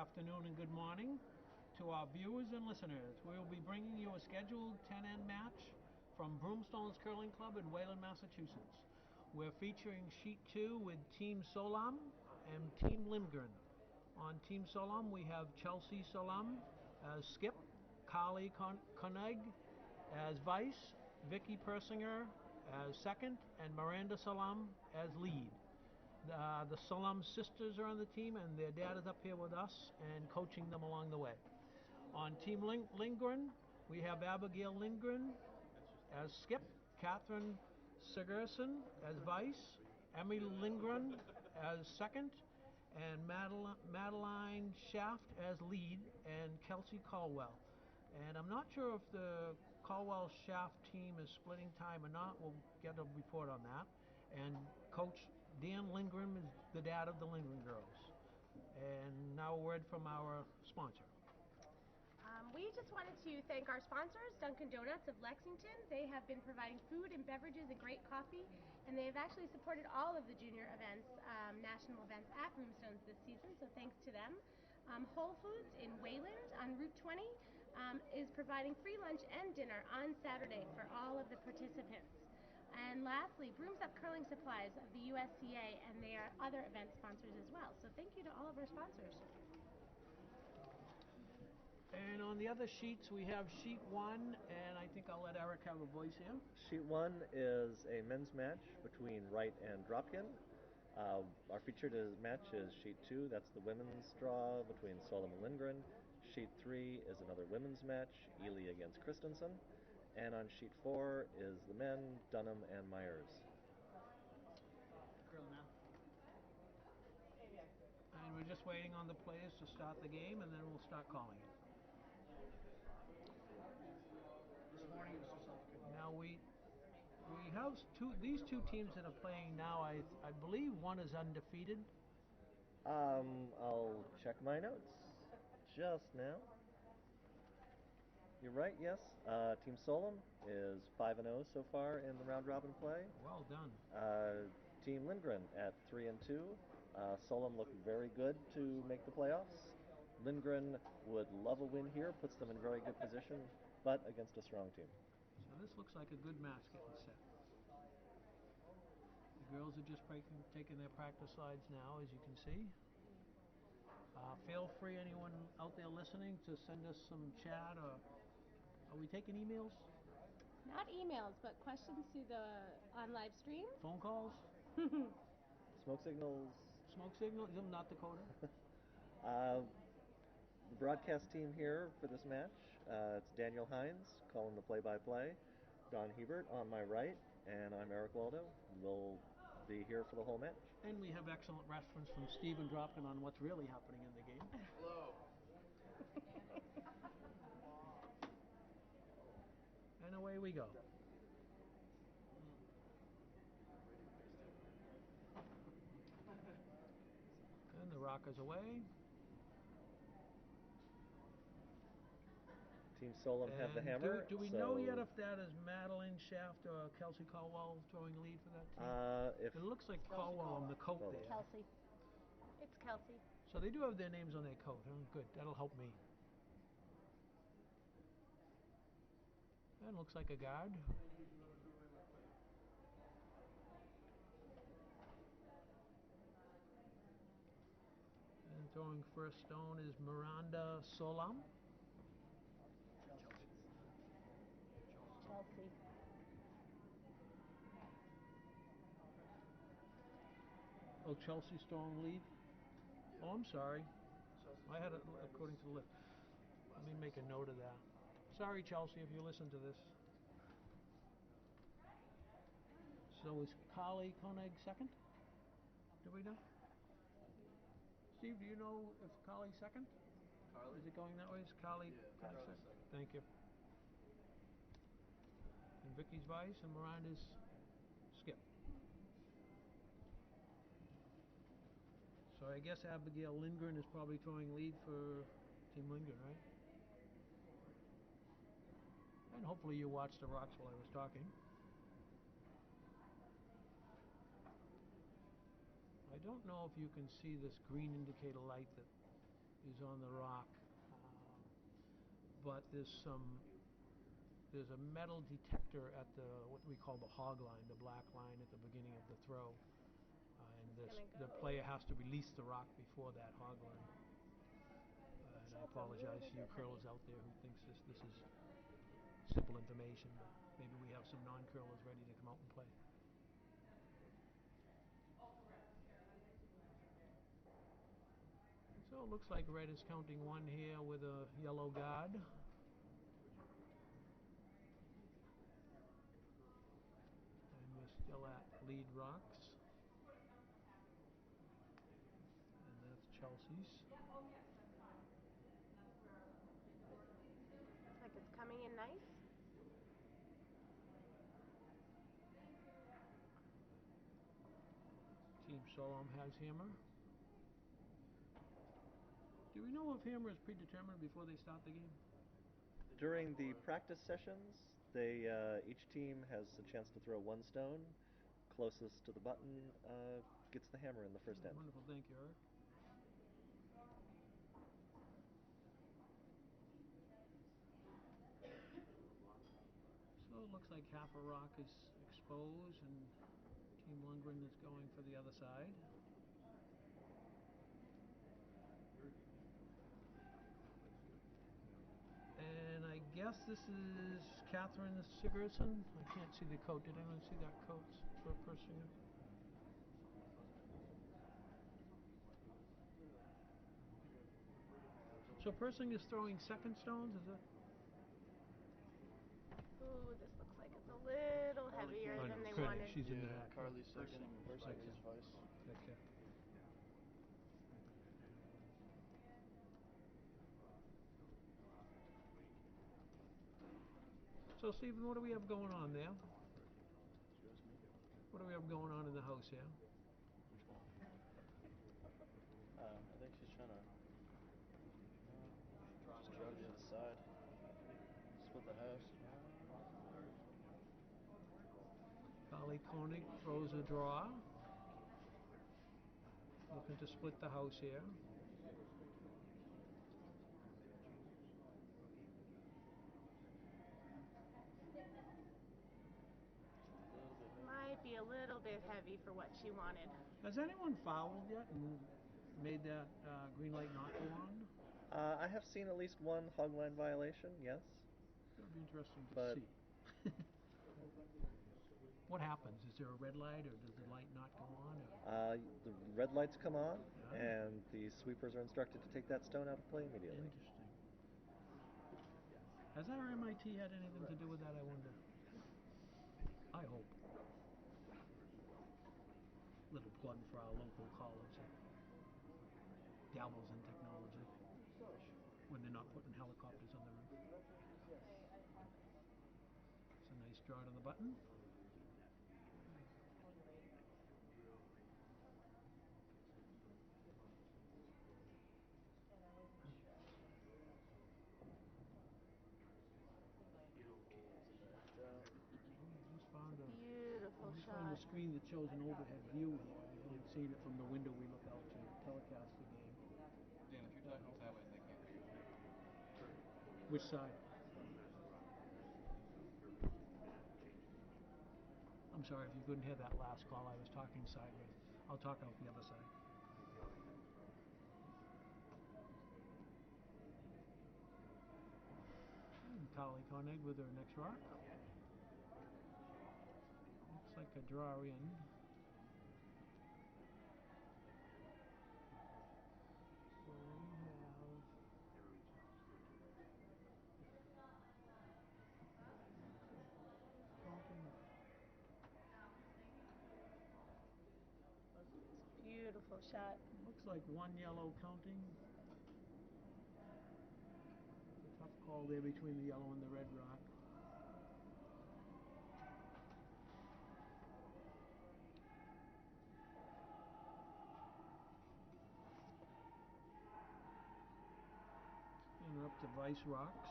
afternoon, and good morning to our viewers and listeners. We will be bringing you a scheduled 10-end match from Broomstones Curling Club in Wayland, Massachusetts. We're featuring Sheet 2 with Team Solem and Team Lindgren. On Team Solem, we have Chelsea Solem as skip, Carly Koenig as vice, Vicky Persinger as second, and Miranda Solem as lead. The Solem sisters are on the team, and their dad is up here with us and coaching them along the way. On Team Lindgren, we have Abigail Lindgren as skip, Catherine Sigerson as vice, Emily Lindgren as second, and Madeline Shaft as lead, and Kelsey Caldwell. And I'm not sure if the Caldwell Shaft team is splitting time or not. We'll get a report on that. And Coach Dan Lindgren is the dad of the Lindgren girls. And now a word from our sponsor. We just wanted to thank our sponsors, Dunkin' Donuts of Lexington. They have been providing food and beverages and great coffee, and they have actually supported all of the junior events, national events at Broomstones this season, so thanks to them. Whole Foods in Wayland on Route 20 is providing free lunch and dinner on Saturday for all of the participants. And lastly, Brooms Up Curling Supplies of the USCA, and they are other event sponsors as well. So thank you to all of our sponsors. And on the other sheets, we have Sheet 1, and I think I'll let Eric have a voice here. Sheet 1 is a men's match between Wright and Dropkin. Our featured match is Sheet 2, that's the women's draw between Solem and Lindgren. Sheet 3 is another women's match, Ely against Christensen. And on Sheet 4 is the men, Dunham and Myers. And we're just waiting on the players to start the game, and then we'll start calling it. This morning it was just off. Now we have these two teams that are playing now. I believe one is undefeated. I'll check my notes just now. You're right, yes. Team Solem is 5-0 so far in the round robin play. Well done. Team Lindgren at 3-2. Solem looked very good to make the playoffs. Lindgren would love a win here, puts them in very good position, but against a strong team. So this looks like a good match getting set. The girls are just taking their practice slides now, as you can see. Feel free, anyone out there listening, to send us some chat, or are we taking emails? Not emails, but questions on live stream. Phone calls? Smoke signals. Smoke signals? Not Dakota. The broadcast team here for this match, it's Daniel Hines calling the play-by-play, Don Hebert on my right, and I'm Eric Waldo. We'll be here for the whole match. And we have excellent reference from Stephen Dropkin on what's really happening in the game. Hello. And away we go. And the rockers away. Team Solem have the hammer. Do we know yet if that is Madeline Shaft or Kelsey Caldwell throwing lead for that team? It looks like Caldwell on the coat there. Kelsey. It's Kelsey. So they do have their names on their coat. Huh? Good. That'll help me. That looks like a guard. And throwing first stone is Miranda Solem. Chelsea. Oh, Chelsea Stone lead? Oh, I'm sorry. I had it according to the list. Let me make a note of that. Sorry, Chelsea, if you listen to this. So is Carly Koenig second? Do we know? Steve, do you know if Carly's second? Carly? Is it going that way? Is Carly Koenig second? Thank you. And Vicky's vice, and Miranda's skip. So I guess Abigail Lindgren is probably throwing lead for Team Lindgren, right? And hopefully you watched the rocks while I was talking. I don't know if you can see this green indicator light that is on the rock, but there's a metal detector at what we call the hog line, the black line at the beginning of the throw, the player has to release the rock before that hog line. And I apologize to you curlers out there who thinks this is simple information, but maybe we have some non-curlers ready to come out and play. So it looks like red is counting one here with a yellow guard. And we're still at lead rocks. And that's Chelsea's. Looks like it's coming in nice. Team Solem has hammer. Do we know if hammer is predetermined before they start the game? During the practice sessions, each team has a chance to throw one stone. Closest to the button gets the hammer in the first end. Wonderful, thank you, Eric. So it looks like half a rock is exposed, and Team Lindgren is going for the other side. And I guess this is Catherine Sigurdsson. I can't see the coat. Did anyone see that coat for Persinger? So Persinger is throwing second stones, is it? Ooh, this looks like it's a little heavier than they wanted. She's in the back. Carly's second, Persinger is vice. Okay. So Stephen, what do we have going on there? What do we have going on in the house here? I think she's trying to just draw to the other side. Split the house. Kali Koenig throws a draw. Looking to split the house here. Might be a little bit heavy for what she wanted. Has anyone fouled yet and made that green light not go on? I have seen at least one hogline violation, yes. That would be interesting to see. What happens? Is there a red light, or does the light not go on? The red lights come on, and the sweepers are instructed to take that stone out of play immediately. Interesting. Has our MIT had anything to do with that, I wonder? I hope. Little plug for our local college that dabbles in technology when they're not putting helicopters on the roof. It's a nice draw to the button. Beautiful shot. Found a screen that shows an overhead view here. I haven't seen it from the window we look out to telecast the game. Dan, if you're talking sideways, they can't hear you. Which side? I'm sorry if you couldn't hear that last call. I was talking sideways. I'll talk out the other side. And Kali Koenig with her next rock. Looks like a draw in. So we have Beautiful shot. looks like one yellow counting. Tough call there between the yellow and the red rock. And we're up to Vice Rocks.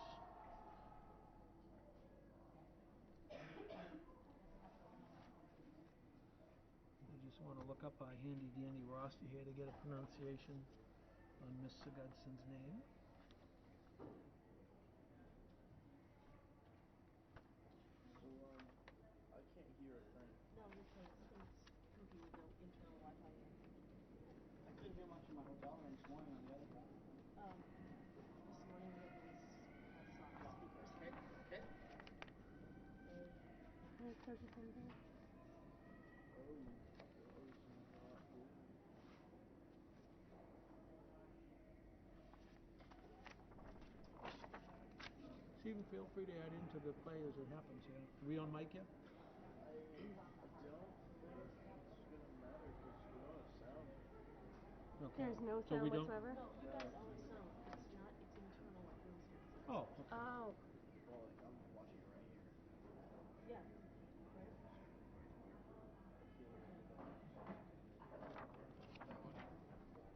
We just want to look up our handy dandy roster here to get a pronunciation. on Miss Gudson's name. So, I can't hear a thing. No, because it's goofy with no internal Wi-Fi in. I couldn't hear much in my hotel room this morning on the other phone. This morning it was soft speakers. Okay, okay. Can you close your phone down? Stephen, feel free to add into the play as it happens here. Are we on mic yet? I don't think it's gonna matter because we don't have sound. Okay. There's no So we sound don't- whatsoever? No, you guys all have sound. It's not, it's internal like room service. Oh, okay. Oh. Well, like I'm watching it right here. Yeah. Right? I feel like the background sound.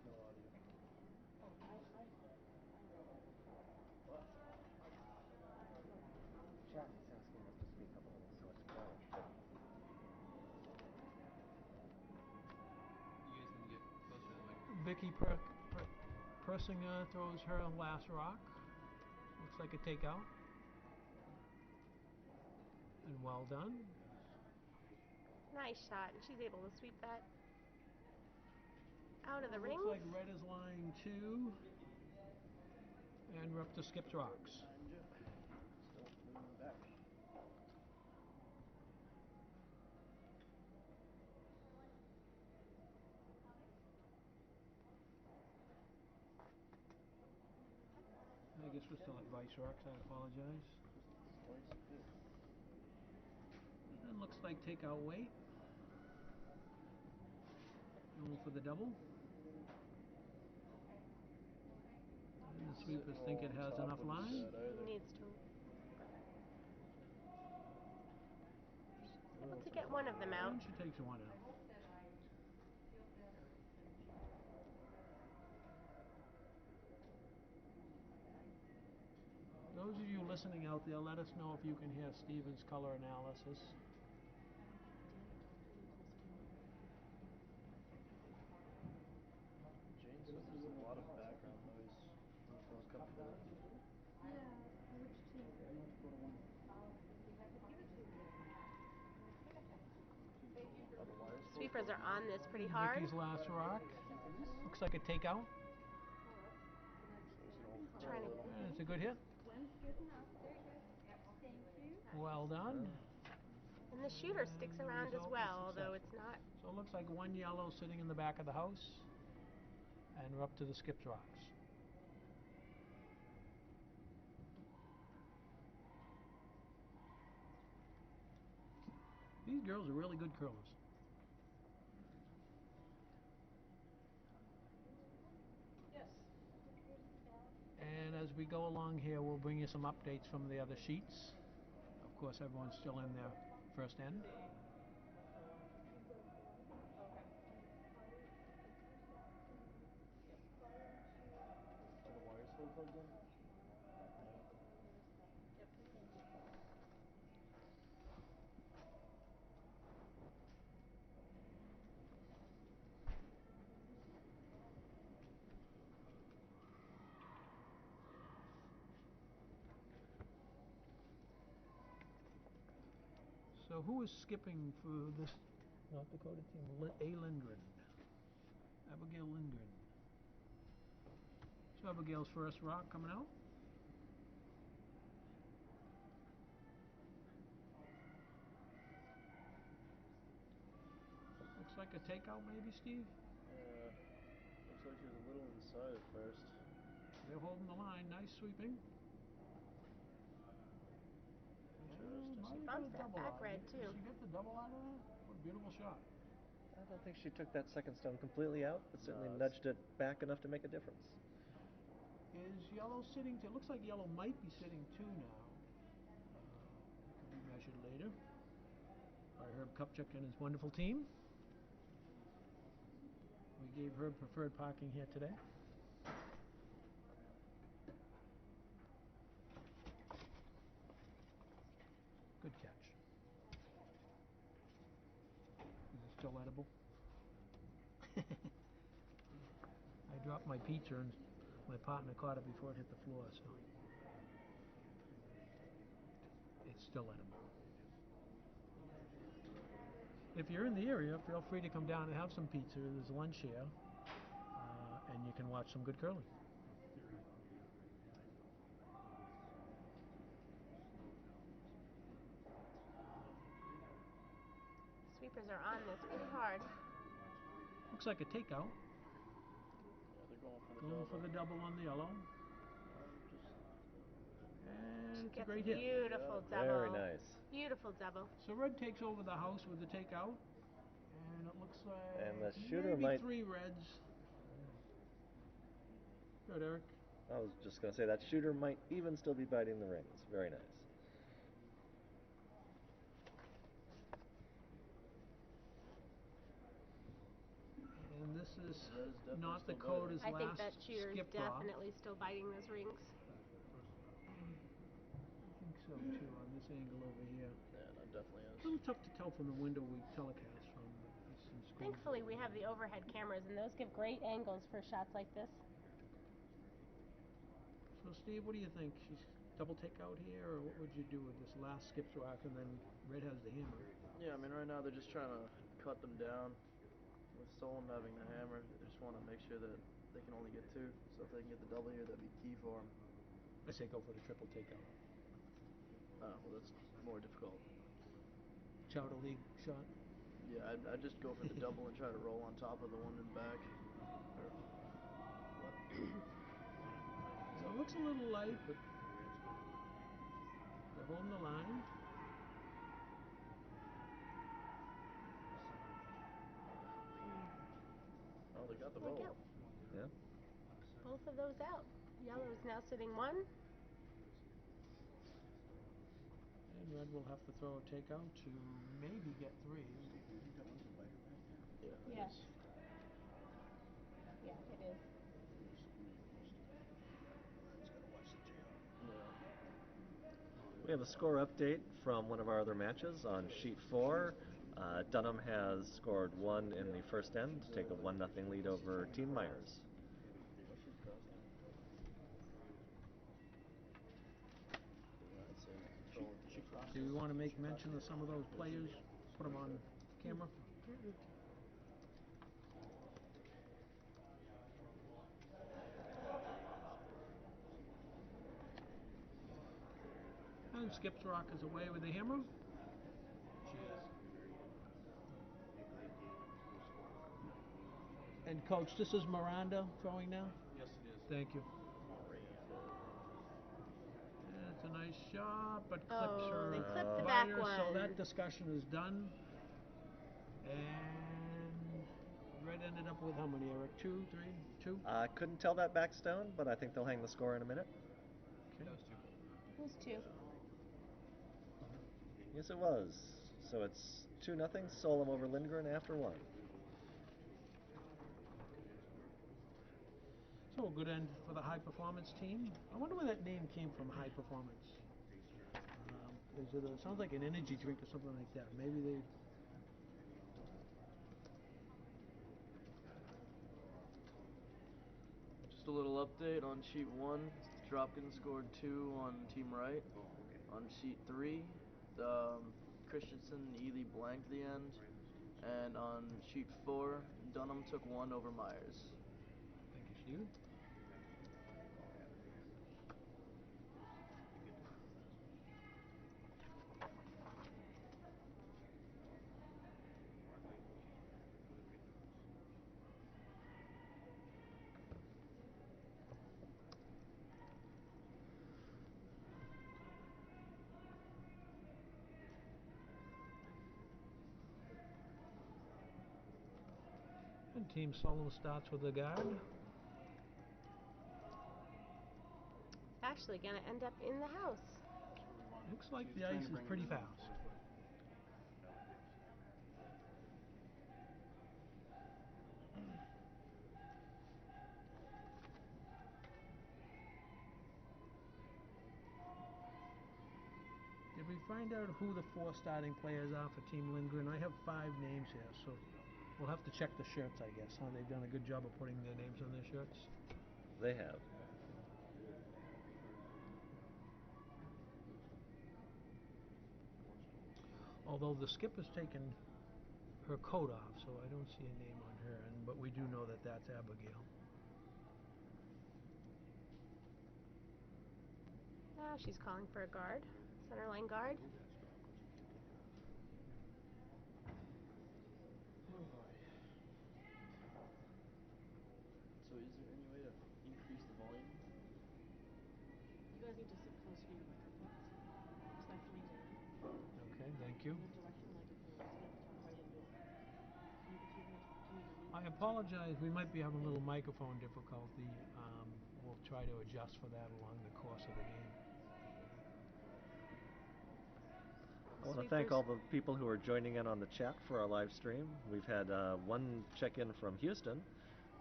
No audio. Oh, I What? Chat is asking us to speak up a little, so it's quiet. You guys can get closer to the microphone. Vicky Persinger throws her last rock. Looks like a takeout. And well done. Nice shot. And she's able to sweep that out of the ring. Looks like red is lying 2. And we're up to skipped rocks. Still moving back. I guess we're still at Vice Rocks. I apologize. And looks like takeout weight. Going for the double. And the sweepers think it has enough line. Needs to. Able to get one of them out. And she takes one out. Those of you listening out there, let us know if you can hear Stephen's color analysis. Jane says there's a lot of background noise when the phones come through. Are the wires still Sweepers are plugged on this pretty hard. Vicky's last rock. Looks like a takeout. Trying to. And it's a good hit. Well done. And the shooter sticks And the around as result is well, although successful. it's not. So it looks like one yellow sitting in the back of the house. And we're up to the skipped rocks. These girls are really good curlers. Yes. And as we go along here, we'll bring you some updates from the other sheets. Of course, everyone's still in their first end. Are the wires still plugged in? Yep. So who is skipping for this North Dakota team? A. Lindgren. Abigail Lindgren. So Abigail's first rock coming out. Looks like a takeout maybe, Steve? Yeah. Looks like she was a little inside at first. They're holding the line. Nice sweeping. Interesting. She bumps that back red, too. Did she get the double out of that? What a beautiful shot. I don't think she took that second stone completely out, but certainly No, nudged it back enough to make a difference. Is yellow sitting to? It looks like yellow might be sitting 2 now. Could be measured later. By Herb Kupchak and his wonderful team. We gave Herb preferred parking here today. Good catch. Is it still edible? I dropped my my pizza and my partner caught it before it hit the floor, so it's still edible. If you're in the area, feel free to come down and have some pizza. There's lunch here, and you can watch some good curling. Sweepers are on this pretty hard. Looks like a takeout. They're Going for the double on the yellow. And it's a Gets great hit. beautiful double. Very nice. Beautiful double. So red takes over the house with the takeout. And it looks like And the shooter maybe might... 3 reds. Good, Eric. I was just going to say that shooter might even still be biting the rings. Very nice. And this is Red is definitely not still Dakota's I think last that shooter's skip drop. definitely still biting those rings. I think so too, on this angle over here. Yeah, that definitely A is. little tough to tell from the window we telecast from, but there's some screens. Thankfully, we have the overhead cameras, and those give great angles for shots like this. So Steve, what do you think? She's double takeout here, or what would you do with this last skip rock, and then red has the hammer? Yeah, I mean, right now they're just trying to cut them down. With Solem having the hammer, they just want to make sure that they can only get 2. So if they can get the double here, that'd be key for them. I say go for the triple takeout. Well, that's more difficult. Chowder League shot. Yeah, I'd just go for the double and try to roll on top of the one in back. So it looks a little light, but they're holding the line. Oh, they got the There we roll. go. Yeah. Both of those out. Yellow is now sitting 1. And red will have to throw a takeout to maybe get 3. Yeah. Yes. Yeah, it is. We have a score update from one of our other matches on sheet 4. Dunham has scored 1 in the first end to take a 1-0 lead over Team Myers. Do we want to make mention of some of those players? Put them on camera? And Skips Rock is away with the hammer. And coach, this is Miranda throwing now? Yes, it is. Thank you. That's a nice shot, but clips her. They clipped the back binder, one. so that discussion is done. And red ended up with how many, Eric? 2, 3, 2? I couldn't tell that back stone, but I think they'll hang the score in a minute. Okay. Who's 2? Yes, it was. So it's 2-0, Solem over Lindgren after 1. So a good end for the high performance team. I wonder where that name came from, high performance. Sounds like an energy drink or something like that. Maybe they... Just a little update on sheet 1. Dropkin scored 2 on team right. On sheet 3, Christensen and Ely blanked the end. And on sheet 4, Dunham took 1 over Myers. Thank you, Steve. And Team Solem starts with the guard. Actually going to end up in the house. Looks like the ice is pretty fast. Did we find out who the 4 starting players are for Team Lindgren? I have 5 names here, so we'll have to check the shirts, I guess. Huh? They've done a good job of putting their names on their shirts. They have. Although the skipper's taken her coat off, so I don't see a name on her end, but we do know that that's Abigail. Now she's calling for a guard, center line guard. Oh boy. So is there any way to increase the volume? You guys need to sit closer to your microphones. It's definitely down. Okay, thank you. And direct your microphone so you can talk right into it. Can you delete I that? apologize, we might be having a little microphone difficulty. We'll try to adjust for that along the course of the game. I want to thank all the people who are joining in on the chat for our live stream. We've had one check-in from Houston.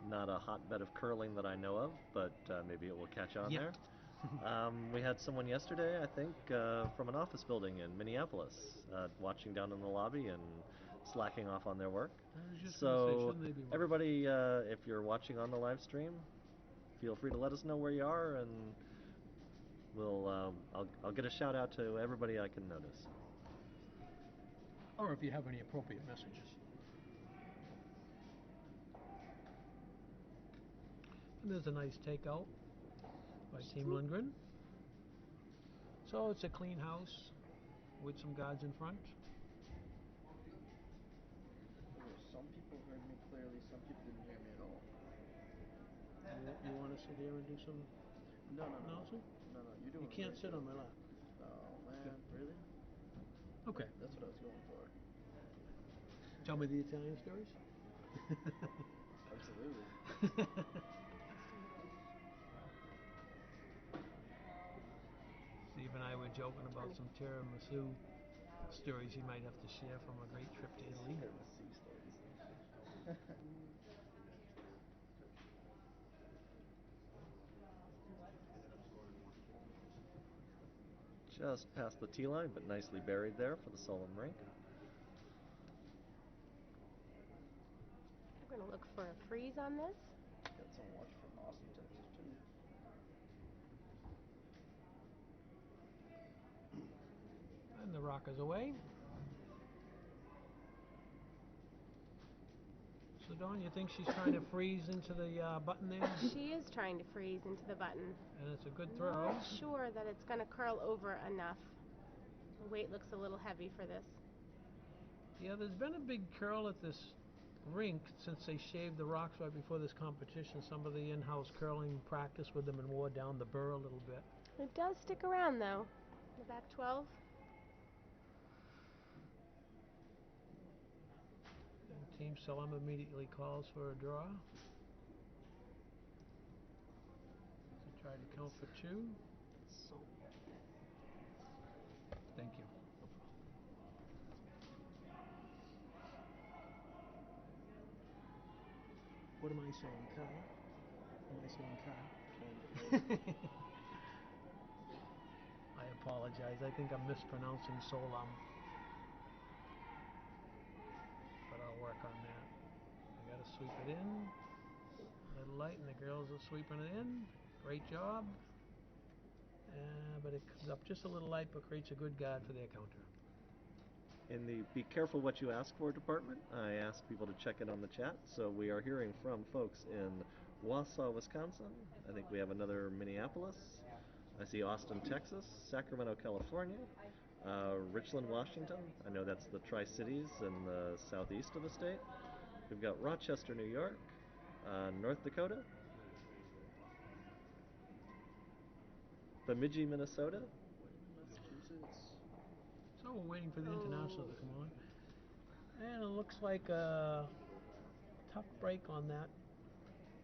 Not a hotbed of curling that I know of, but maybe it will catch on there. We had someone yesterday, I think, from an office building in Minneapolis, watching down in the lobby and slacking off on their work. So everybody, if you're watching on the live stream, feel free to let us know where you are, and I'll get a shout out to everybody I can notice. Or if you have any appropriate messages. And there's a nice takeout by Team Lindgren. So it's a clean house with some guards in front. Some people heard me clearly, some people didn't hear me at all. You want to sit here and do some announcing? No, you're doing You can't sit on my lap. Oh man, really? Okay. That's what I was going for. Tell me the Italian stories? Absolutely. Steve and I were joking about some tiramisu stories he might have to share from a great trip to Italy. Tiramisu stories. Just past the tee line, but nicely buried there for the Solem rink. We're going to look for a freeze on this. Got some watch from Austin, Texas too. And the rock is away. So Dawn, you think she's trying to freeze into the button there? She is trying to freeze into the button. And it's a good throw. Not sure that it's going to curl over enough. The weight looks a little heavy for this. Yeah, there's been a big curl at this rink since they shaved the rocks right before this competition. Some of the in-house curling practiced with them and wore down the burr a little bit. It does stick around though. The back 12. And Team Solem immediately calls for a draw. To try to count for two. Thank you. What am I saying, car? Am I saying car? I apologize. I think I'm mispronouncing Solem. But I'll work on that. I gotta sweep it in. A little light, and the girls are sweeping it in. Great job. But it comes up just a little light, but creates a good guard for their counter. In the Be Careful What You Ask For department, I asked people to check in on the chat. So we are hearing from folks in Wausau, Wisconsin. I think we have another Minneapolis. I see Austin, Texas, Sacramento, California, Richland, Washington. I know that's the Tri-Cities in the southeast of the state. We've got Rochester, New York, North Dakota, Bemidji, Minnesota. Massachusetts. So we're waiting for the internationals to come on. And it looks like a tough break on that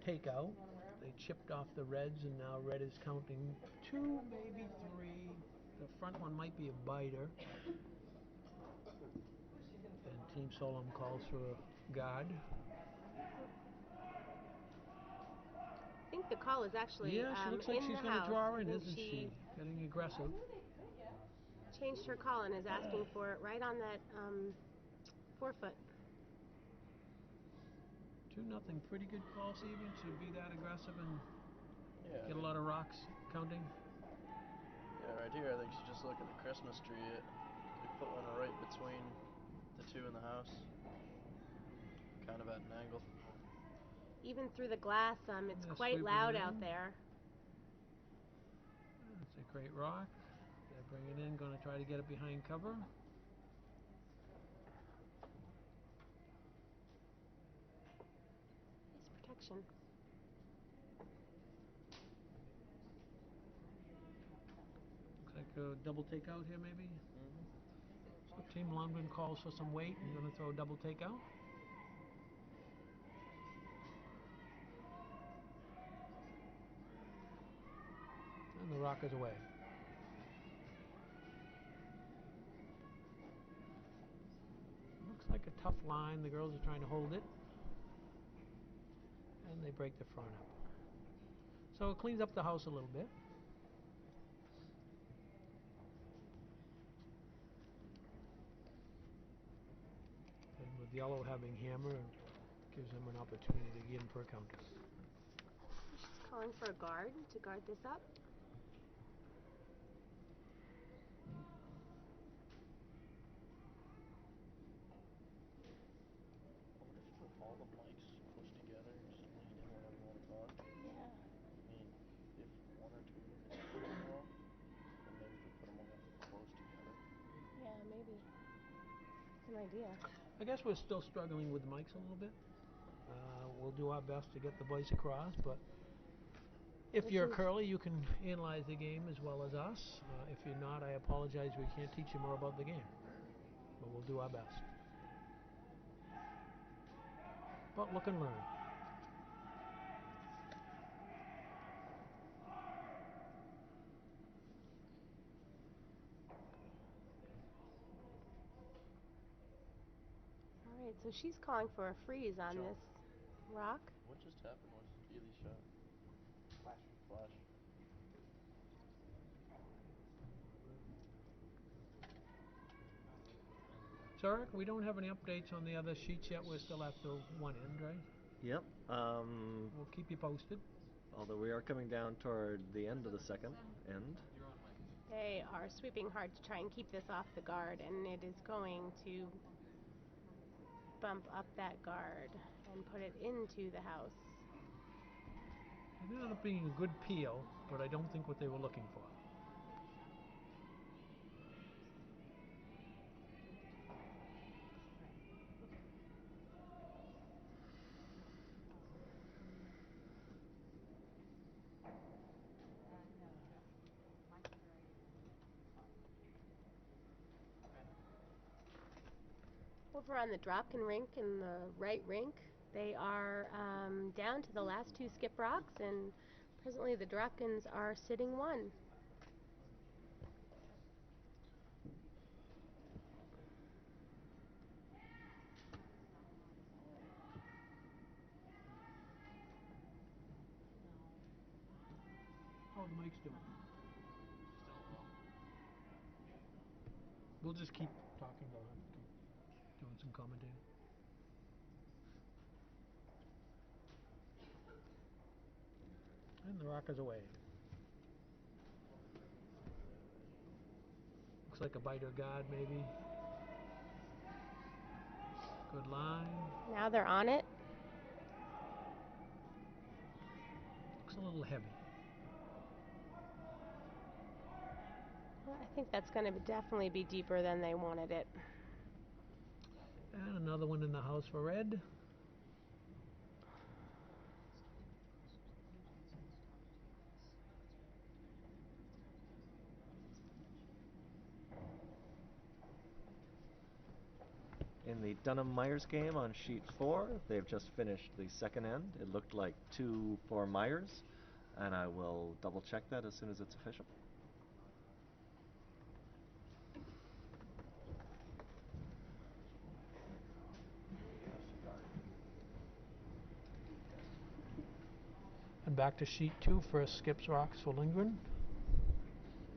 takeout. They chipped off the reds, and now red is counting two, maybe three. The front one might be a biter. And Team Solem calls for a guard. I think the call is actually Yeah, she looks like in she's the going to house. draw I in, think isn't she? Getting aggressive. Changed her call and is asking for it right on that 4-foot. 2-0. Pretty good call, Steven, to be that aggressive and Yeah. Get a lot of rocks counting. Yeah, right here, I think she's just looking at the Christmas tree. We put one right between the two in the house, kind of at an angle. Even through the glass, it's They're quite sweeping loud it out in. there. That's a great rock. They're bringing in, going to try to get it behind cover. Nice protection. Looks like a double takeout here, maybe. Mm-hmm. So Team Lindgren calls for some weight and going to throw a double takeout. And the rock is away. Looks like a tough line. The girls are trying to hold it. And they break the front up. So it cleans up the house a little bit. And with yellow having hammer, it gives them an opportunity to get in for a counter. She's calling for a guard to guard this up. All the mics pushed together, just lean in whenever you want to talk. Yeah. I mean, if one or two is doing well, then maybe if we put them all close together. Yeah, maybe. It's an idea. I guess we're still struggling with the mics a little bit. We'll do our best to get the voice across, but if This you're is- Curly, you can analyze the game as well as us. If you're not, I apologize. We can't teach you more about the game, but we'll do our best. But look and learn. All right, so she's calling for a freeze on Joe. this rock. What just happened with Ely's shot? Flash. Zarek, we don't have any updates on the other sheets yet. We're still at the one end, right? Yep. We'll keep you posted. Although we are coming down toward the end of the second end. They are sweeping hard to try and keep this off the guard, and it is going to bump up that guard and put it into the house. It ended up being a good peel, but I don't think what they were looking for. Over on the Dropkin rink in the right rink, they are down to the last two skip rocks, and presently the Dropkins are sitting one. How are the mics doing? We'll just keep talking. They'll have to keep doing some commentating. And the rock is away. Looks like a biter guard, maybe. Good line. Now they're on it. Looks a little heavy. Well, I think that's going to definitely be deeper than they wanted it. And another one in the house for red. In the Dunham-Myers game on sheet 4, they've just finished the second end. It looked like 2 for Myers, and I will double check that as soon as it's official. And back to sheet 2. First skips rocks for Lindgren.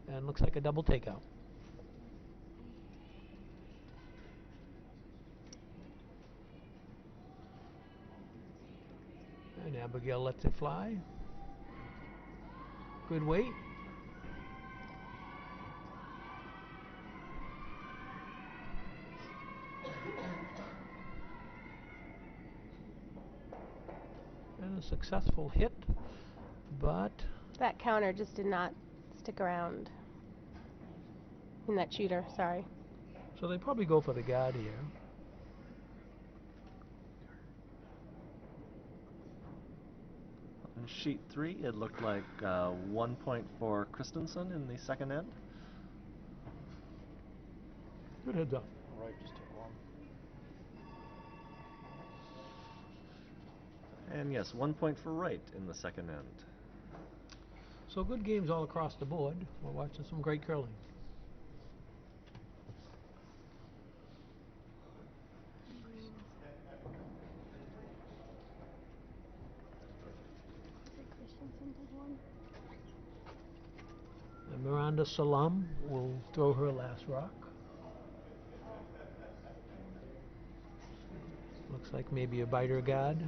And looks like a double takeout. And Abigail lets it fly. Good weight. And a successful hit, but That counter just did not stick around. In that cheater, sorry. so they probably go for the guard here. On sheet 3, it looked like 1 point for Christensen in the second end. Good heads up. Right, just took long. And yes, 1 point for Wright in the second end. So good games all across the board. We're watching some great curling. And Miranda Solem will throw her last rock. Looks like maybe a biter guard.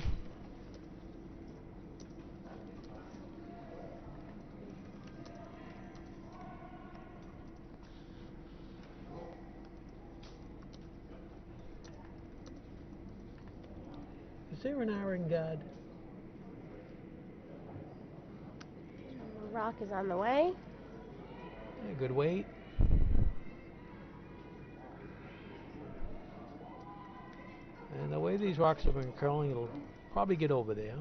Is there an iron guard? Rock is on the way. Yeah, good weight. And the way these rocks have been curling, it'll probably get over there.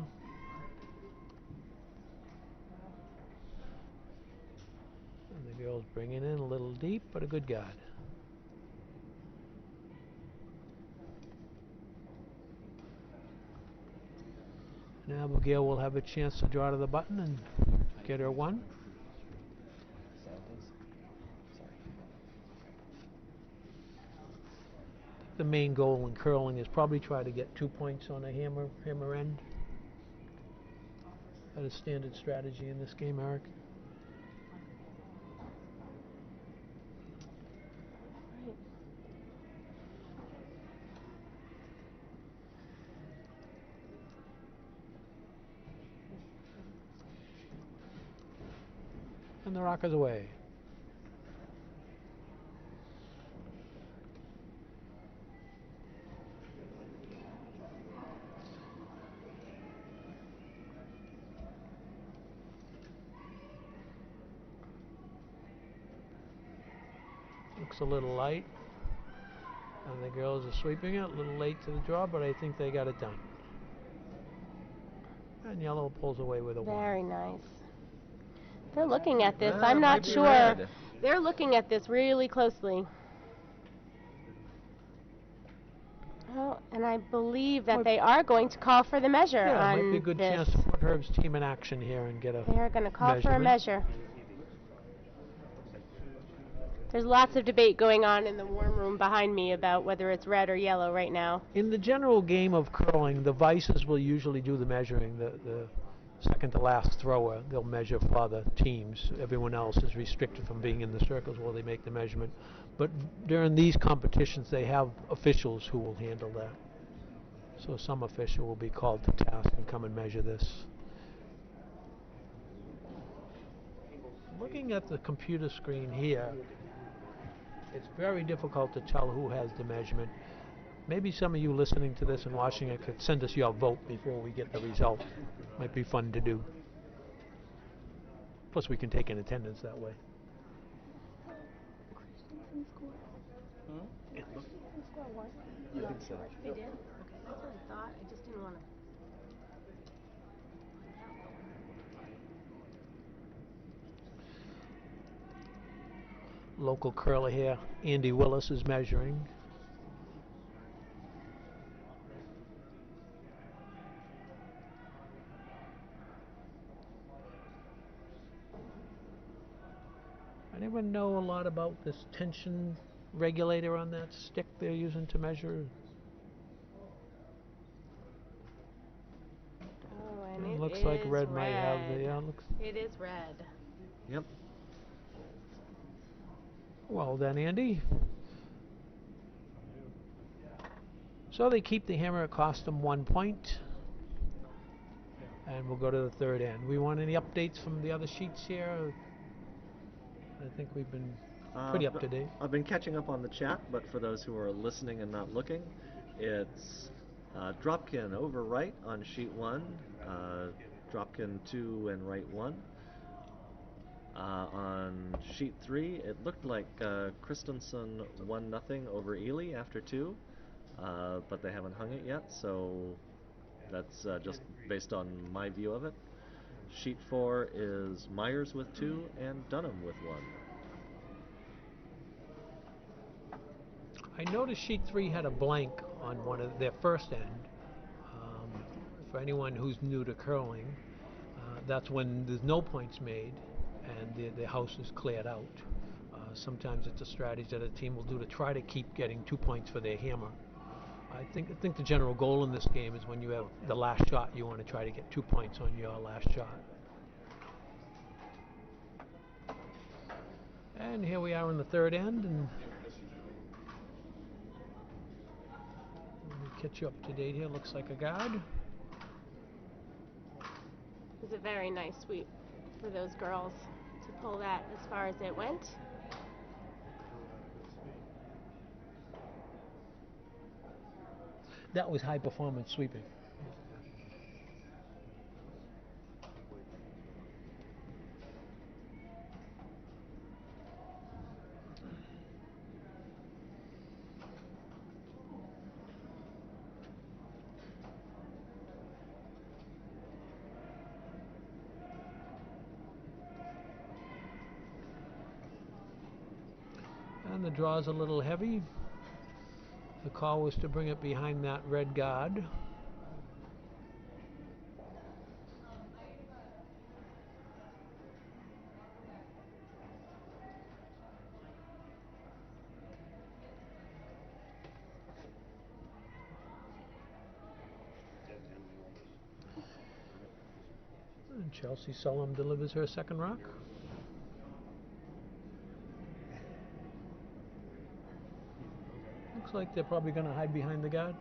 And the girl's bringing in a little deep, but a good guard. And Abigail will have a chance to draw to the button and get her one. The main goal in curling is probably try to get 2 points on a hammer end. That is standard strategy in this game, Eric. And the rock is away. Looks a little light. And the girls are sweeping it. A little late to the draw, but I think they got it done. And yellow pulls away with a one. Very nice. They're looking at this. That I'm not might be sure. red. They're looking at this really closely. Oh, and I believe that they are going to call for the measure Yeah, on might be a good this. chance to put Herb's team in action here and get a They're going to call for a measurement. measure. There's lots of debate going on in the warm room behind me about whether it's red or yellow right now. In the general game of curling, the vices will usually do the measuring. The second to last thrower, they'll measure for the teams. Everyone else is restricted from being in the circles while they make the measurement. But during these competitions, they have officials who will handle that. So some official will be called to task and come and measure this. Looking at the computer screen here, it's very difficult to tell who has the measurement. Maybe some of you listening to this and watching it could send us your vote before we get the result. Might be fun to do. Plus we can take in attendance that way. It looked. I think so. They did? Okay, that's what I thought. I just didn't want to. Local curler here, Andy Willis, is measuring. Anyone know a lot about this tension regulator on that stick they're using to measure? Oh, and It it looks is like red might have the. Looks. It is red. Yep. Well then, Andy. So they keep the hammer. It cost them 1 point. And we'll go to the third end. We want any updates from the other sheets here? I think we've been pretty up to date. I've been catching up on the chat, but for those who are listening and not looking, it's Dropkin over right on sheet 1, Dropkin 2 and right 1. On sheet 3, it looked like Christensen won nothing over Ely after 2, but they haven't hung it yet, so that's just based on my view of it. Sheet 4 is Myers with 2 and Dunham with 1. I noticed sheet 3 had a blank on one of their first end. For anyone who's new to curling, that's when there's no points made and the house is cleared out. Sometimes it's a strategy that a team will do to try to keep getting 2 points for their hammer. I think the general goal in this game is when you have the last shot, you want to try to get 2 points on your last shot. And here we are in the third end, and let me catch you up to date here. Looks like a guard. It was a very nice sweep for those girls to pull that as far as it went. That was high performance sweeping. And the draw's a little heavy. The call was to bring it behind that red guard. And Chelsea Solem delivers her second rock. Looks like they're probably going to hide behind the guard.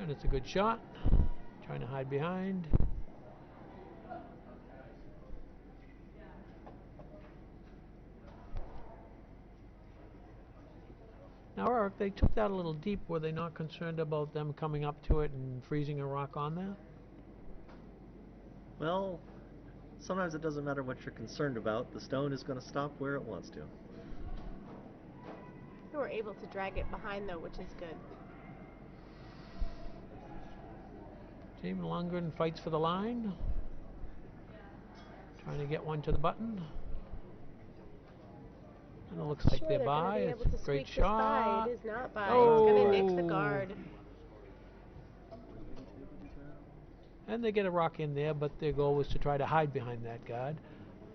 And it's a good shot. Trying to hide behind. Now, Eric, they took that a little deep. Were they not concerned about them coming up to it and freezing a rock on there? Well, sometimes it doesn't matter what you're concerned about. The stone is going to stop where it wants to. They were able to drag it behind, though, which is good. Team Lindgren fights for the line. Trying to get one to the button. And it looks like they're by. It's a great shot. It is not by. Oh. It's going to nick the guard. And they get a rock in there, but their goal was to try to hide behind that guard.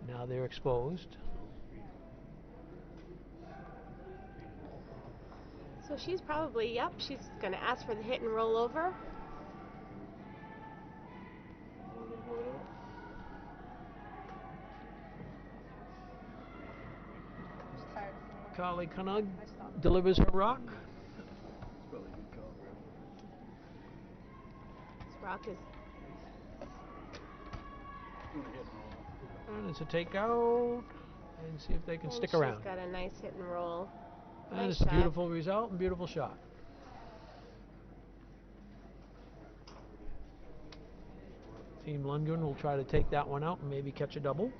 Now they're exposed. So she's probably, yep, she's going to ask for the hit and roll over. Carly Cunnog delivers her rock. This rock is... And it's a takeout. And see if they can stick around. She's got a nice hit and roll. And Nice it's a shot. beautiful result and beautiful shot. Team Lundgren will try to take that one out and maybe catch a double.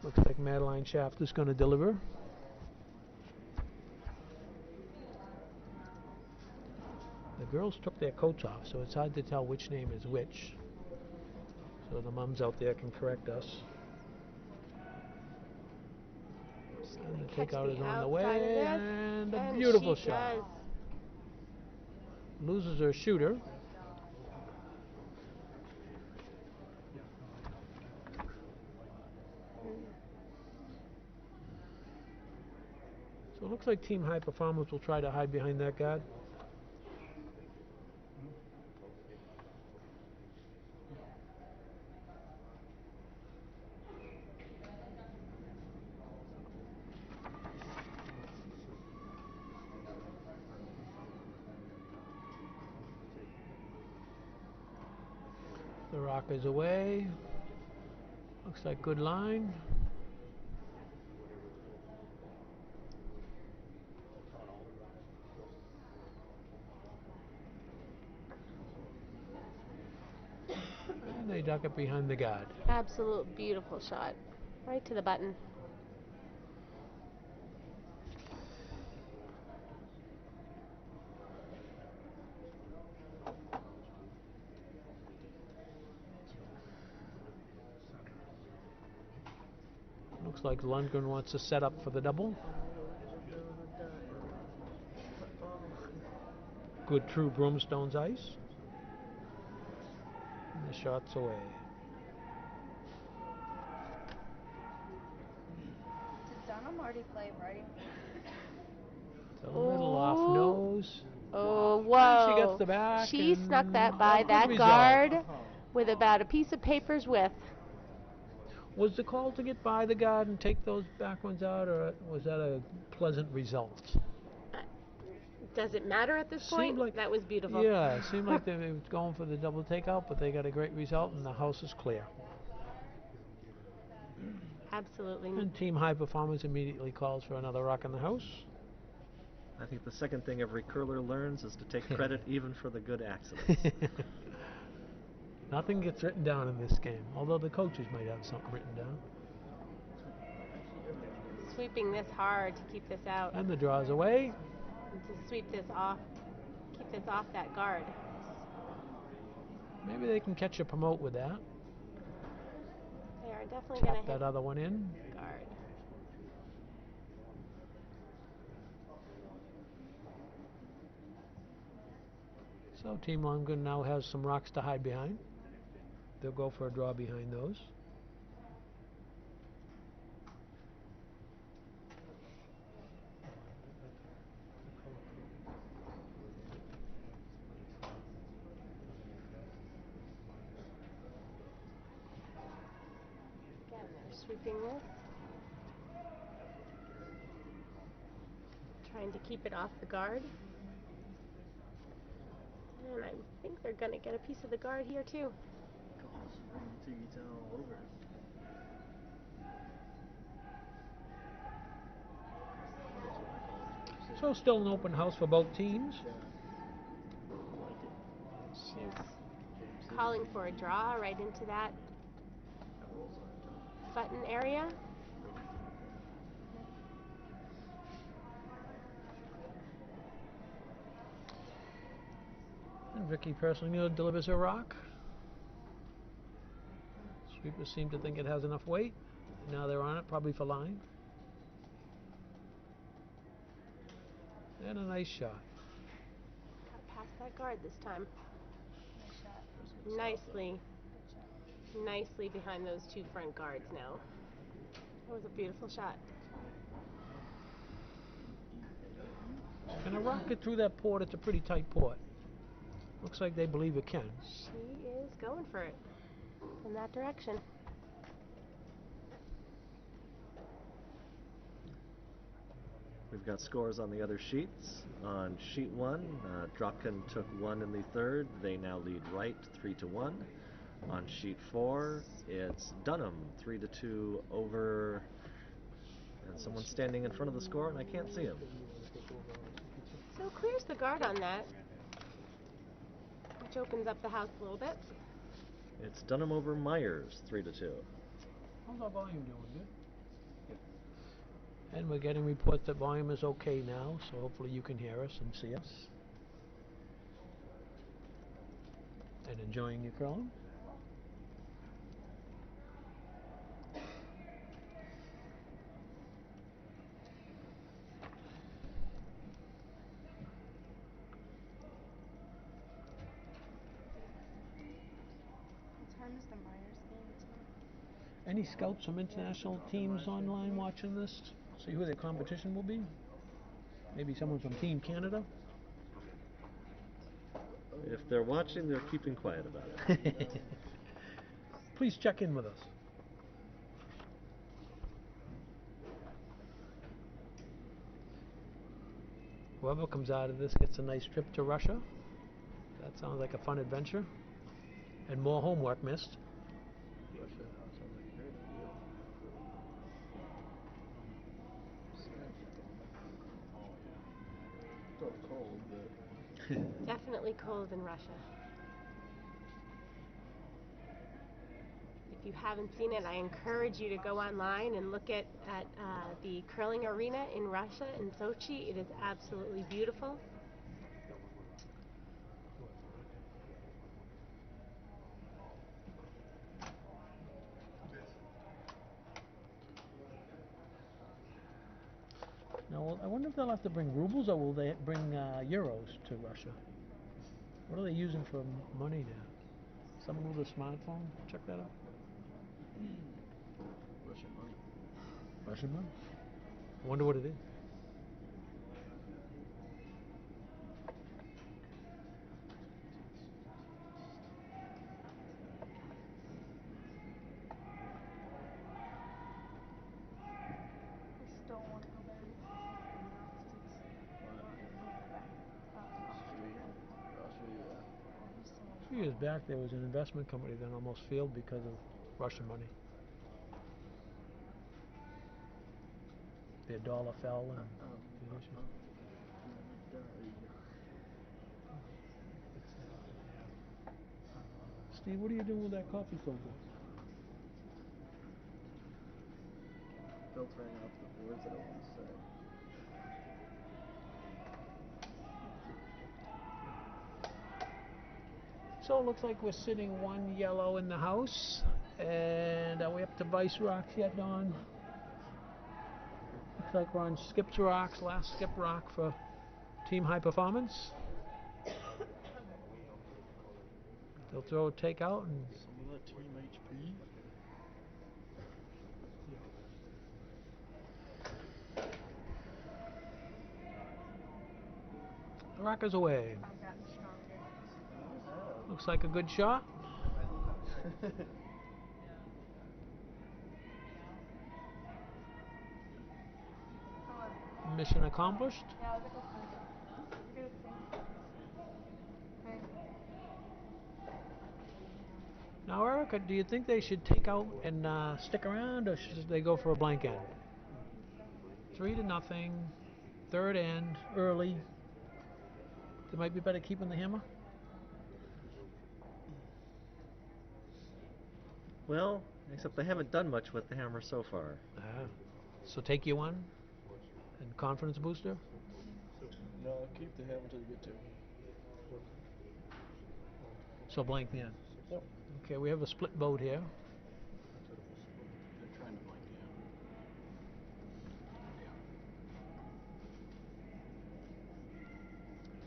Looks like Madeline Shaft is going to deliver. The girls took their coats off, so it's hard to tell which name is which. So the mums out there can correct us. And the takeout is on the way, and a beautiful shot. Loses her shooter. So it looks like Team High Performance will try to hide behind that guard. rock is away. Looks like good line. And they duck it behind the guard. Absolute beautiful shot. Right to the button. Looks like Lindgren wants to set up for the double. Good true Broomstones ice. And the shot's away. Did Dunham already play right? It's a little off nose. Oh, And whoa. she gets the back. She and snuck that by good that result. guard with about a piece of paper's width. Was the call to get by the guard and take those back ones out, or was that a pleasant result? Does it matter at this point? Like, that was beautiful. Yeah, it seemed like they were going for the double takeout, but they got a great result, and the house is clear. Absolutely. And Team High Performance immediately calls for another rock in the house. I think the second thing every curler learns is to take credit even for the good accidents. Nothing gets written down in this game, although the coaches might have something written down. Sweeping this hard to keep this out. And the draw's away. And to sweep this off, keep this off that guard. Maybe they can catch a promote with that. They are definitely going to hit that other one in. Guard. So Team Lindgren now has some rocks to hide behind. They'll go for a draw behind those. Again, they're sweeping this. Trying to keep it off the guard. And I think they're going to get a piece of the guard here too. So still an open house for both teams. She's calling for a draw right into that button area. And Vicky personally delivers her rock. Sweepers seem to think it has enough weight. Now they're on it, probably for line. And a nice shot. Got past that guard this time. Nice shot. Nicely behind those two front guards now. That was a beautiful shot. Can a rock get through that port? It's a pretty tight port. Looks like they believe it can. She is going for it in that direction. We've got scores on the other sheets. On sheet 1, Dropkin took 1 in the third. They now lead right 3-1. On sheet 4, it's Dunham 3-2 over, and someone's standing in front of the score and I can't see him. So clears the guard on that, which opens up the house a little bit. It's Dunham over Myers 3-2. How's our volume doing? Good? And we're getting reports that volume is okay now, so hopefully you can hear us and see us. And enjoying your curling. What time is the Myers game tonight? Any scouts from international teams online watching this? See who their competition will be? Maybe someone from Team Canada? If they're watching, they're keeping quiet about it. Please check in with us. Whoever comes out of this gets a nice trip to Russia. That sounds like a fun adventure. and more homework missed. Russia, that sounds like a great idea. Still cold, but Definitely cold in Russia. If you haven't seen it, I encourage you to go online and look at the curling arena in Russia, in Sochi. It is absolutely beautiful. Now, I wonder if they'll have to bring rubles or will they bring euros to Russia? What are they using for money there? Someone with a smartphone? Check that out. Russian money. Russian money? I wonder what it is. Still want to go back. A few years back, there was an investment company that almost failed because of Russian money. Their dollar fell and Steve, what are you doing with that coffee filter? Filtering out the words that I want to say. So it looks like we're sitting one yellow in the house. And are we up to Vice Rocks yet, Don? Looks like we're on Skip's Rocks, last Skip Rock for Team High Performance. They'll throw a takeout and Some of that Team HP. the rock is away. I've gotten stronger. Looks like a good shot. Mission accomplished. Yeah, I'll get this one. You're good at the same. Now, Erica, do you think they should take out and stick around, or should they go for a blank end? 3-0, third end, early. They might be better keeping the hammer. Well, except they haven't done much with the hammer so far. So take you one, and confidence booster. No, keep the hammer until you get to. So blank the end. Yep. Okay, we have a split vote here. They're trying to blank the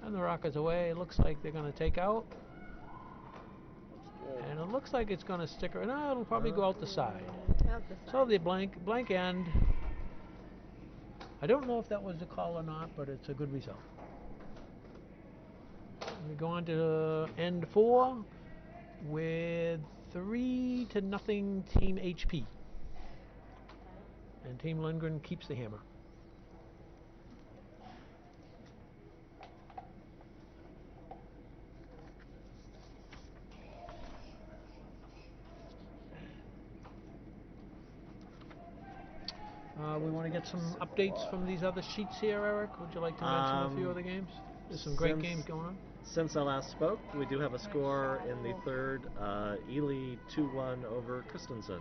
hammer. And the rock is away. It looks like they're going to take out. And it looks like it's going to stick around. No, it'll probably go out the side. Out the side. So the blank end. I don't know if that was a call or not, but it's a good result. We go on to end 4 with 3-0 Team HP. And Team Lindgren keeps the hammer. We want to get some updates from these other sheets here, Eric. Would you like to mention a few of the games? There's some great games going on. Since I last spoke, we do have a score in the third. Ely 2-1 over Christensen.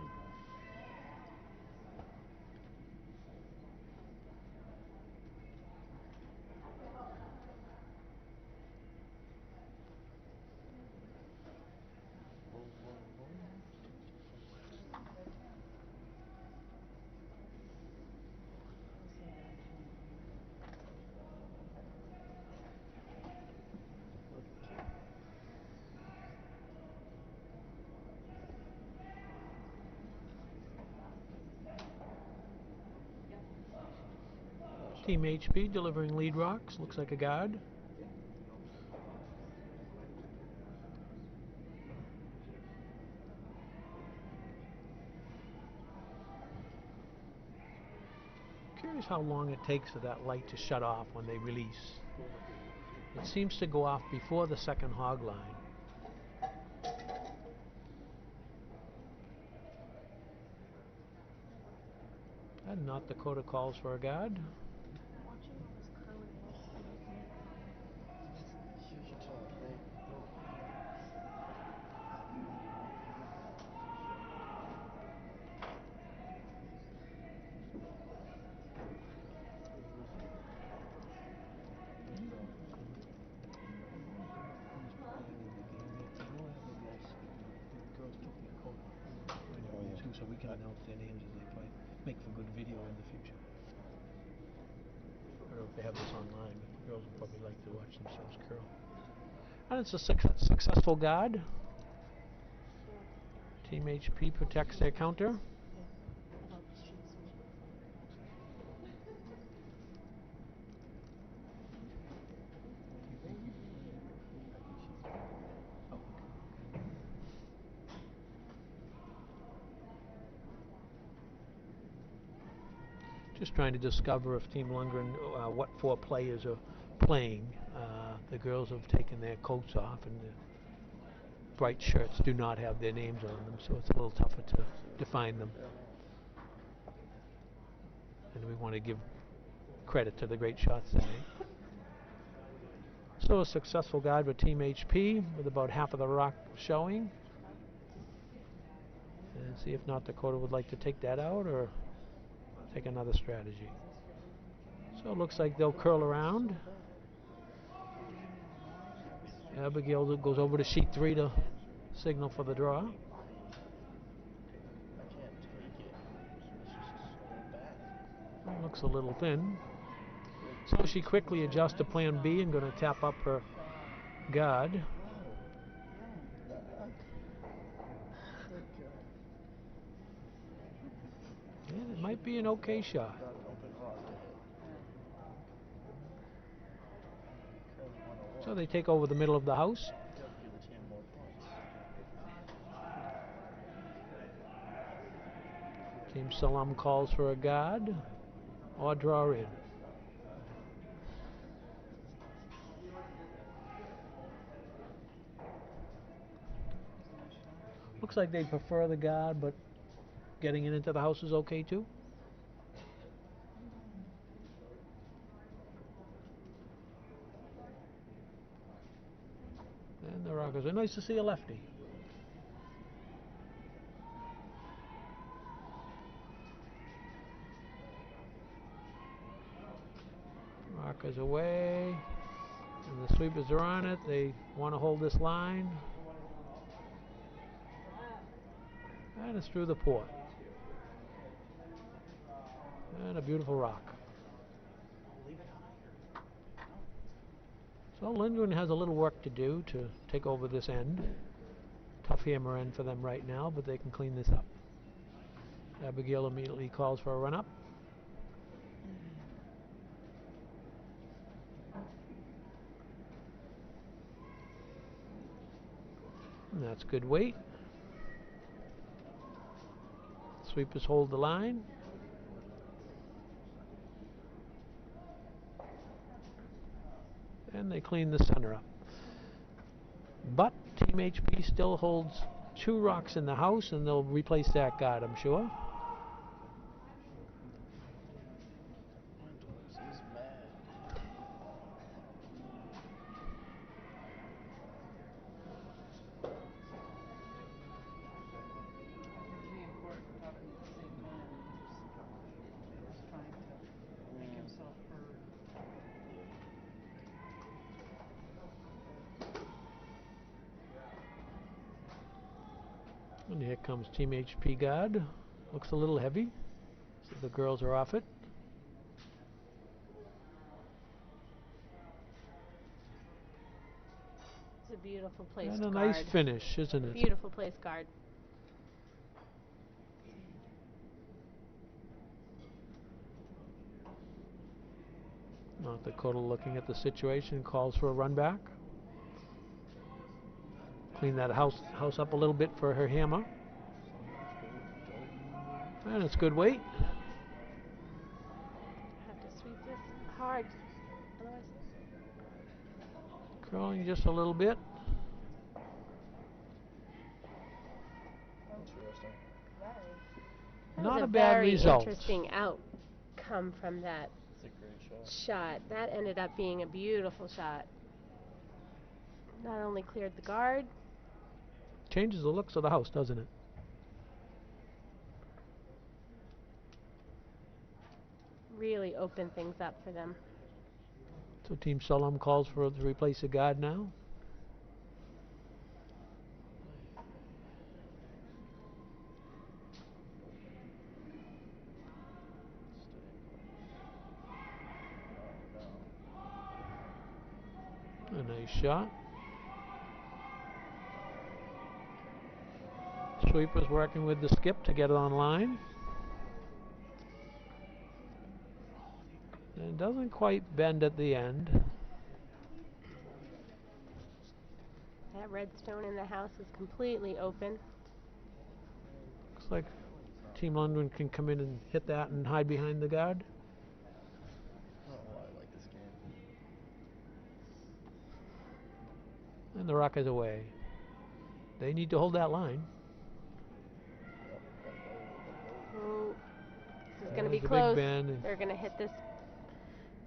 Team HP delivering lead rocks. Looks like a guard. Curious how long it takes for that light to shut off when they release. It seems to go off before the second hog line. And North Dakota calls for a guard. Watching all this curling makes me You can tell they'll so we can announce their names as they play. Make for good video in the future. I don't know if they have this online, but the girls would probably like to watch themselves curl. And it's a successful guard. Team HP protects their counter. Just trying to discover if Team Lindgren, what four players are playing. The girls have taken their coats off, and the bright shirts do not have their names on them, so it's a little tougher to define them. And we want to give credit to the great shots they made. So a successful guide with Team HP with about half of the rock showing. And see if North Dakota would like to take that out or take another strategy. So it looks like they'll curl around. Abigail goes over to sheet 3 to signal for the draw. I can't take it. It's just so bad. Looks a little thin. So she quickly adjusts to plan B and going to tap up her guard. And it might be an okay shot. So they take over the middle of the house. Team Solem calls for a guard or draw in. Looks like they prefer the guard, but getting it into the house is okay too. And the Rockers are nice to see a lefty. Rockers away, and the sweepers are on it. They want to hold this line. And it's through the port. And a beautiful rock. So Lindgren has a little work to do to take over this end. Tough hammer end for them right now, but they can clean this up. Abigail immediately calls for a run-up. And that's good weight. Sweepers hold the line. And they clean the center up. But Team HP still holds 2 rocks in the house, and they'll replace that guard, I'm sure. And here comes Team HP guard. Looks a little heavy. So the girls are off it. It's a beautiful placed And a guard. nice finish, isn't it? Beautiful placed guard. North Dakota looking at the situation, calls for a run back. Clean that house up a little bit for her hammer. And it's good weight. I have to sweep this hard. Otherwise. Curling just a little bit. Not a bad result. Very interesting outcome from that It's a great shot. That ended up being a beautiful shot. Not only cleared the guard. Changes the looks of the house, doesn't it? Really opened things up for them. So Team Solem calls for to replace a guard now. A nice shot. Sweeper's working with the skip to get it on line. And it doesn't quite bend at the end. That red stone in the house is completely open. Looks like Team Lindgren can come in and hit that and hide behind the guard. Oh, I like this game. And the rock is away. They need to hold that line. Oh, this is going to be There's a close. big bend. They're going to hit this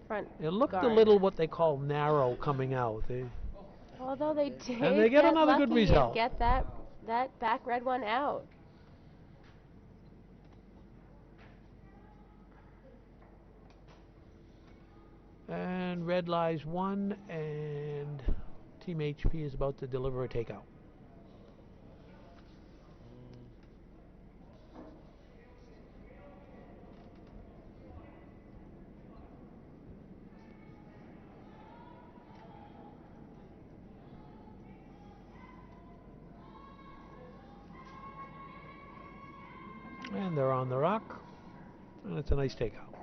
front It looked guard. a little what they call narrow coming out. Although they did And they get another lucky good result. and get that back red one out. And red lies one, and Team HP is about to deliver a takeout. And they're on the rock, and it's a nice takeout.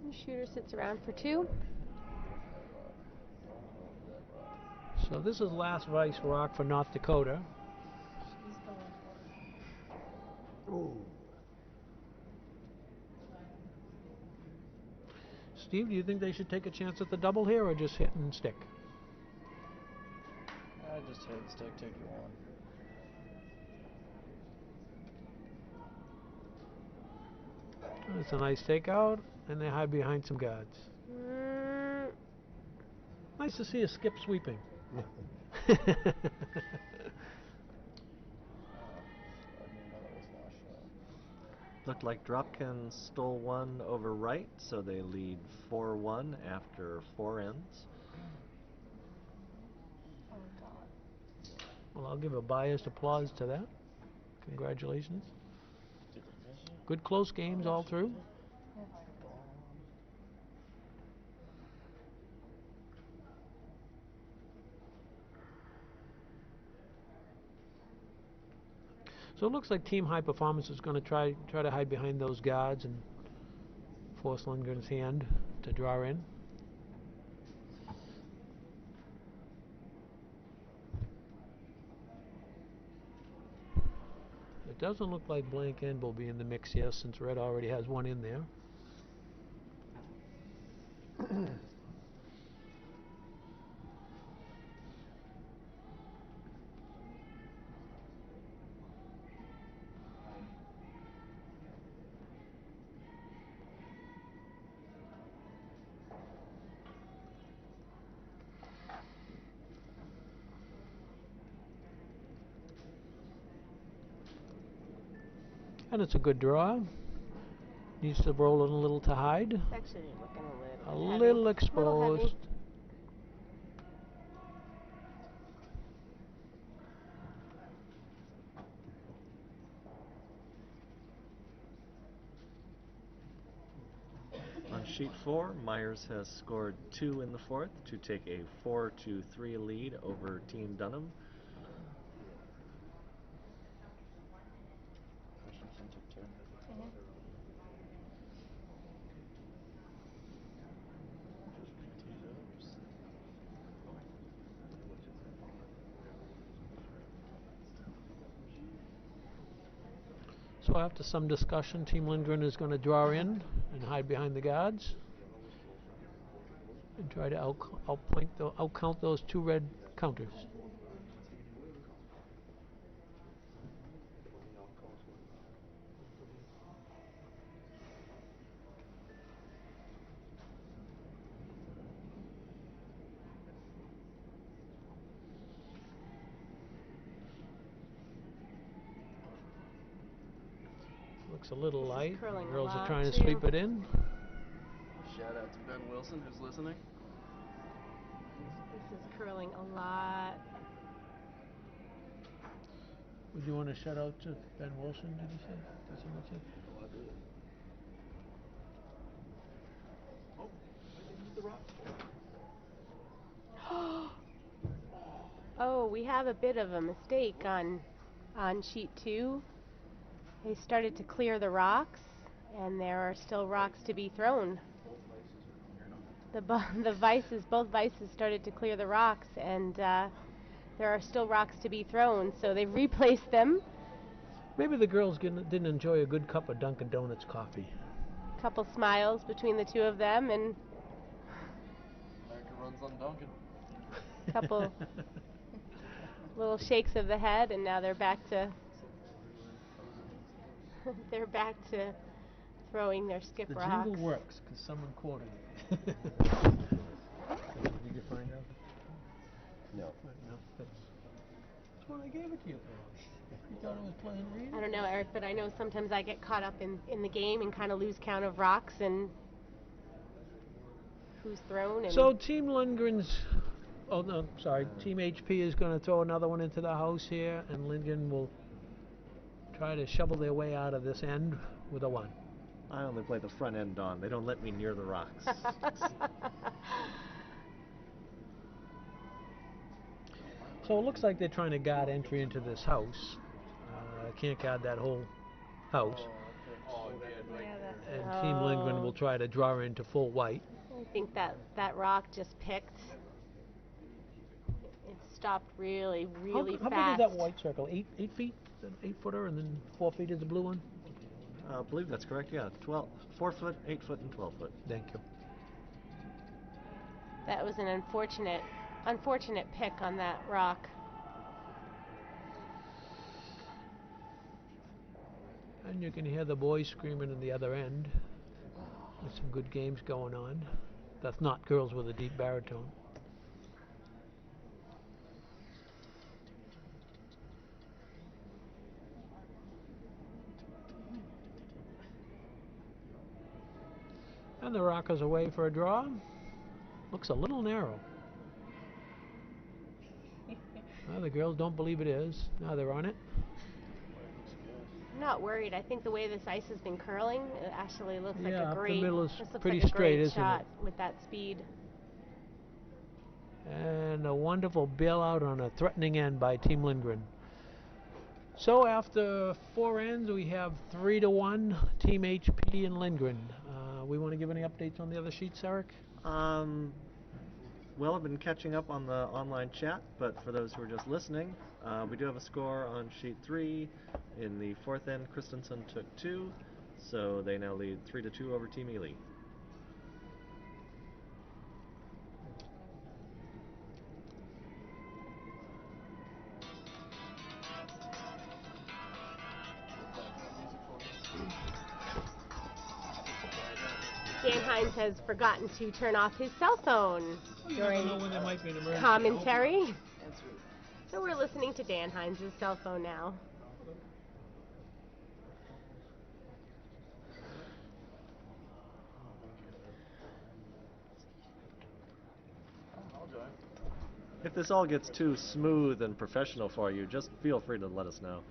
The shooter sits around for two. So this is last vice rock for North Dakota. Steve, do you think they should take a chance at the double here or just hit and stick? I just hit and stick, take your one. It's a nice takeout, and they hide behind some guards. Nice to see a skip sweeping. Looked like Dropkin stole one over right, so they lead 4-1 after 4 ends. Well, I'll give a biased applause to that. Congratulations. Good close games all through. So it looks like Team High Performance is going to try to hide behind those guards and force Lindgren's hand to draw in. It doesn't look like blank end will be in the mix here since red already has one in there. And it's a good draw. Needs to roll it a little to hide. It's actually looking A a little little heavy. exposed. Little heavy. On sheet 4, Myers has scored 2 in the 4th to take a 4-3 lead over Team Dunham. So after some discussion, Team Lindgren is going to draw in and hide behind the guards and try to outcount those two red counters. Looks a little This is light. curling a Girls are lot, trying to too. sweep it in. Shout out to Ben Wilson who's listening. This is curling a lot. Would you want to shout out to Ben Wilson, did you say? Did someone say? Oh, I did. Oh, I didn't hit the rock. Oh, we have a bit of a mistake on sheet 2. They started to clear the rocks, and there are still rocks to be thrown. Both vices started to clear the rocks, and there are still rocks to be thrown, so they've replaced them. Maybe the girls didn't enjoy a good cup of Dunkin' Donuts coffee. Couple smiles between the two of them, and America runs on Duncan. couple little shakes of the head, and now they're back to throwing their skip The rocks. jingle works because someone quoted it. Did you find out? No. No, that's what I gave it to you for. You thought it was pleasant reading? I don't know, Eric, but I know sometimes I get caught up in the game and kind of lose count of rocks and who's thrown. And So Team Lindgren's, oh no, sorry, Team HP is going to throw another one into the house here, and Lindgren will try to shovel their way out of this end with a 1. I only play the front end, Don. They don't let me near the rocks. So it looks like they're trying to guard entry into this house. Can't guard that whole house. And Team Lindgren will try to draw into full white. I think that rock just picked. It stopped really How fast. big is that white circle? 8 feet? An 8-footer, and then 4 feet is the blue one? I believe that's correct, yeah. 4 foot, 8 foot, and 12 foot. Thank you. That was an unfortunate pick on that rock. And you can hear the boys screaming in the other end. There's some good games going on. That's not girls with a deep baritone. And the rockers away for a draw. Looks a little narrow. Well, the girls don't believe it is. Now they're on it. I'm not worried. I think the way this ice has been curling, it actually looks like Yeah, a up great. the middle is This looks pretty like a straight, great isn't shot it? with that speed. And a wonderful bailout on a threatening end by Team Lindgren. So after 4 ends, we have 3-1 Team HP and Lindgren. We want to give any updates on the other sheets, Eric? Well, I've been catching up on the online chat, but for those who are just listening, we do have a score on sheet 3. In the 4th end, Christensen took 2, so they now lead 3-2 over Team Ely. Dan Hines has forgotten to turn off his cell phone during commentary. So we're listening to Dan Hines' cell phone now. If this all gets too smooth and professional for you, just feel free to let us know.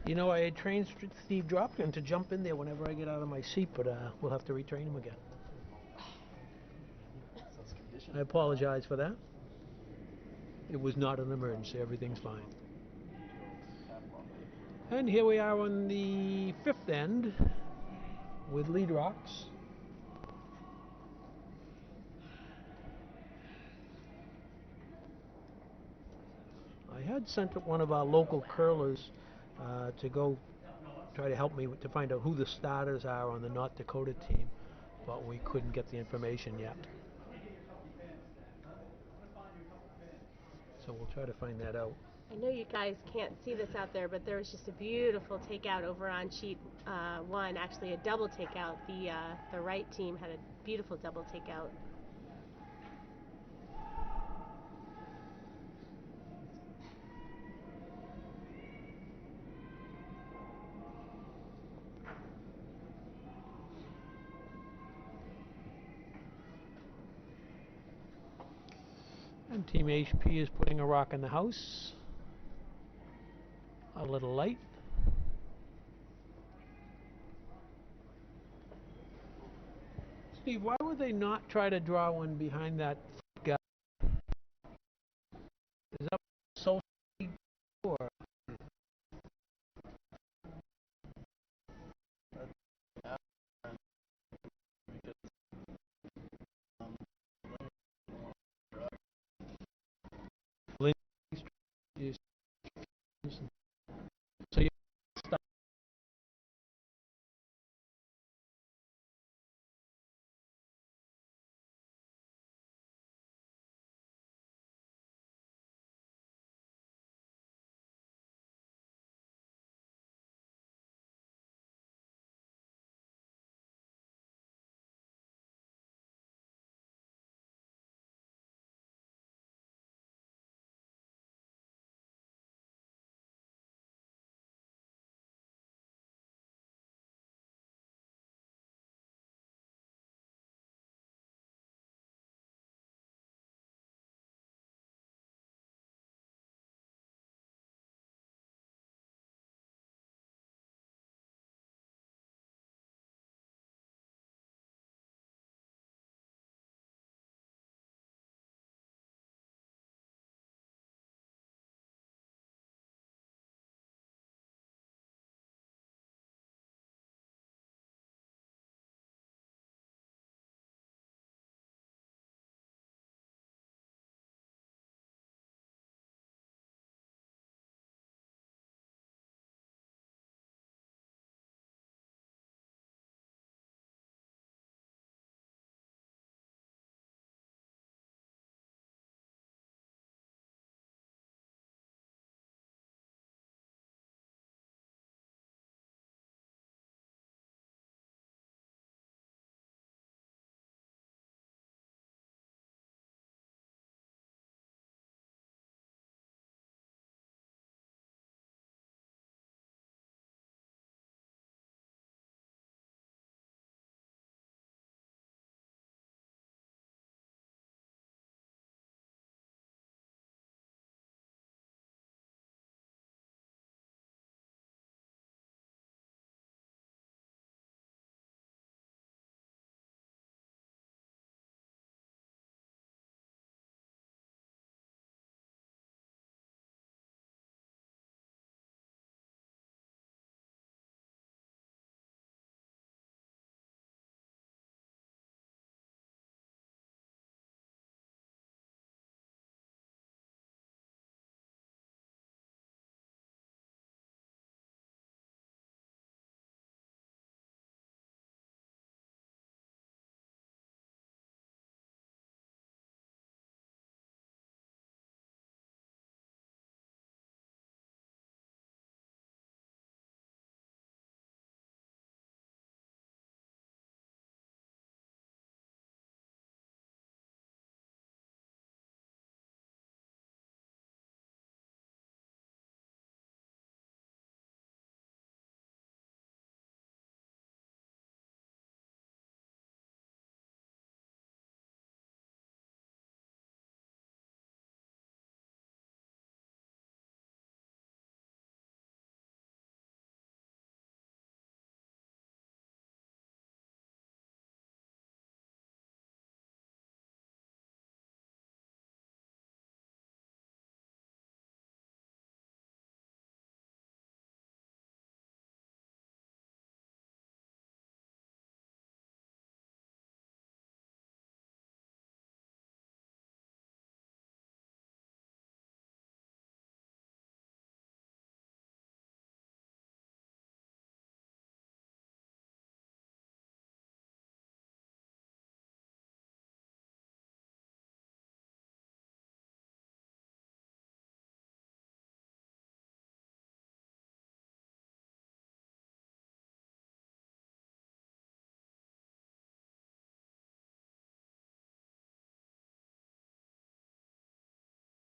You know, I trained Steve Dropkin to jump in there whenever I get out of my seat, but we'll have to retrain him again. I apologize for that. It was not an emergency. Everything's fine. And here we are on the 5th end with lead rocks. I had sent one of our local curlers to go try to help me to find out who the starters are on the North Dakota team, but we couldn't get the information yet. So we'll try to find that out. I know you guys can't see this out there, but there was just a beautiful takeout over on sheet 1, actually a double takeout. The right team had a beautiful double takeout. Team HP is putting a rock in the house. A little light. Steve, why would they not try to draw one behind that guy? Is that so or so you stop.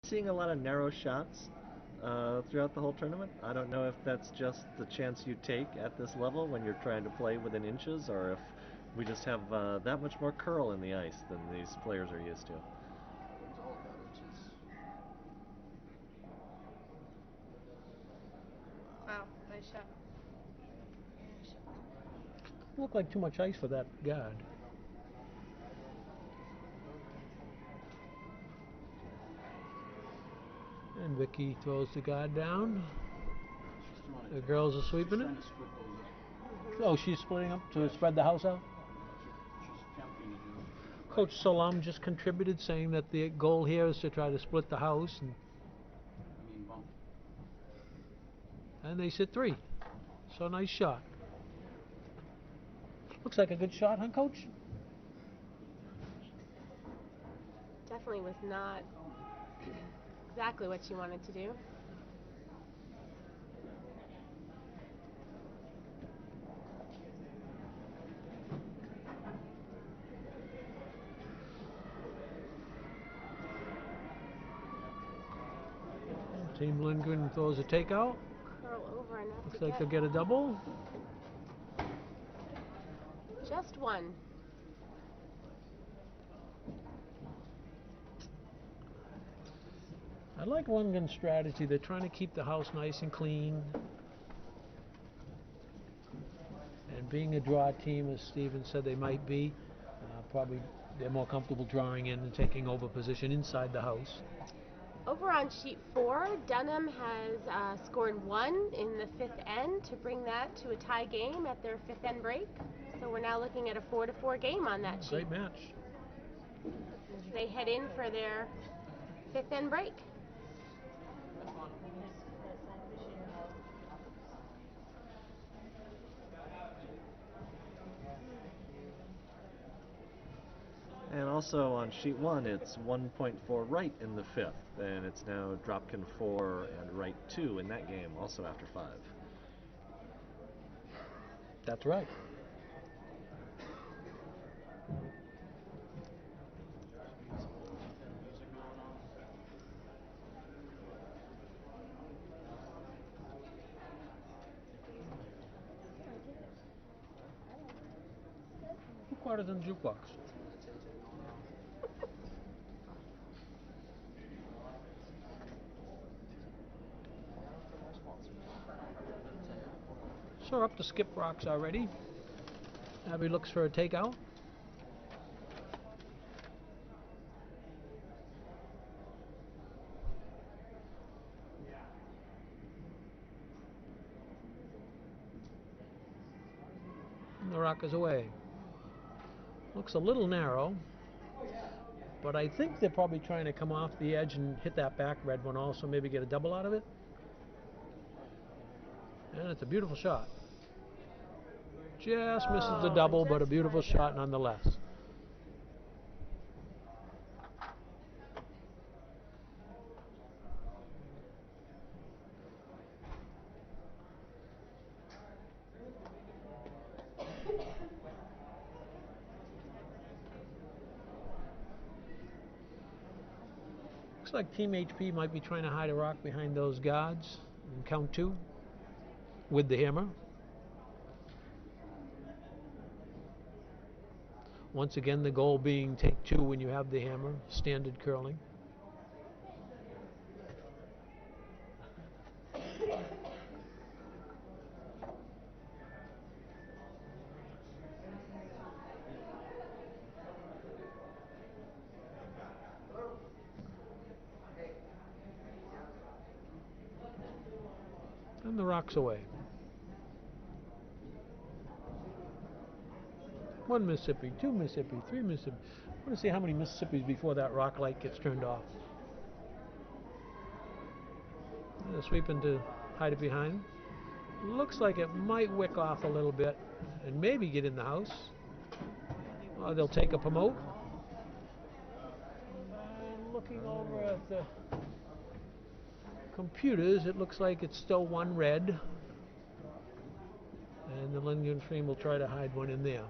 Seeing a lot of narrow shots throughout the whole tournament. I don't know if that's just the chance you take at this level when you're trying to play within inches, or if we just have that much more curl in the ice than these players are used to. It's all about inches. Nice shot. Looked like too much ice for that guard. And Vicky throws the guard down. The girls are sweeping it. Oh, she's splitting up to spread the house out? Coach Solem just contributed, saying that the goal here is to try to split the house. And they sit 3. So nice shot. Looks like a good shot, huh, Coach? Definitely was not exactly what she wanted to do. Team Lindgren throws a takeout. Curl over enough Looks to like get they'll get a double. just one. I like Lindgren's strategy. They're trying to keep the house nice and clean. And being a draw team, as Steven said they might be, probably they're more comfortable drawing in and taking over position inside the house. Over on sheet 4, Dunham has scored 1 in the 5th end to bring that to a tie game at their 5th end break. So we're now looking at a 4-4 game on that sheet. Great match. As they head in for their 5th end break. And also on sheet 1, it's 1.4 right in the 5th, and it's now Dropkin 4 and right 2 in that game, also after 5. That's right. Quarters in the jukebox. So up to skip rocks already. Abby looks for a takeout. And the rock is away. Looks a little narrow, but I think they're probably trying to come off the edge and hit that back red one also, maybe get a double out of it. And it's a beautiful shot. Just misses the double, but a beautiful shot nonetheless. Looks like Team HP might be trying to hide a rock behind those guards and count 2 with the hammer. Once again, the goal being take 2 when you have the hammer, standard curling. And the rock's away. 1 Mississippi, 2 Mississippi, 3 Mississippi. I want to see how many Mississippis before that rock light gets turned off. And they're sweeping to hide it behind. Looks like it might wick off a little bit and maybe get in the house. Or they'll take a promote. And looking over at the computers, it looks like it's still 1 red. And the Lindgren stream will try to hide one in there.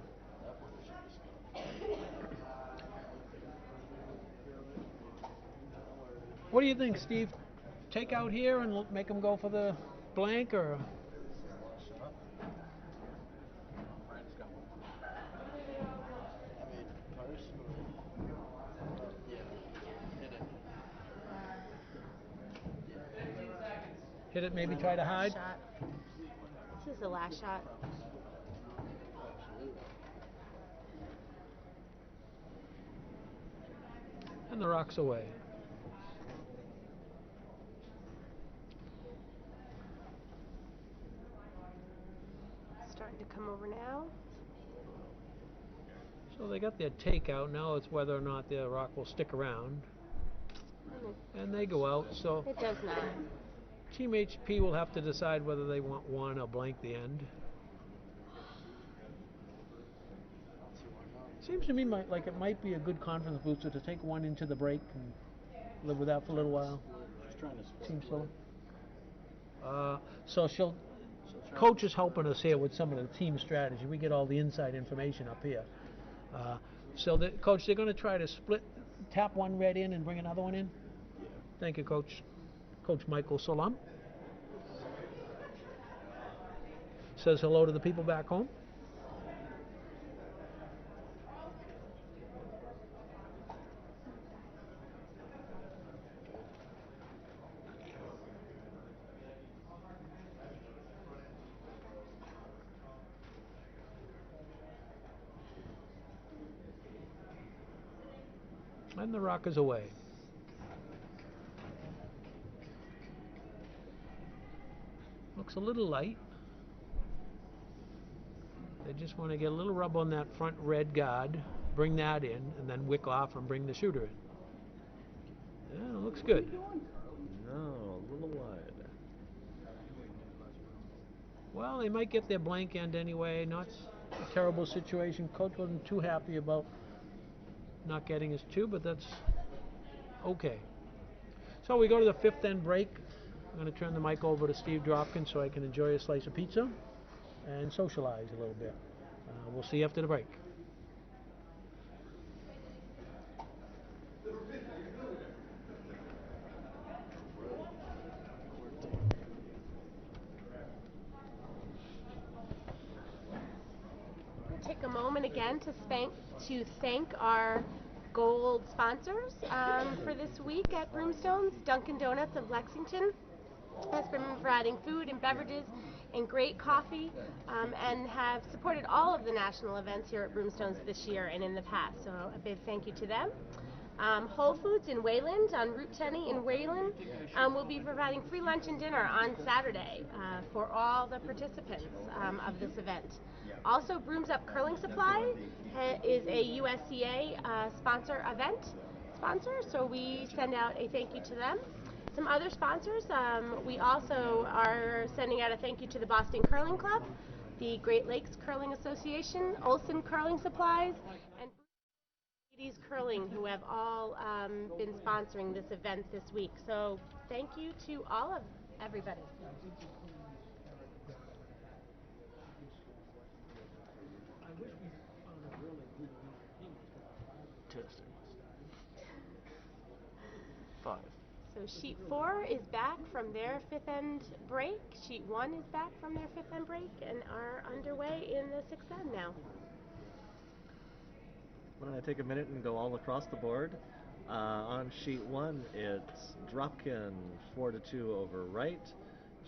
What do you think, Steve? Take out here and make them go for the blank, or? Hit it, maybe try to hide? Shot. is the last shot. Absolutely. And the rock's away. Starting to come over now. So they got their takeout. Now it's whether or not the rock will stick around. And they go out. So It does not. Team HP will have to decide whether they want one or blank the end. Seems to me like it might be a good confidence booster to take one into the break and live with that for a little while. She's trying to split. Team Solem. So Coach is helping us here with some of the team strategy. We get all the inside information up here. Coach, they're going to try to tap one red in and bring another one in? Yeah. Thank you, Coach. Coach Michael Solem. Says hello to the people back home. And the rock is away. Looks a little light. They just want to get a little rub on that front red guard, bring that in, and then wick off and bring the shooter in. Yeah, it looks good. No, a little wide. Well, they might get their blank end anyway. Not a terrible situation. Coach wasn't too happy about not getting his two, but that's okay. So we go to the fifth end break. I'm going to turn the mic over to Steve Dropkin so I can enjoy a slice of pizza and socialize a little bit. We'll see you after the break. Take a moment again to thank our gold sponsors for this week at Broomstones. Dunkin' Donuts of Lexington has been providing food and beverages and great coffee and have supported all of the national events here at Broomstones this year and in the past. So a big thank you to them. Whole Foods in Wayland, on Route 10 in Wayland, will be providing free lunch and dinner on Saturday for all the participants of this event. Also, Brooms Up Curling Supply is a USCA sponsor, so we send out a thank you to them. Some other sponsors, we also are sending out a thank you to the Boston Curling Club, the Great Lakes Curling Association, Olson Curling Supplies, and Ladies Curling, who have all been sponsoring this event this week. So thank you to all of everybody. Testing. 5. So sheet 4 is back from their fifth end break. Sheet 1 is back from their fifth end break and are underway in the sixth end now. Why don't I take a minute and go all across the board? On sheet 1, it's Dropkin 4-2 over right.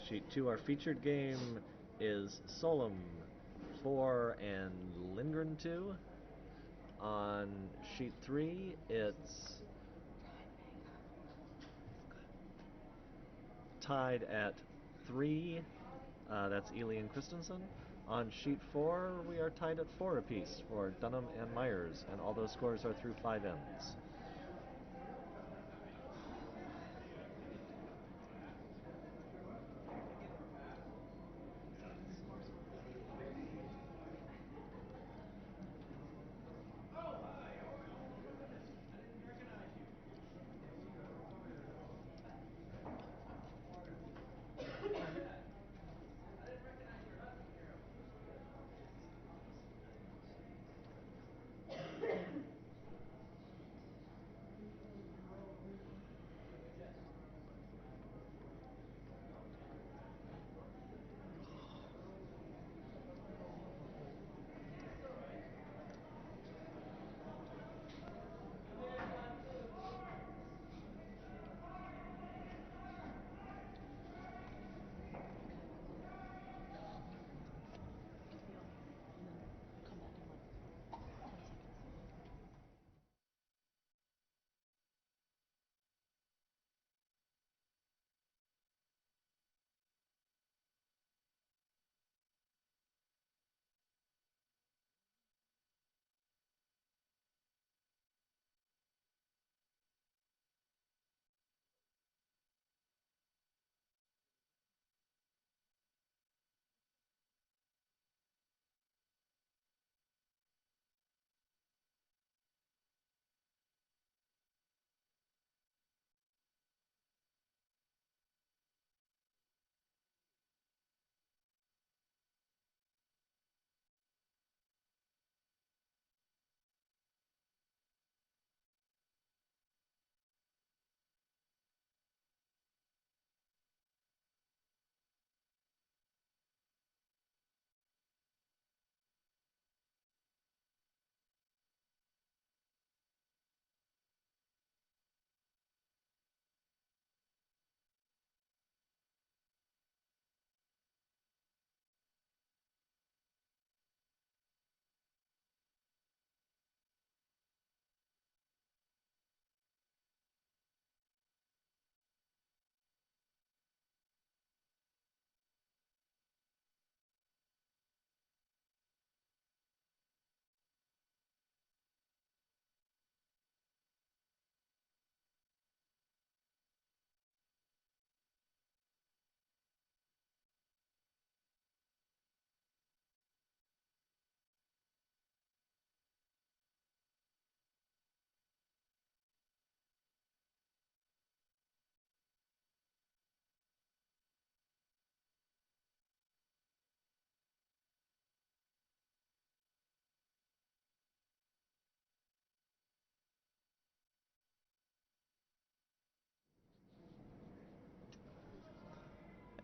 Sheet 2, our featured game, is Solem 4 and Lindgren 2. On sheet 3, it's tied at 3. That's Ely and Christensen. On sheet 4, we are tied at 4 apiece for Dunham and Myers, and all those scores are through 5 ends.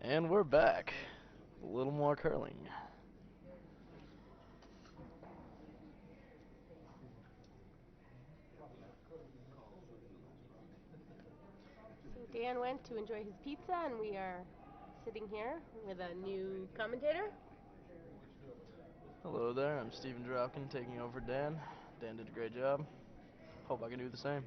And we're back. A little more curling. So Dan went to enjoy his pizza, and we are sitting here with a new commentator. Hello there, I'm Stephen Dropkin taking over Dan. Dan did a great job. Hope I can do the same.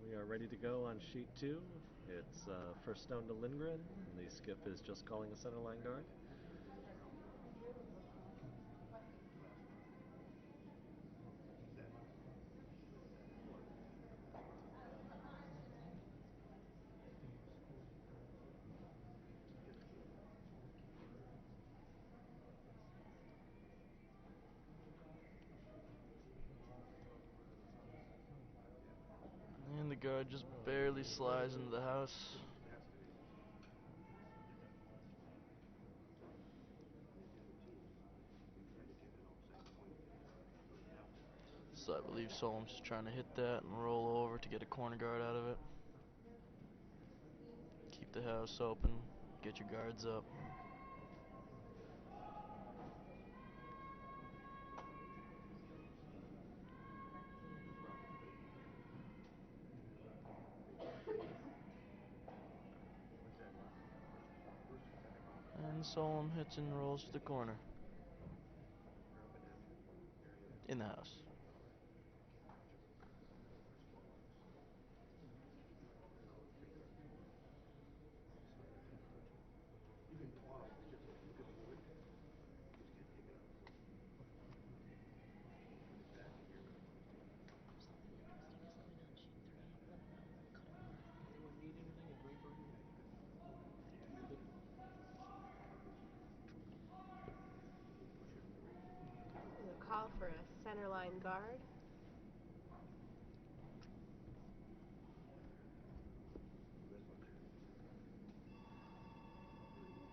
We are ready to go on sheet 2. It's first stone to Lindgren, and the skiff is just calling a centerline guard. And the guard just barely slides into the house. So I believe Solem's just trying to hit that and roll over to get a corner guard out of it. Keep the house open, get your guards up. And Solem hits and rolls to the corner. In the house. We'll call for a centerline guard.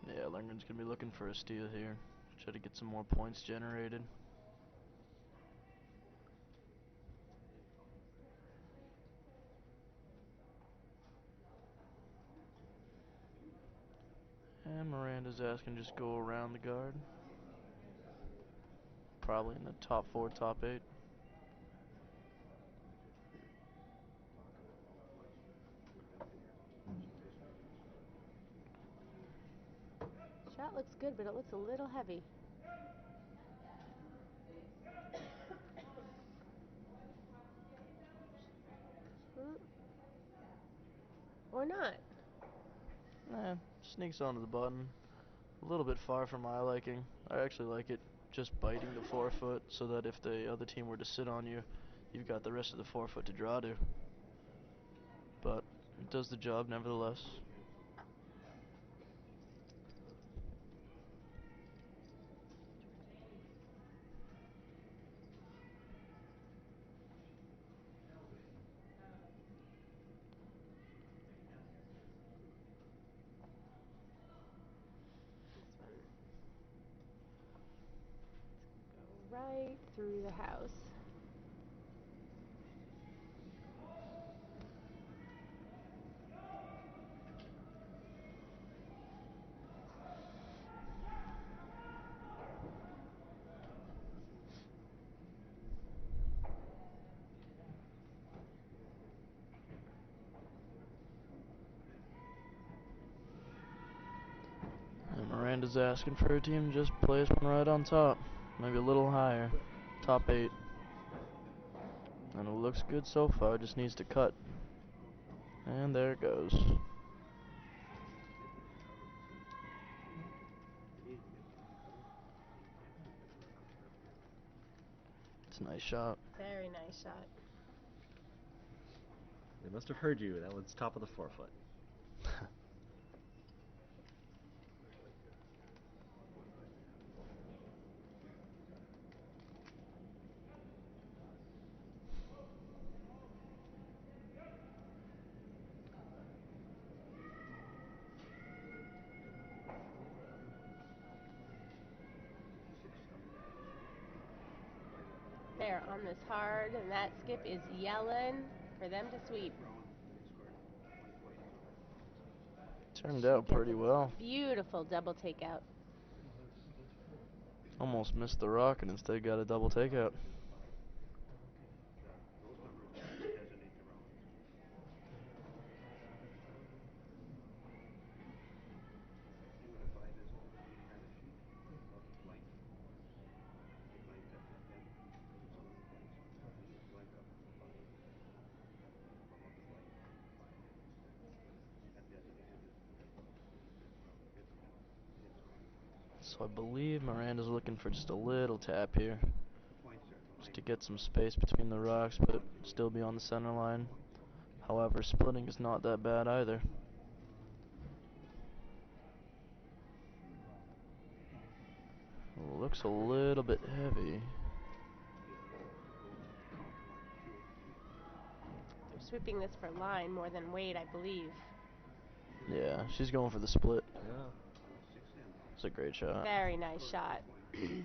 Yeah, Lindgren's going to be looking for a steal here. Try to get some more points generated. And Miranda's asking just go around the guard. Probably in the top 4, top 8. Shot looks good, but it looks a little heavy. Or not. Sneaks onto the button. A little bit far from my liking. I actually like it just biting the forefoot so that if the other team were to sit on you, you've got the rest of the forefoot to draw to. But it does the job nevertheless. Right through the house. And Miranda's asking for her team to just place one right on top. Maybe a little higher. Top 8. And it looks good so far, just needs to cut. And there it goes. It's a nice shot. Very nice shot. They must have heard you. That was top of the forefoot. They're on this hard, and that skip is yelling for them to sweep. Turned out pretty well. Beautiful double takeout. Almost missed the rock and instead got a double takeout. So I believe Miranda's looking for just a little tap here, just to get some space between the rocks, but still be on the center line. However, splitting is not that bad either. Looks a little bit heavy. They're sweeping this for line more than weight, I believe. Yeah, she's going for the split. Yeah. It's a great shot. Very nice shot. And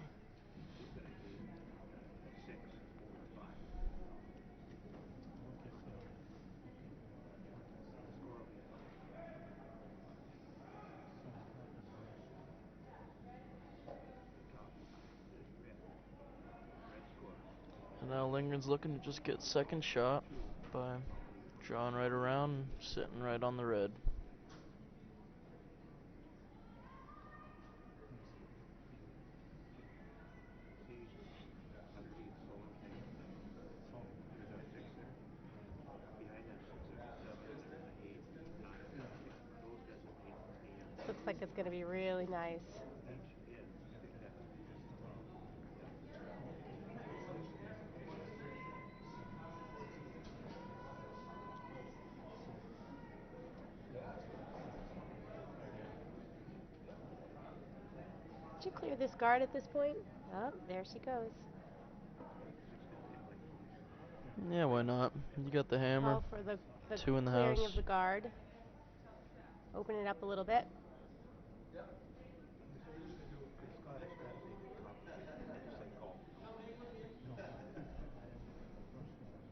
now Lindgren's looking to just get second shot by drawing right around, sitting right on the red. Looks like it's going to be really nice. Did you clear this guard at this point? Oh, there she goes. Yeah, why not? You got the hammer. Call for the two in the clearing house. of the guard. Open it up a little bit.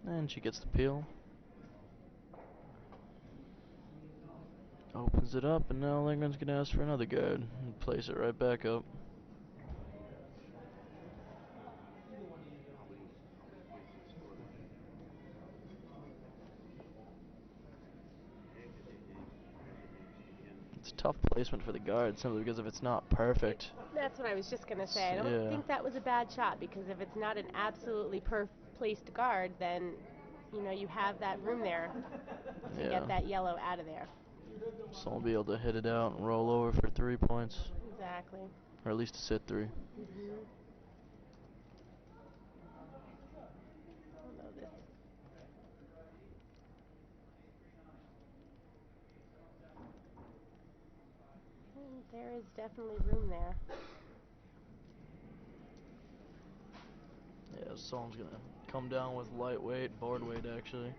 And she gets the peel. Opens it up, and now Lindgren's going to ask for another guard and place it right back up. It's a tough placement for the guard simply because if it's not perfect. That's what I was just going to say. I don't think that was a bad shot, because if it's not an absolutely placed guard, then you have that room there to get that yellow out of there. So I'll be able to hit it out and roll over for 3 points. Exactly. Or at least to sit 3. There is definitely room there. Yeah, Solem's going to come down with lightweight, board weight actually.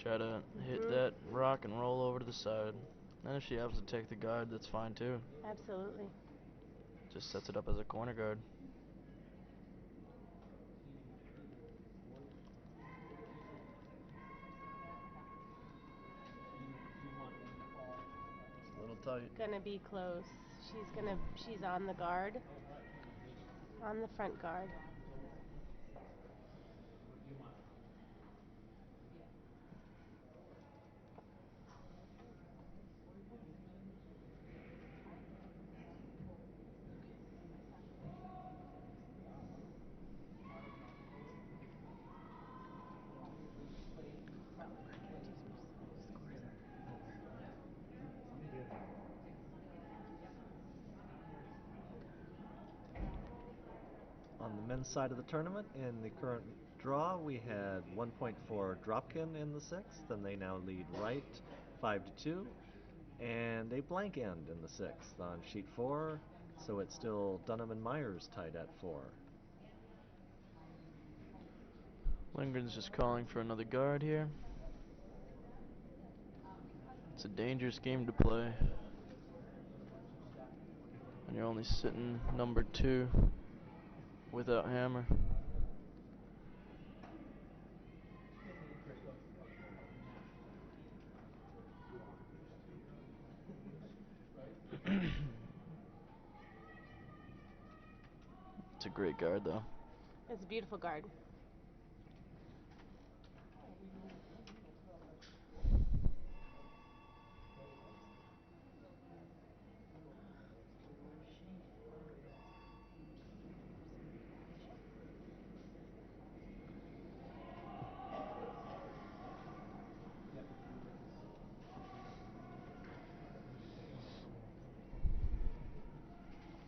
Try to hit that rock and roll over to the side. And if she happens to take the guard, that's fine too. Absolutely. Just sets it up as a corner guard. It's a little tight. Gonna be close. She's on the guard. On the front guard. On the men's side of the tournament, in the current draw, we had 1 point for Dropkin in the 6th, and they now lead right 5-2, and a blank end in the 6th on sheet 4, so it's still Dunham and Myers tied at 4. Lindgren's just calling for another guard here. It's a dangerous game to play when you're only sitting number 2 without hammer. It's a great guard, though. It's a beautiful guard.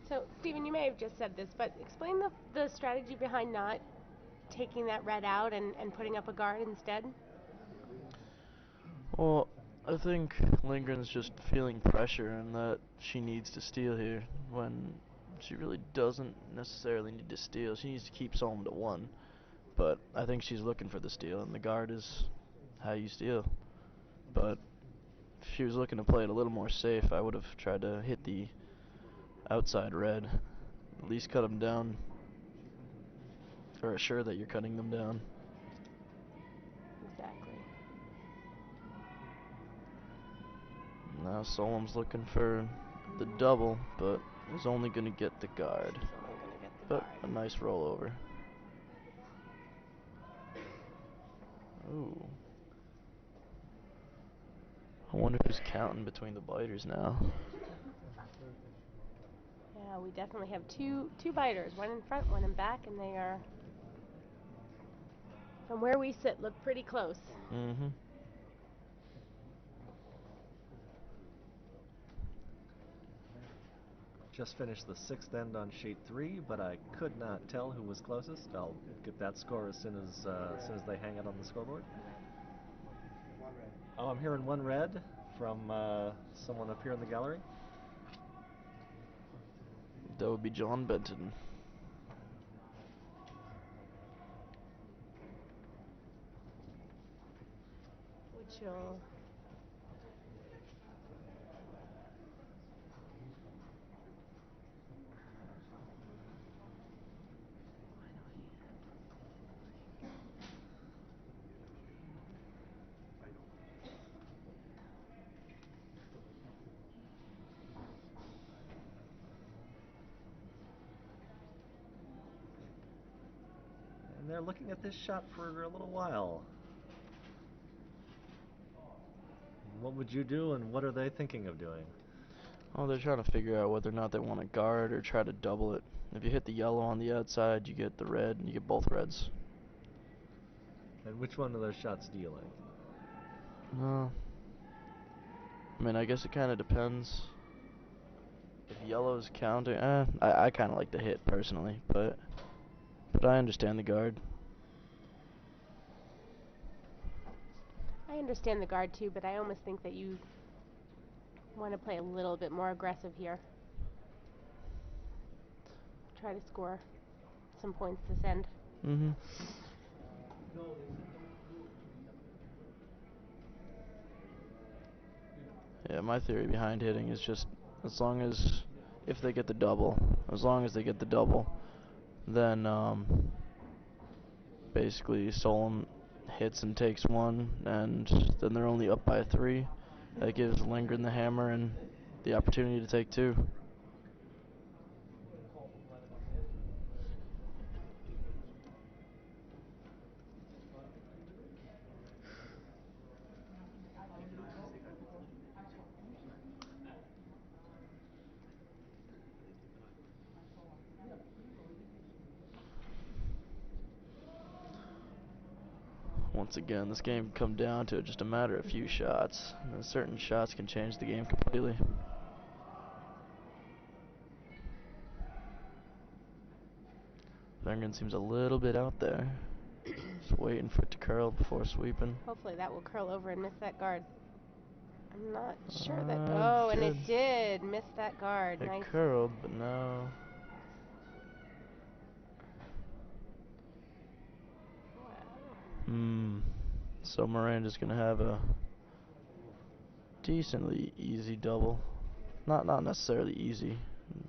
So, Stephen, you may have just said this, but explain the strategy behind not taking that red out and putting up a guard instead. Well, I think Lindgren's just feeling pressure and that she needs to steal here when she really doesn't necessarily need to steal. She needs to keep Solem to 1. But I think she's looking for the steal, and the guard is how you steal. But if she was looking to play it a little more safe, I would have tried to hit the outside red. At least cut them down, or assure that you're cutting them down. Exactly. Now Solem's looking for the double, but is only going to get the guard. But a nice rollover. Ooh. I wonder who's counting between the biters now. Yeah, we definitely have two biters, one in front, one in back, and they are, from where we sit, look pretty close. Mm-hmm. Just finished the 6th end on sheet 3, but I could not tell who was closest. I'll get that score as soon as they hang it on the scoreboard. Oh, I'm hearing 1 red from someone up here in the gallery. That would be John Benton. Which will... And they're looking at this shot for a little while. What would you do, and what are they thinking of doing? Oh, they're trying to figure out whether or not they want to guard or try to double it. If you hit the yellow on the outside, you get the red, and you get both reds. And which one of those shots do you like? I mean, I guess it kind of depends. If yellow's counting, I kind of like the hit personally, but I understand the guard. I understand the guard too, but I almost think that you want to play a little bit more aggressive here. Try to score some points this end. Mm-hmm. Yeah, my theory behind hitting is just as long as if they get the double, then basically Solem hits and takes 1, and then they're only up by 3. That gives Lindgren the hammer and the opportunity to take 2. Once again, this game can come down to just a matter of few shots. And certain shots can change the game completely. Lindgren seems a little bit out there. Just waiting for it to curl before sweeping. Hopefully that will curl over and miss that guard. I'm not sure that... Oh, and it did miss that guard. It nice. curled, but no. So Miranda's going to have a decently easy double. Not necessarily easy.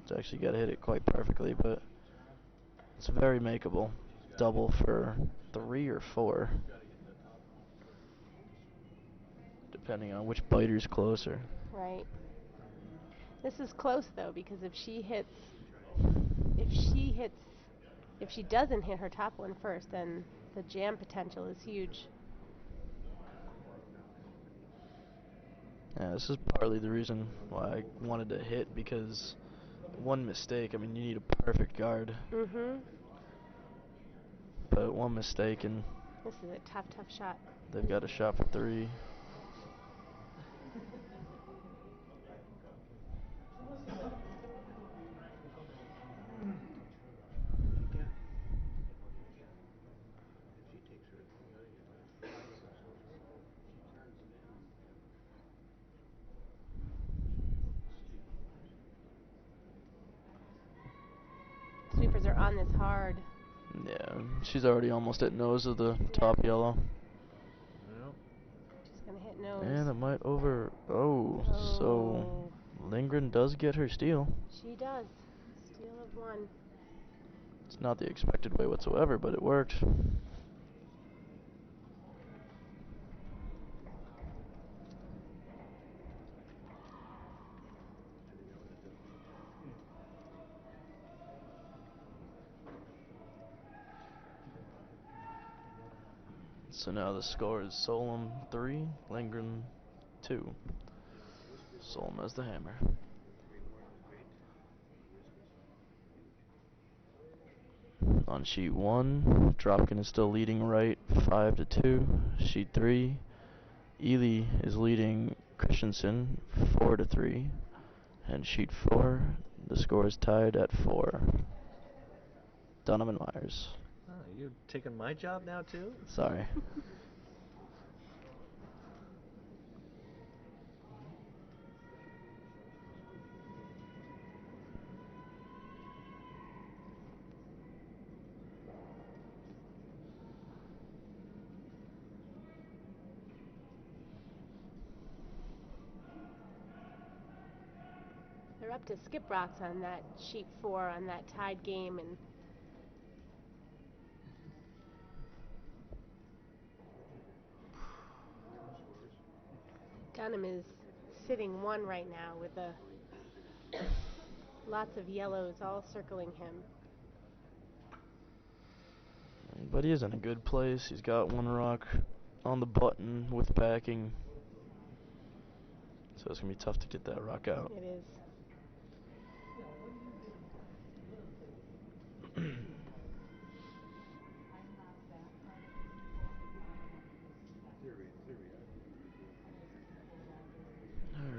It's actually got to hit it quite perfectly, but it's very makeable. Double for 3 or 4. Depending on which biter's closer. Right. This is close though, because if she doesn't hit her top one first, then the jam potential is huge. Yeah, this is partly the reason why I wanted to hit, because one mistake, I mean, you need a perfect guard. But one mistake and this is a tough shot. They've got a shot for 3. Sweepers are on this hard. Yeah, she's already almost at nose of the top yellow. Yep. She's gonna hit nose. And it might over. Oh, so Lindgren does get her steal. She does. Steal of 1. It's not the expected way whatsoever, but it worked. So now the score is Solem 3, Lindgren 2. Solem has the hammer. On sheet 1, Dropkin is still leading right 5-2. Sheet 3, Ely is leading Christensen 4-3. And sheet 4, the score is tied at 4. Donovan Myers. Oh, you're taking my job now too? Sorry. They're up to skip rocks on that sheet 4 on that tied game, and Dunham is sitting 1 right now with lots of yellows all circling him. But he is in a good place. He's got 1 rock on the button with backing. So it's going to be tough to get that rock out. It is.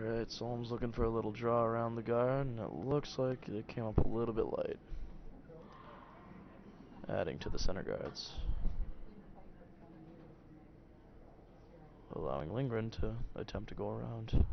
Alright, Solem's looking for a little draw around the guard, and it looks like it came up a little bit light. Adding to the center guards. Allowing Lindgren to attempt to go around.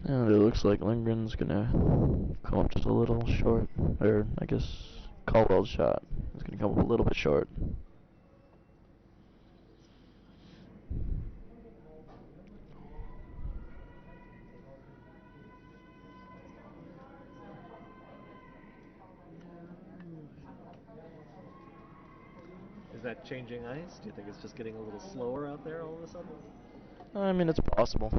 And it looks like Lindgren's gonna come up just a little short, or I guess Caldwell's shot is gonna come up a little bit short. Is that changing ice? Do you think it's just getting a little slower out there all of a sudden? I mean, it's possible.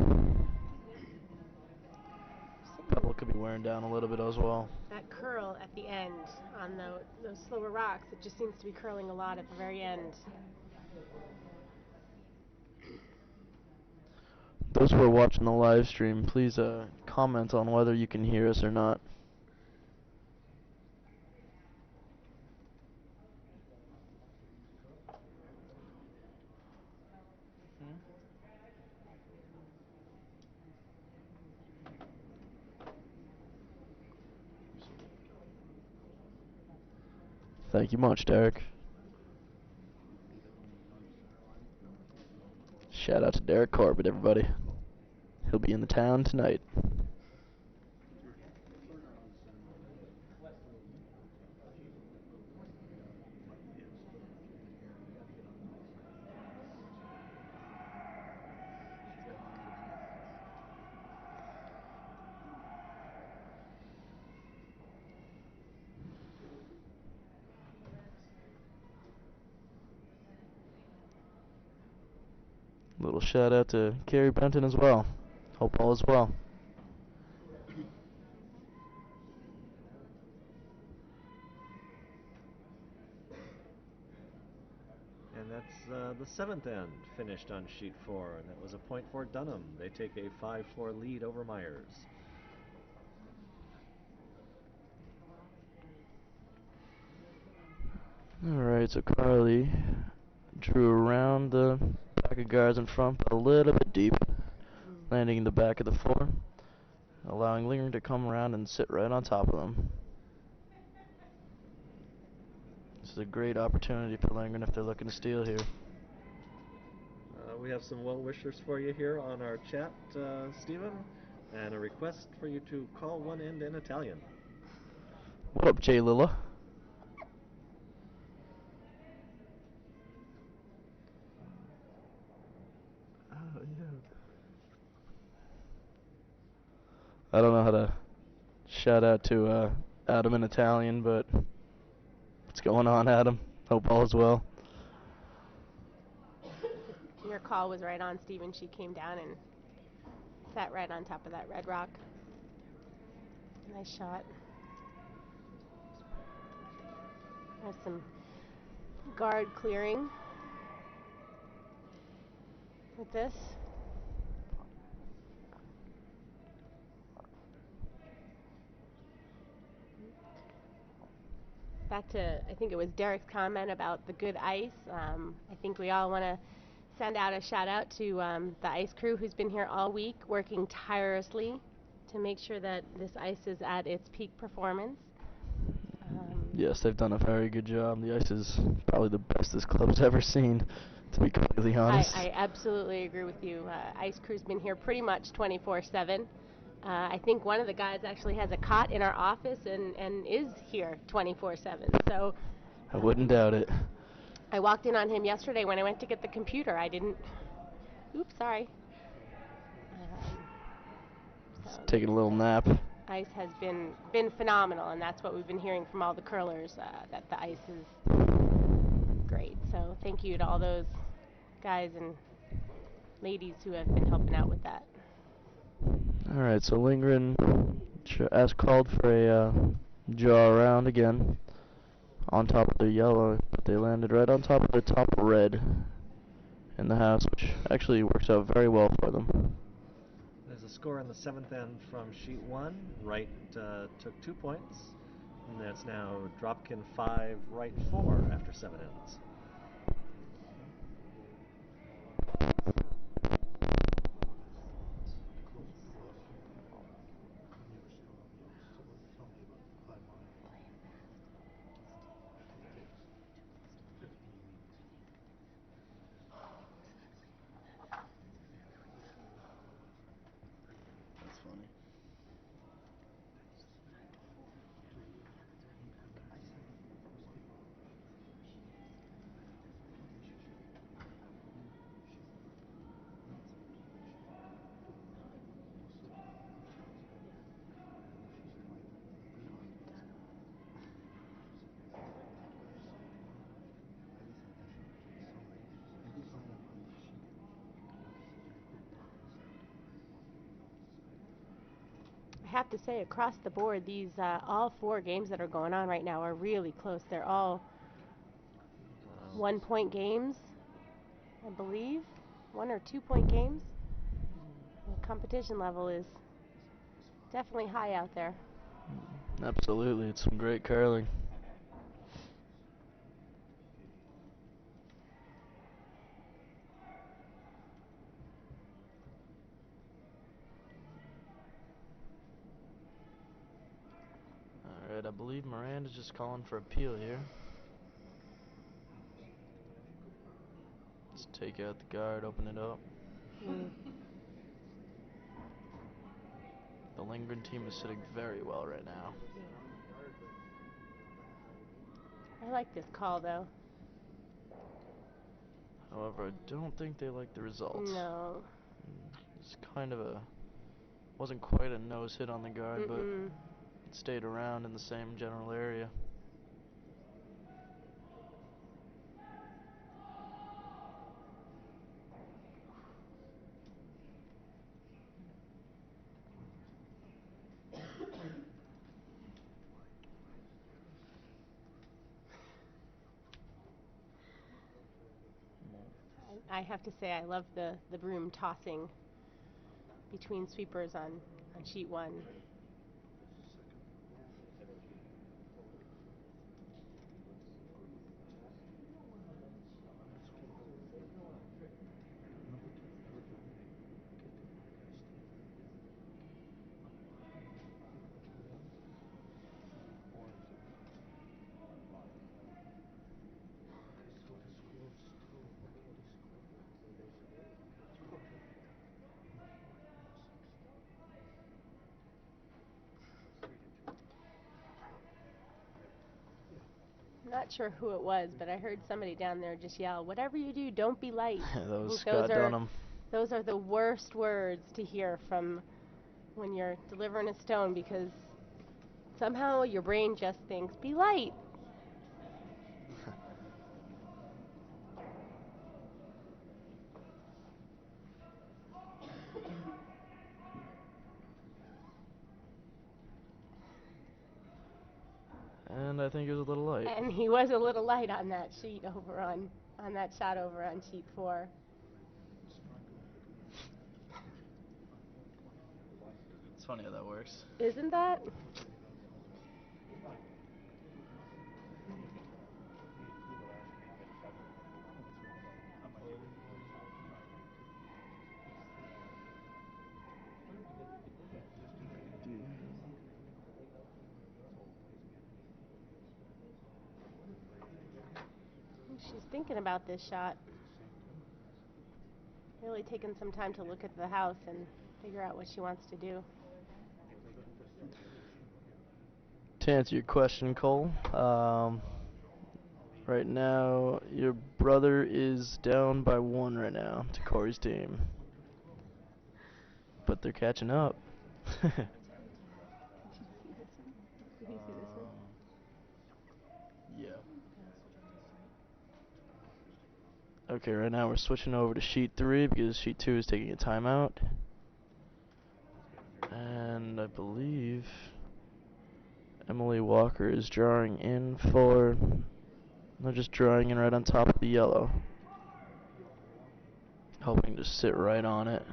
Pebble could be wearing down a little bit as well. That curl at the end on those slower rocks, it just seems to be curling a lot at the very end. Those who are watching the live stream, please comment on whether you can hear us or not. Thank you much, Derek. Shout out to Derek Corbett, everybody. He'll be in the town tonight. Little shout out to Carrie Benton as well. Hope all is well. And that's the 7th end finished on sheet 4, and that was a point for Dunham. They take a 5-4 lead over Myers. Alright, so Carly drew around the pack of guards in front, but a little bit deep, landing in the back of the 4, allowing Lindgren to come around and sit right on top of them. This is a great opportunity for Lindgren if they're looking to steal here. We have some well-wishers for you here on our chat, Stephen, and a request for you to call one end in Italian. What up, Jay Lilla? Oh, yeah. I don't know how to shout out to Adam in Italian, but what's going on, Adam? Hope all is well. Your call was right on, Stephen. She came down and sat right on top of that red rock. Nice shot. There's some guard clearing with this. Back to, I think it was Derek's comment about the good ice. I think we all want to send out a shout out to the ice crew who's been here all week working tirelessly to make sure that this ice is at its peak performance. Yes, they've done a very good job. The ice is probably the best this club's ever seen, to be completely honest. I absolutely agree with you. Ice crew's been here pretty much 24/7. I think one of the guys actually has a cot in our office and is here 24/7. So I wouldn't doubt it. I walked in on him yesterday when I went to get the computer. I didn't. Oops, sorry. Taking a little nap. Ice has been phenomenal, and that's what we've been hearing from all the curlers, that the ice is great. So thank you to all those guys and ladies who have been helping out with that. All right, so Lindgren as called for a draw around again on top of the yellow, but they landed right on top of the top red in the house, which actually works out very well for them. There's a score in the 7th end from sheet 1. Right took 2 points, and that's now Dropkin 5, Right 4 after 7 ends. I have to say, across the board, these all 4 games that are going on right now are really close. They're all 1-point games, I believe, 1 or 2-point games. The competition level is definitely high out there. Absolutely, it's some great curling. Alright, I believe Miranda's just calling for appeal here. Let's take out the guard, open it up. The Lindgren team is sitting very well right now. I like this call, though. However, I don't think they like the results. No. It's kind of wasn't quite a nose hit on the guard, but it stayed around in the same general area. I have to say I love the broom tossing between sweepers on sheet 1. Not sure who it was, but I heard somebody down there just yell, "Whatever you do, don't be light." That was Scott Dunham. Those are the worst words to hear from when you're delivering a stone, because somehow your brain just thinks, be light. And I think he was a little light. And he was a little light on that sheet over on that shot over on sheet 4. It's funny how that works. Isn't that? She's thinking about this shot. Really taking some time to look at the house and figure out what she wants to do. To answer your question, Cole, right now your brother is down by 1 right now to Corey's team. But they're catching up. Did you see this one? Yeah. Okay, right now we're switching over to sheet 3 because sheet 2 is taking a timeout. And I believe Emily Walker is drawing in for... They're just drawing in right on top of the yellow. Hoping to sit right on it.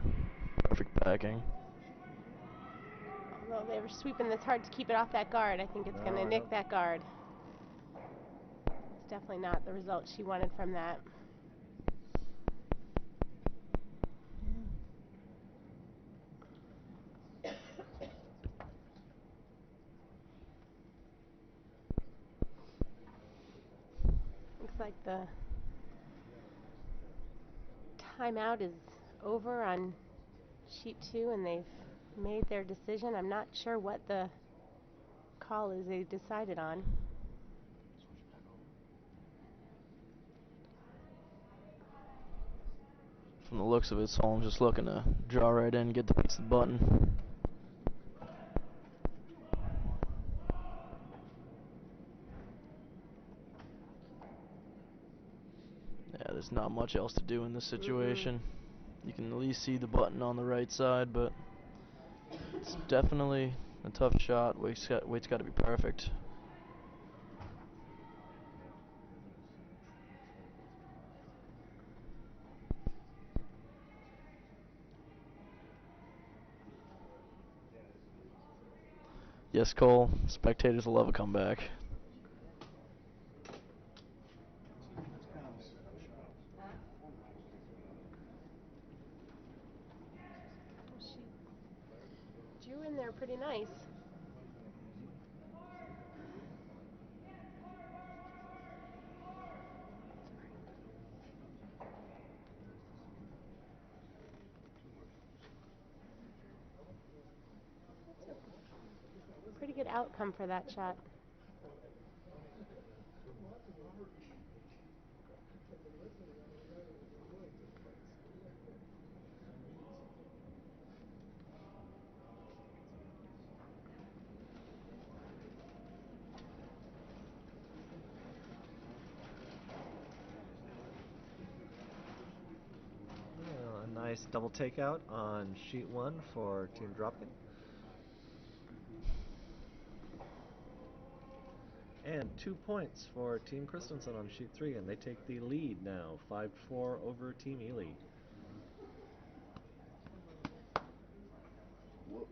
Perfect backing. Although they were sweeping this hard to keep it off that guard, I think it's going to nick that guard. It's definitely not the result she wanted from that. Looks like the timeout is over on sheet 2 and they've made their decision. I'm not sure what the call is they decided on. From the looks of it, Solem's just looking to draw right in, get the piece of the button. Yeah, there's not much else to do in this situation. You can at least see the button on the right side, but it's definitely a tough shot. Weight's got to be perfect. Yes, Cole, spectators will love a comeback. She drew in there pretty nice. Pretty good outcome for that shot. A nice double takeout on sheet 1 for Team Dropkin. And 2 points for Team Christensen on sheet 3, and they take the lead now, 5-4 over Team Ely.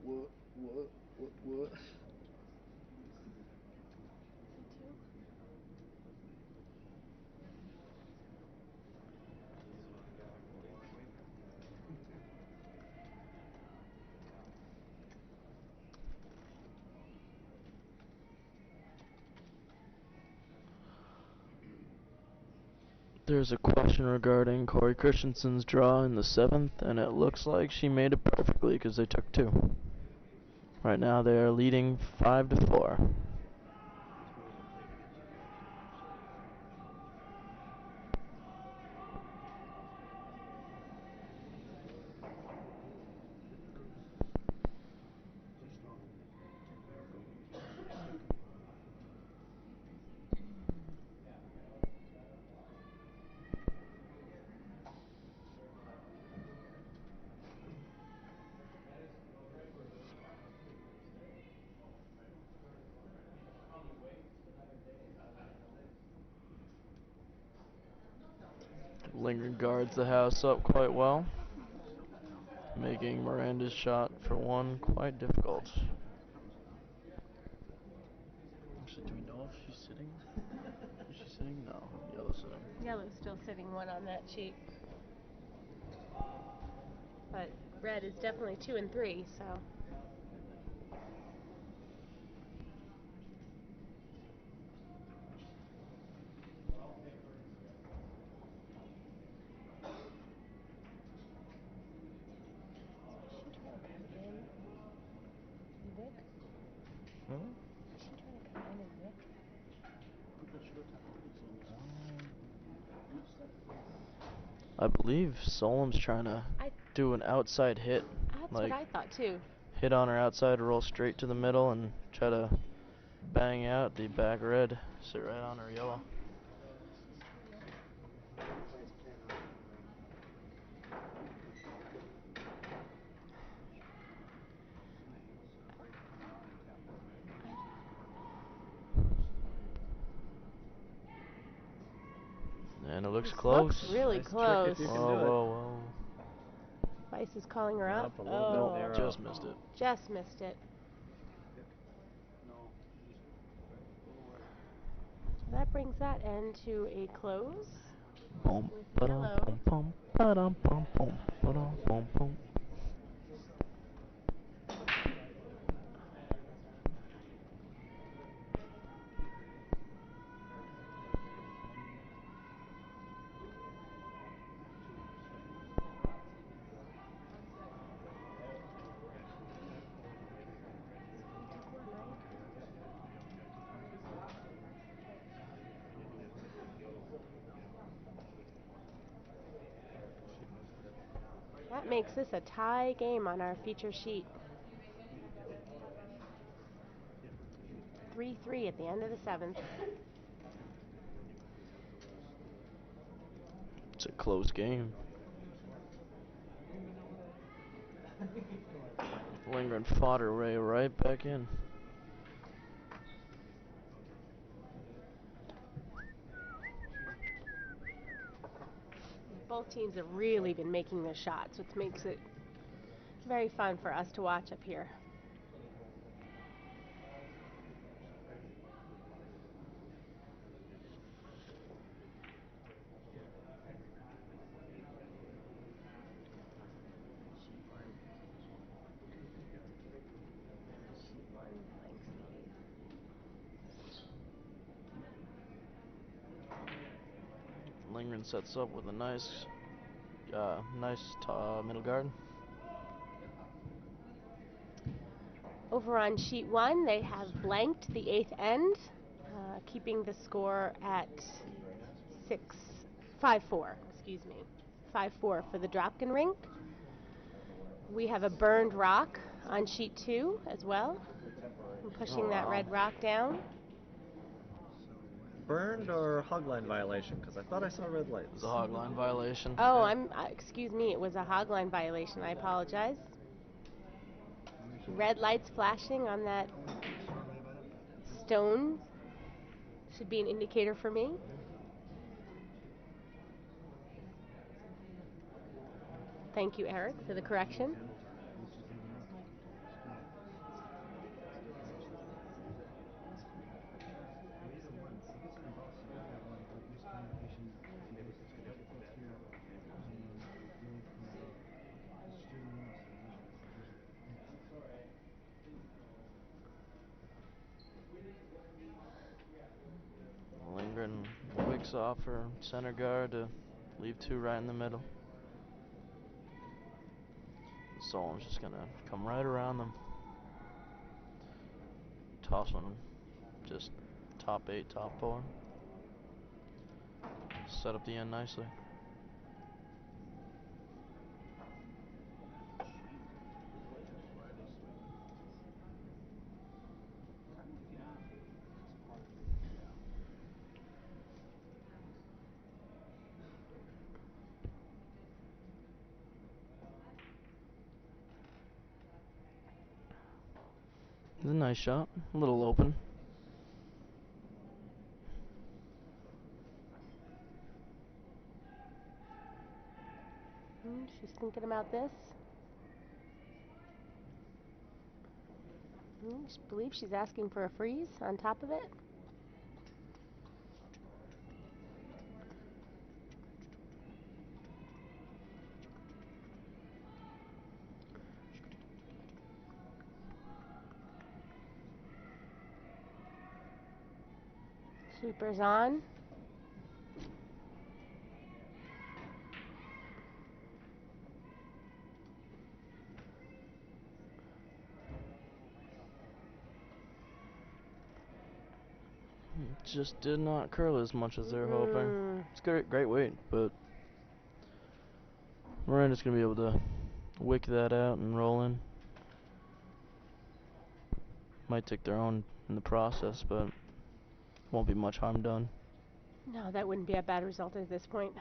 What? There's a question regarding Corey Christensen's draw in the 7th, and it looks like she made it perfectly because they took 2. Right now they are leading 5-4. Lindgren guards the house up quite well, making Miranda's shot for 1 quite difficult. Actually, do we know if she's sitting? Is she sitting? No. Yellow's sitting. Yellow's still sitting 1 on that sheet. But red is definitely 2 and 3, so. I believe Solem's trying to do an outside hit. That's what I thought too. Hit on her outside, roll straight to the middle, and try to bang out the back red. Sit right on her yellow. And it looks close. Looks really Nice close. trick if you can do it. Whoa. Vice is calling her up. A little bit narrow. Just missed it. Just missed it. So that brings that end to a close. Boom, With yellow. Boom, ba-dum, boom, boom, ba-dum, boom, boom. That makes this a tie game on our feature sheet. 3-3 at the end of the 7th. It's a close game. Lindgren fought her way right back in. Both teams have really been making their shots, which makes it very fun for us to watch up here. Lindgren sets up with a nice middle guard. Over on sheet 1, they have blanked the 8th end, keeping the score at 5-4. Excuse me, 5-4 for the Dropkin rink. We have a burned rock on sheet 2 as well. I'm pushing that red rock down. Burned or hogline violation? Because I thought I saw red lights. It was a hogline violation. Oh, excuse me, it was a hogline violation. I apologize. Red lights flashing on that stone should be an indicator for me. Thank you, Eric, for the correction. Lindgren wicks off her center guard to leave 2 right in the middle. Solemn's just gonna come right around them. Toss one, just top 8, top 4. Set up the end nicely. It's a nice shot, a little open. She's thinking about this. I believe she's asking for a freeze on top of it. Sweeper's on. Just did not curl as much as they were hoping. It's great weight, but Miranda's going to be able to wick that out and roll in. Might take their own in the process, but won't be much harm done. No, that wouldn't be a bad result at this point.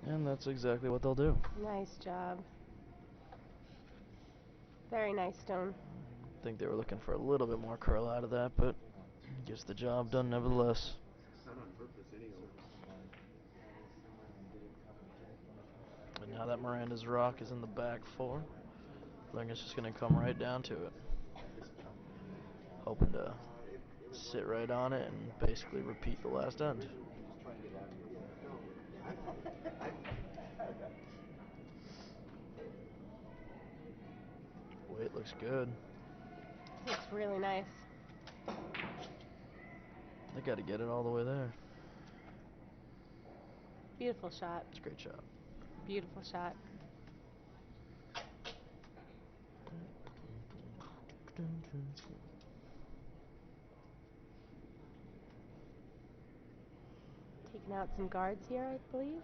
And that's exactly what they'll do. Nice job. Very nice, Stone. I think they were looking for a little bit more curl out of that, but gets the job done nevertheless. And now that Miranda's rock is in the back 4, Lindgren's just going to come right down to it. Hoping to sit right on it and basically repeat the last end. Weight looks good. Looks really nice. They got to get it all the way there. Beautiful shot. It's a great shot. Beautiful shot. Taking out some guards here, I believe.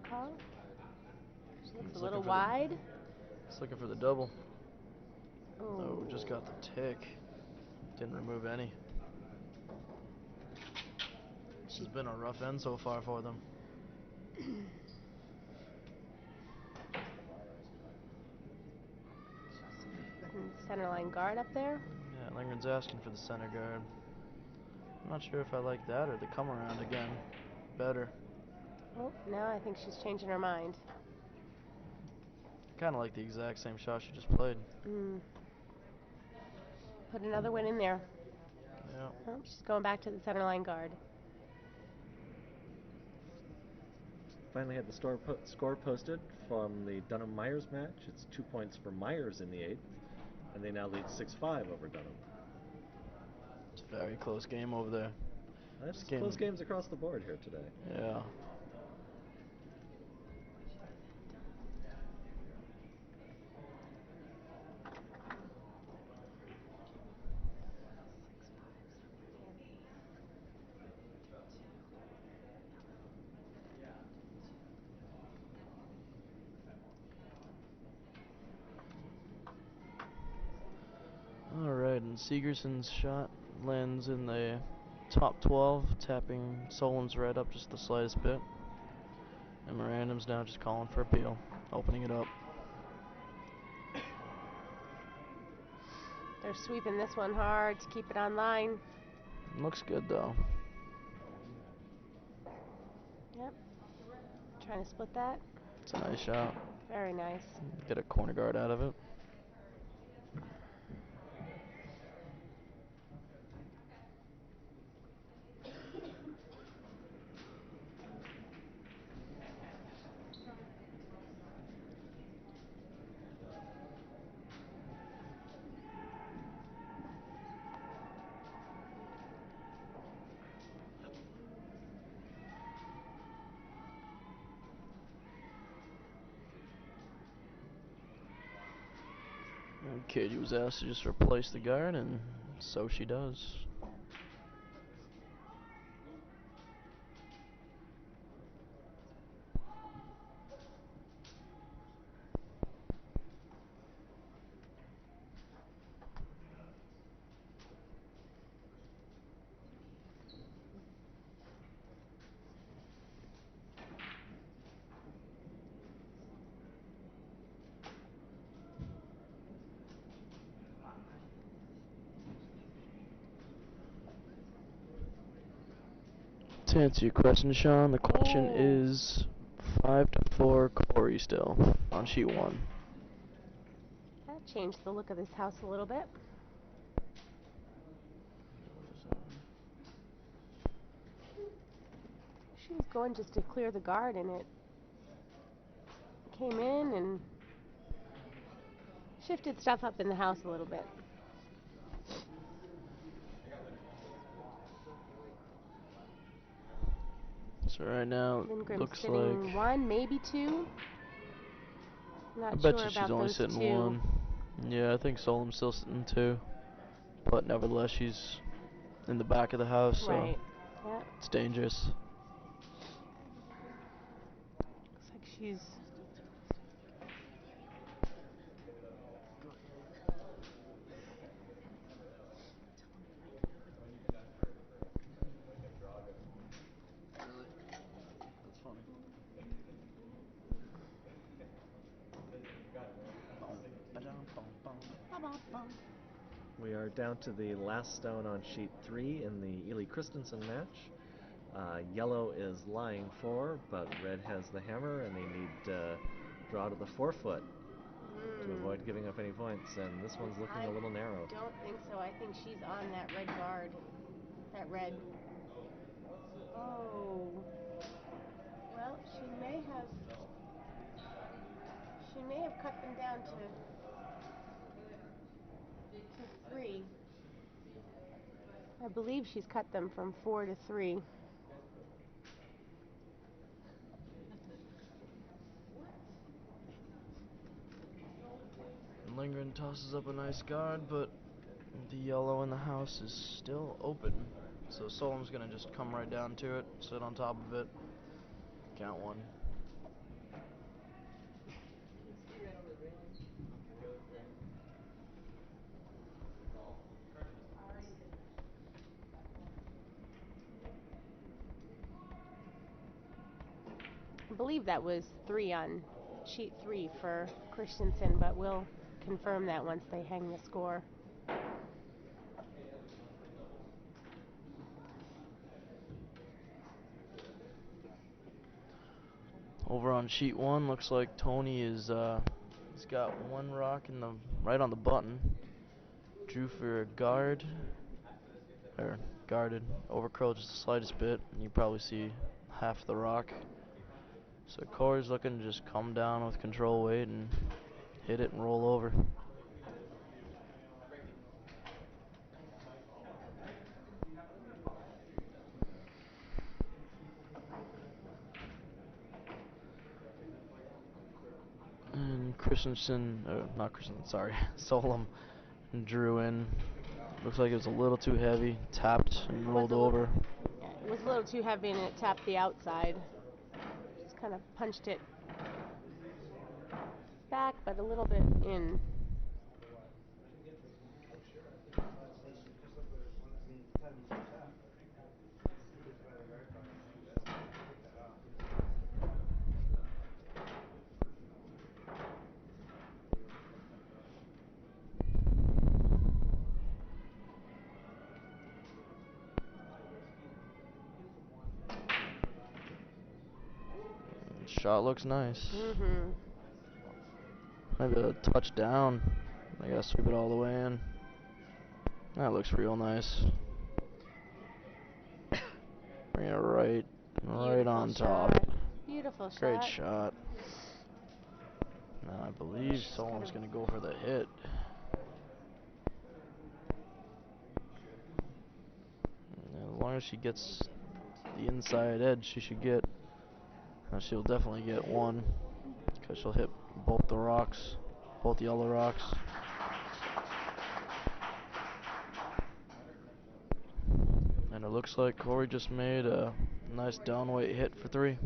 Carl? She looks a little wide. It's looking for the double. Oh, Just got the tick. Didn't remove any. This has been a rough end so far for them. Centerline guard up there. Yeah, Lindgren's asking for the center guard. I'm not sure if I like that or the come around again better. Oh, now I think she's changing her mind. Kind of like the exact same shot she just played. Put another one in there. Yeah. Oh, she's going back to the centerline guard. Finally had the score posted from the Dunham-Myers match. It's 2 points for Myers in the 8th, and they now lead 6-5 over Dunham. It's a very close game over there. There's close games across the board here today. Yeah. Segerson's shot lands in the top 12, tapping Solem's red up just the slightest bit. And Mirandam's now just calling for appeal, opening it up. They're sweeping this one hard to keep it on line. Looks good though. Yep. Trying to split that. It's a nice shot. Very nice. Get a corner guard out of it. Katie was asked to just replace the guard, and so she does. To answer your question, Sean, the question is 5-4 Corey still on sheet 1. That changed the look of this house a little bit. She was going just to clear the guard, and it came in and shifted stuff up in the house a little bit. So right now, Lindgren looks sitting like 1, maybe 2. Not I bet sure you she's about only those sitting 2. 1. Yeah, I think Solem's still sitting 2. But nevertheless, she's in the back of the house, so right. Yep. it's dangerous. Looks like she's Really? That's funny. We are down to the last stone on sheet 3 in the Ely Christensen match. Yellow is lying 4, but red has the hammer, and they need to draw to the 4-foot to avoid giving up any points. And this one's looking a little narrow. I don't think so. I think she's on that red guard. That red. Oh. Well, she may have cut them down to 3. I believe she's cut them from 4 to 3. Lindgren tosses up a nice guard, but the yellow in the house is still open. So Solem's gonna just come right down to it, sit on top of it, count 1. I believe that was 3 on sheet 3 for Christensen, but we'll confirm that once they hang the score. Over on sheet 1, looks like Tony is he's got 1 rock in the right on the button. Drew for a guard, or guarded, overcurled just the slightest bit. You probably see half the rock. So Corey's looking to just come down with control weight and hit it and roll over. And Solem drew in. Looks like it was a little too heavy, tapped and rolled over. Yeah, it was a little too heavy and it tapped the outside. Just kind of punched it back, but a little bit in. Shot looks nice. Mm-hmm. Maybe a touchdown. I gotta sweep it all the way in. That looks real nice. Bring it right on top. Beautiful shot. Great shot. Now I believe Solem's gonna go for the hit. And as long as she gets the inside edge, she should get. She'll definitely get one, because she'll hit both the rocks, both yellow rocks. And it looks like Corey just made a nice downweight hit for 3,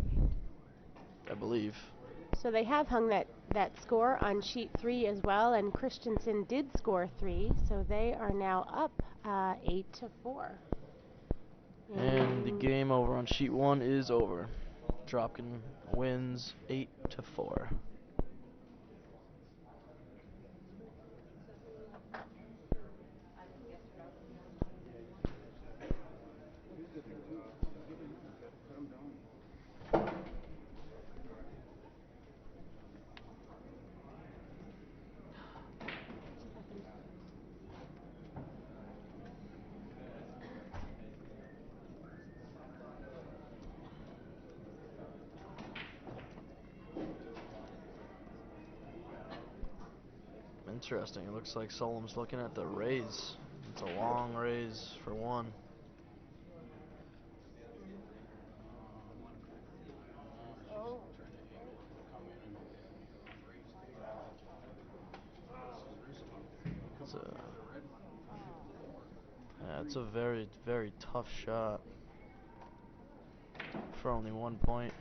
I believe. So they have hung that score on sheet 3 as well, and Christensen did score 3, so they are now up 8-4. And the game over on sheet 1 is over. Dropkin wins 8-4. Interesting. It looks like Solem's looking at the raise. It's a long raise for 1. It's a very, very tough shot for only 1 point.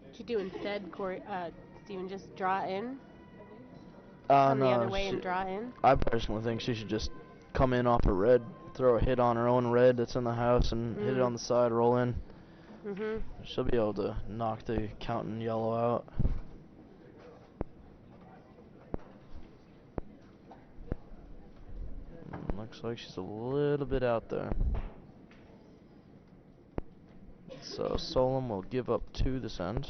What you do instead, Corey? Steven, just draw in? No, the other way and draw in? I personally think she should just come in off a red, throw a hit on her own red that's in the house, and hit it on the side, roll in. She'll be able to knock the counting yellow out. Looks like she's a little bit out there. So Solem will give up 2 this end.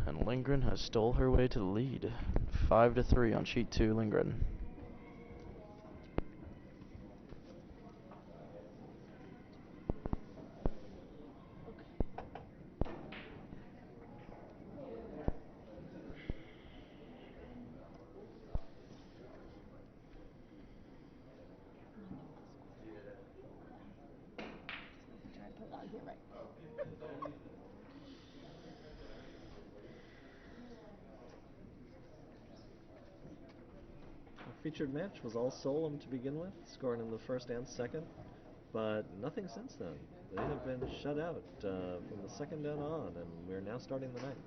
And Lindgren has stole her way to the lead. 5-3 on sheet 2, Lindgren. Featured match was all Solem to begin with, scoring in the first and second, but nothing since then. They have been shut out from the second down on, and we're now starting the ninth.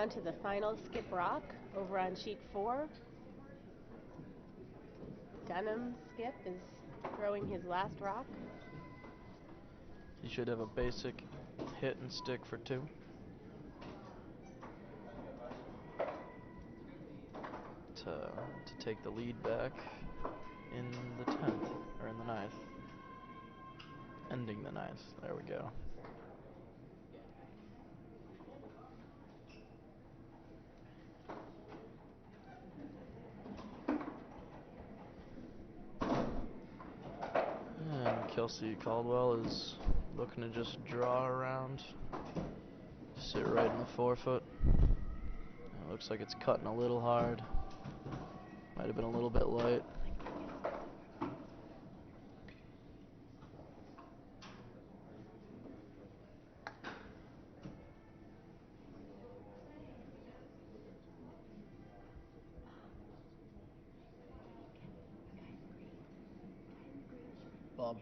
down to the final skip rock over on sheet 4. Dunham Skip is throwing his last rock. He should have a basic hit and stick for 2. To take the lead back in the 10th, or in the 9th. Ending the 9th. There we go. And Kelsey Caldwell is looking to just draw around. Sit right in the forefoot. It looks like it's cutting a little hard. Might have been a little bit light. Bob.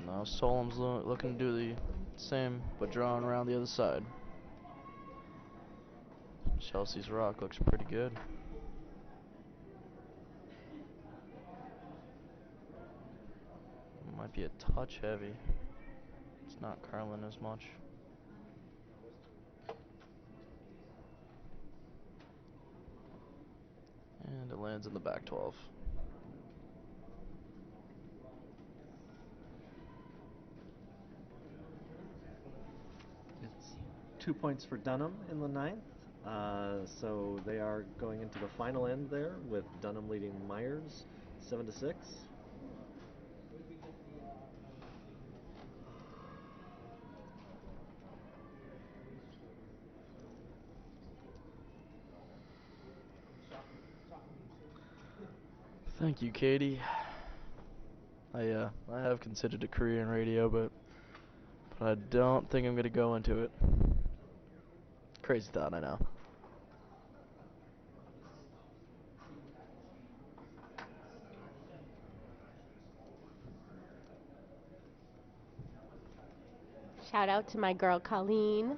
Now Solem's looking to do the same, but drawing around the other side. Chelsea's rock looks pretty good. Might be a touch heavy. It's not curling as much. And it lands in the back 12. It's 2 points for Dunham in the 9th. So they are going into the final end there with Dunham leading Myers 7-6. Thank you, Katie. I have considered a career in radio, but I don't think I'm gonna go into it. Crazy thought, I know. Shout out to my girl Colleen.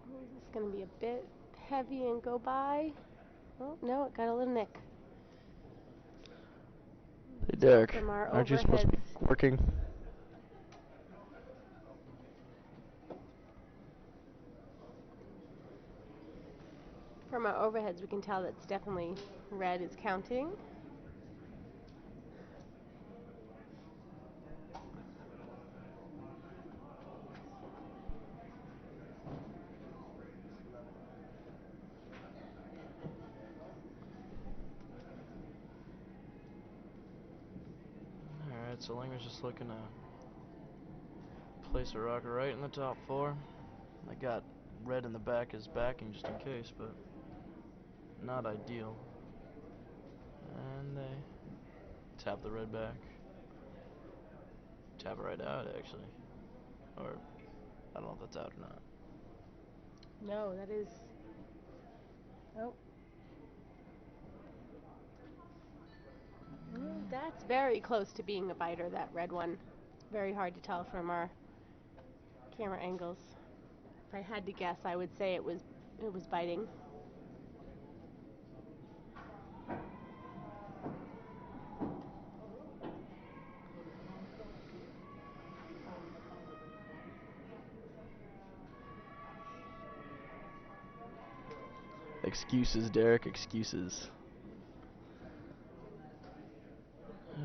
This is going to be a bit heavy and go by. Oh, no, it got a little nick. Hey, Derek, From our aren't you supposed to be working? From our overheads, we can tell that's definitely red is counting. Alright, so Langer's just looking to place a rock right in the top 4. I got red in the back as backing just in case, but not ideal. And they tap the red back. Tap it right out, actually. Or, I don't know if that's out or not. No, that is... Oh. That's very close to being a biter, that red one. Very hard to tell from our camera angles. If I had to guess, I would say it was biting. Excuses, Derek, excuses.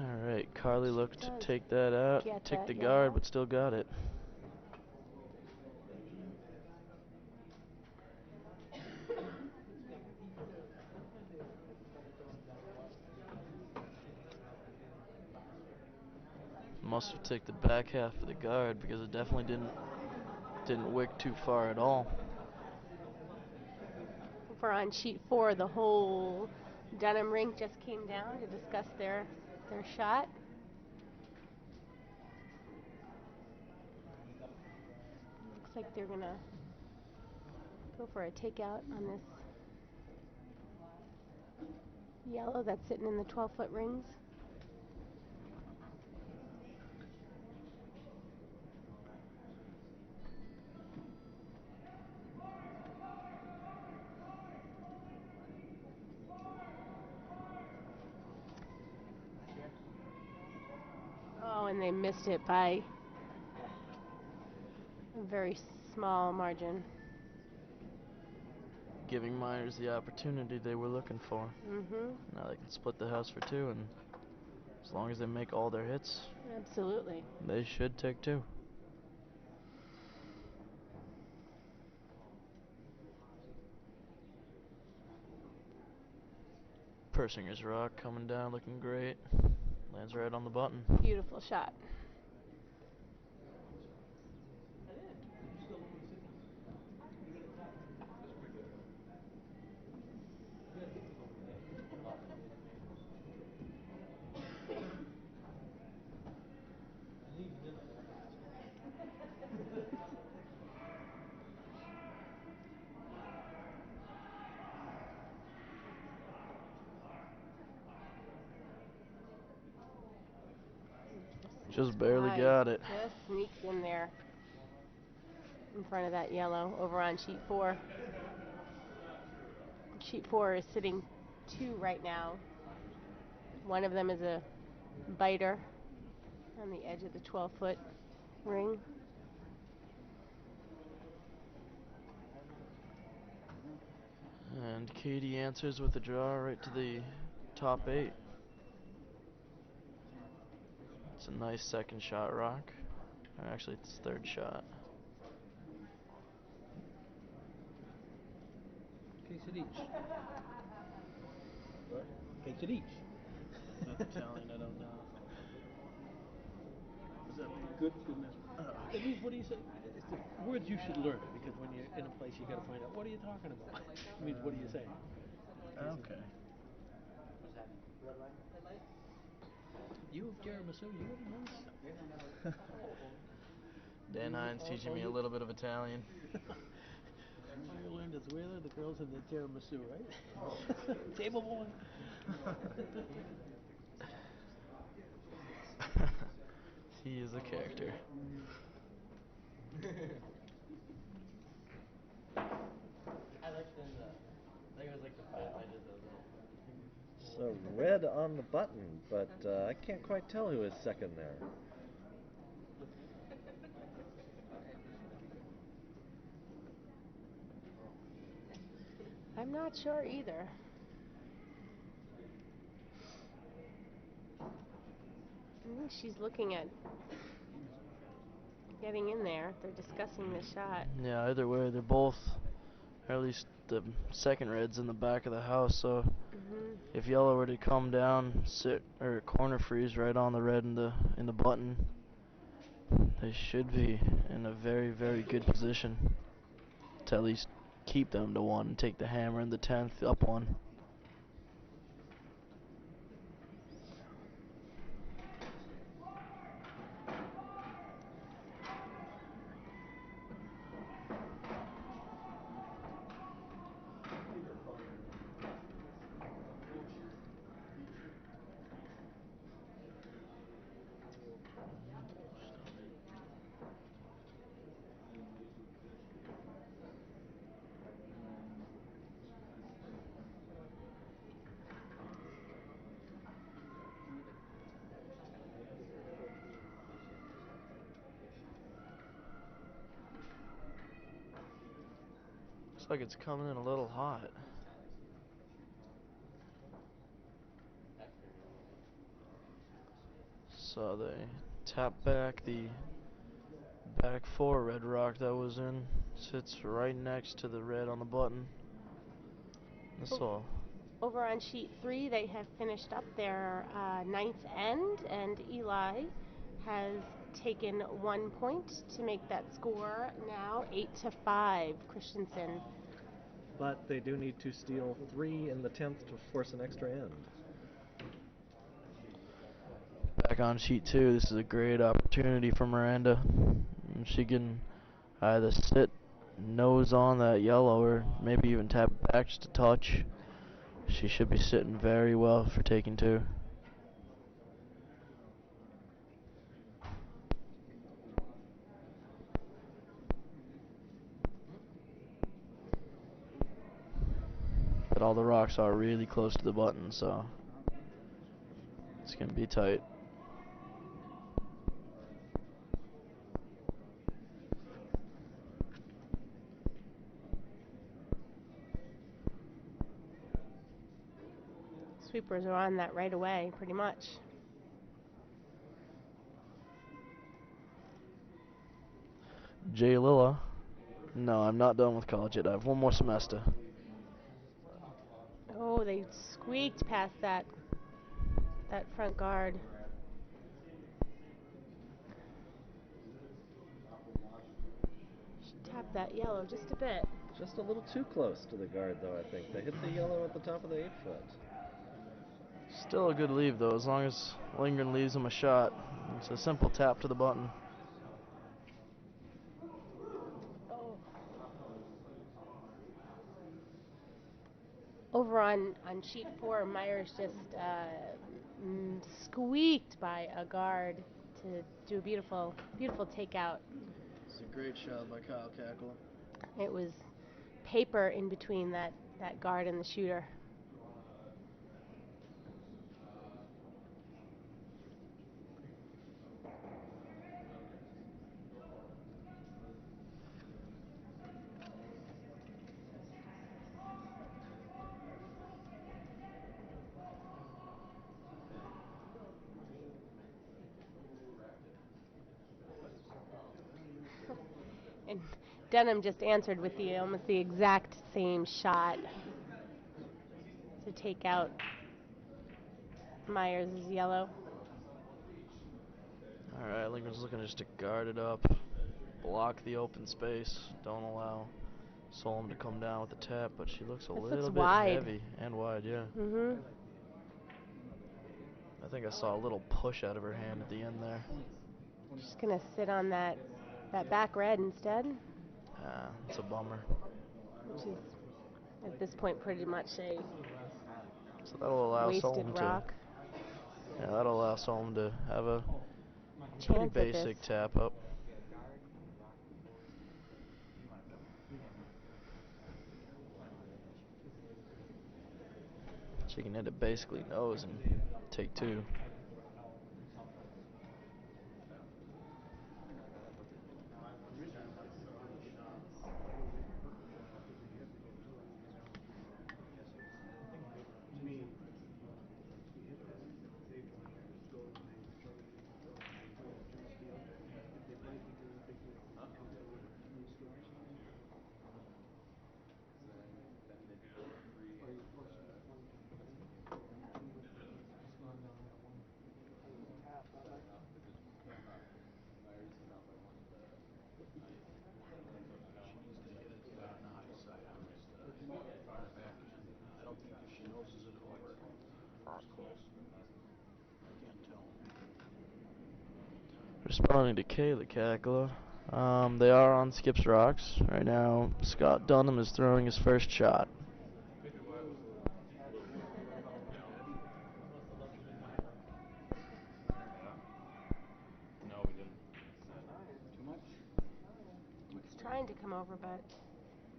Alright, Carly looked to take that out. Take the guard, but still got it. Must have took the back half of the guard because it definitely didn't wick too far at all. Over on sheet 4, the whole Dunham ring just came down to discuss their shot. Looks like they're gonna go for a takeout on this yellow that's sitting in the 12-foot rings. Oh, and they missed it by a very small margin. Giving minors the opportunity they were looking for. Now they can split the house for 2, and as long as they make all their hits, absolutely, they should take 2. Persinger's rock coming down, looking great. Lands right on the button. Beautiful shot. Just barely got it. Just sneaks in there in front of that yellow over on sheet 4. Sheet 4 is sitting 2 right now. One of them is a biter on the edge of the 12-foot ring. And Katie answers with a draw right to the top 8. It's a nice second shot rock. Or actually, it's third shot. Case it each. What? Case it each. That's Italian, I don't know. Does that mean good? Good measure. It means, what do you say? It's the words you should learn, because when you're in a place, you got to find out, what are you talking about? It means, what are you saying? Okay. You, tiramisu, you ever notice? Dan Hines teaching me a little bit of Italian. All you learned is where are the girls in the tiramisu, right? Table boy. He is a character. So red on the button, but I can't quite tell who is second there. I'm not sure either. I think she's looking at getting in there. They're discussing the shot. Yeah, either way, they're both, or at least the second red's in the back of the house, so if yellow were to come down, sit or corner freeze right on the red in the button, they should be in a very, very good position to at least keep them to 1 and take the hammer in the 10th up 1. Looks like it's coming in a little hot. So they tap back the back 4 red rock that was in. Sits right next to the red on the button. That's all. Over on sheet 3, they have finished up their 9th end, and Eli has taken 1 point to make that score now 8-5, Christensen. But they do need to steal 3 in the 10th to force an extra end. Back on sheet 2, this is a great opportunity for Miranda. She can either sit nose on that yellow or maybe even tap back just a touch. She should be sitting very well for taking 2. But all the rocks are really close to the button, so it's going to be tight. Sweepers are on that right away, pretty much. Jay Lilla. No, I'm not done with college yet. I have 1 more semester. Oh, they squeaked past that front guard. Should tap that yellow just a bit. Just a little too close to the guard, though, I think. They hit the yellow at the top of the 8-foot. Still a good leave, though, as long as Lindgren leaves him a shot. It's a simple tap to the button. Over on sheet 4, Myers just squeaked by a guard to do a beautiful takeout. It's a great shot by Kyle Cackle. It was paper in between that guard and the shooter. And Denham just answered with almost the exact same shot to take out Myers' yellow. Alright, Lindgren's looking just to guard it up, block the open space, don't allow Solem to come down with the tap, but she looks a little bit wide. heavy and wide, yeah. I think I saw a little push out of her hand at the end there. She's gonna sit on that back red instead. It's a bummer. Which is at this point pretty much a So that'll allow wasted Solem rock. that'll allow Solem to have a pretty Chance at basic this. tap up. She can hit it basically nose and take 2. Responding to Kayla Cackler. They are on Skip's Rocks. Right now, Scott Dunham is throwing his first shot. It's trying to come over, but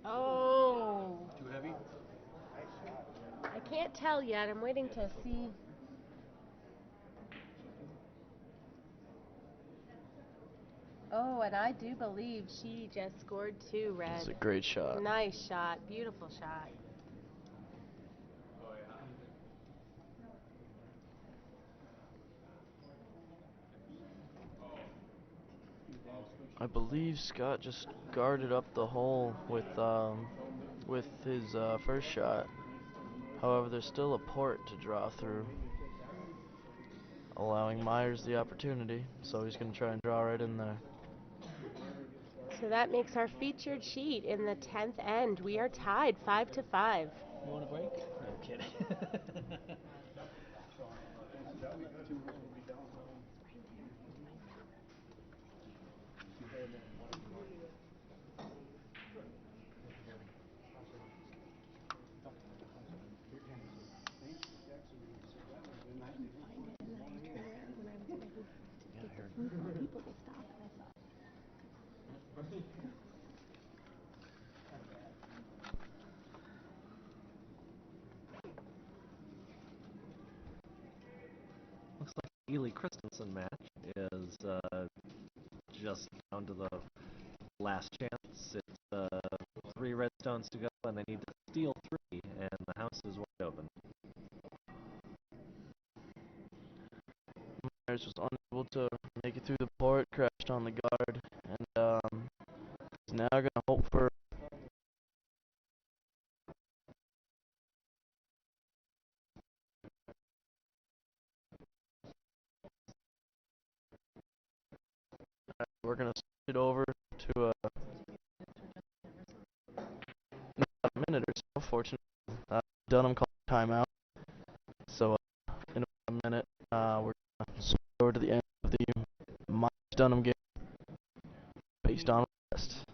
oh! Too heavy? I can't tell yet. I'm waiting to see. Oh, and I do believe she just scored 2 red. It's a great shot. Nice shot. Beautiful shot. I believe Scott just guarded up the hole with his first shot. However, there's still a port to draw through. allowing Myers the opportunity, so he's going to try and draw right in there. So that makes our featured sheet in the 10th end. We are tied 5-5. You want a break? No, I'm kidding. Looks like the Ely Christensen match is just down to the last chance. It's 3 red stones to go, and they need to steal 3, and the house is wide open. Myers was unable to make it through the port, crashed on the guard, and he's now going to hope for. We're going to switch it over to a minute or so, fortunately. Dunham called timeout. So in about a minute, we're going to switch over to the end of the Myers Dunham game based on rest.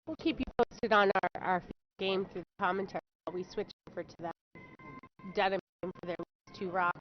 We'll keep you posted on our game through the commentary while we switch over to that Dunham game for their last 2 rocks.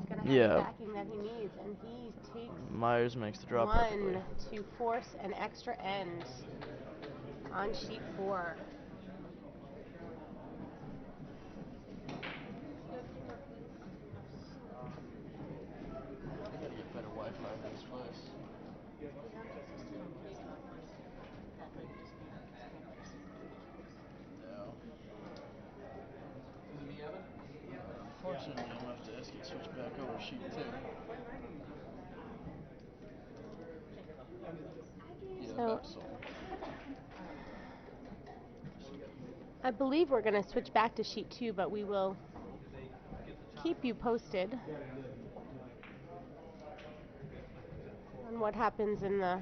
going to have Yeah. the backing that he needs, and he takes Myers makes the drop one perfectly. to force an extra end on sheet 4. I gotta get better Wi-Fi in this place. Unfortunately, I'm gonna have to ask you to switch back over to sheet 2. Yeah, So, back to Solem. I believe we're going to switch back to sheet 2, but we will keep you posted on what happens in the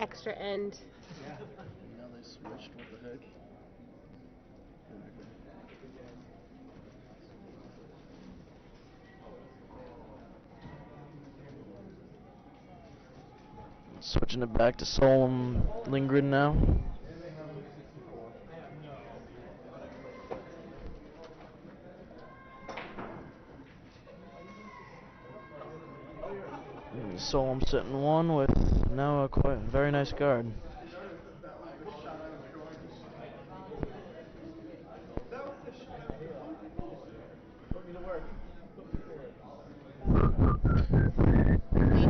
extra end. Now they switched. What the heck? Switching it back to Solem Lindgren now. Solem sitting 1 with now a quite very nice guard.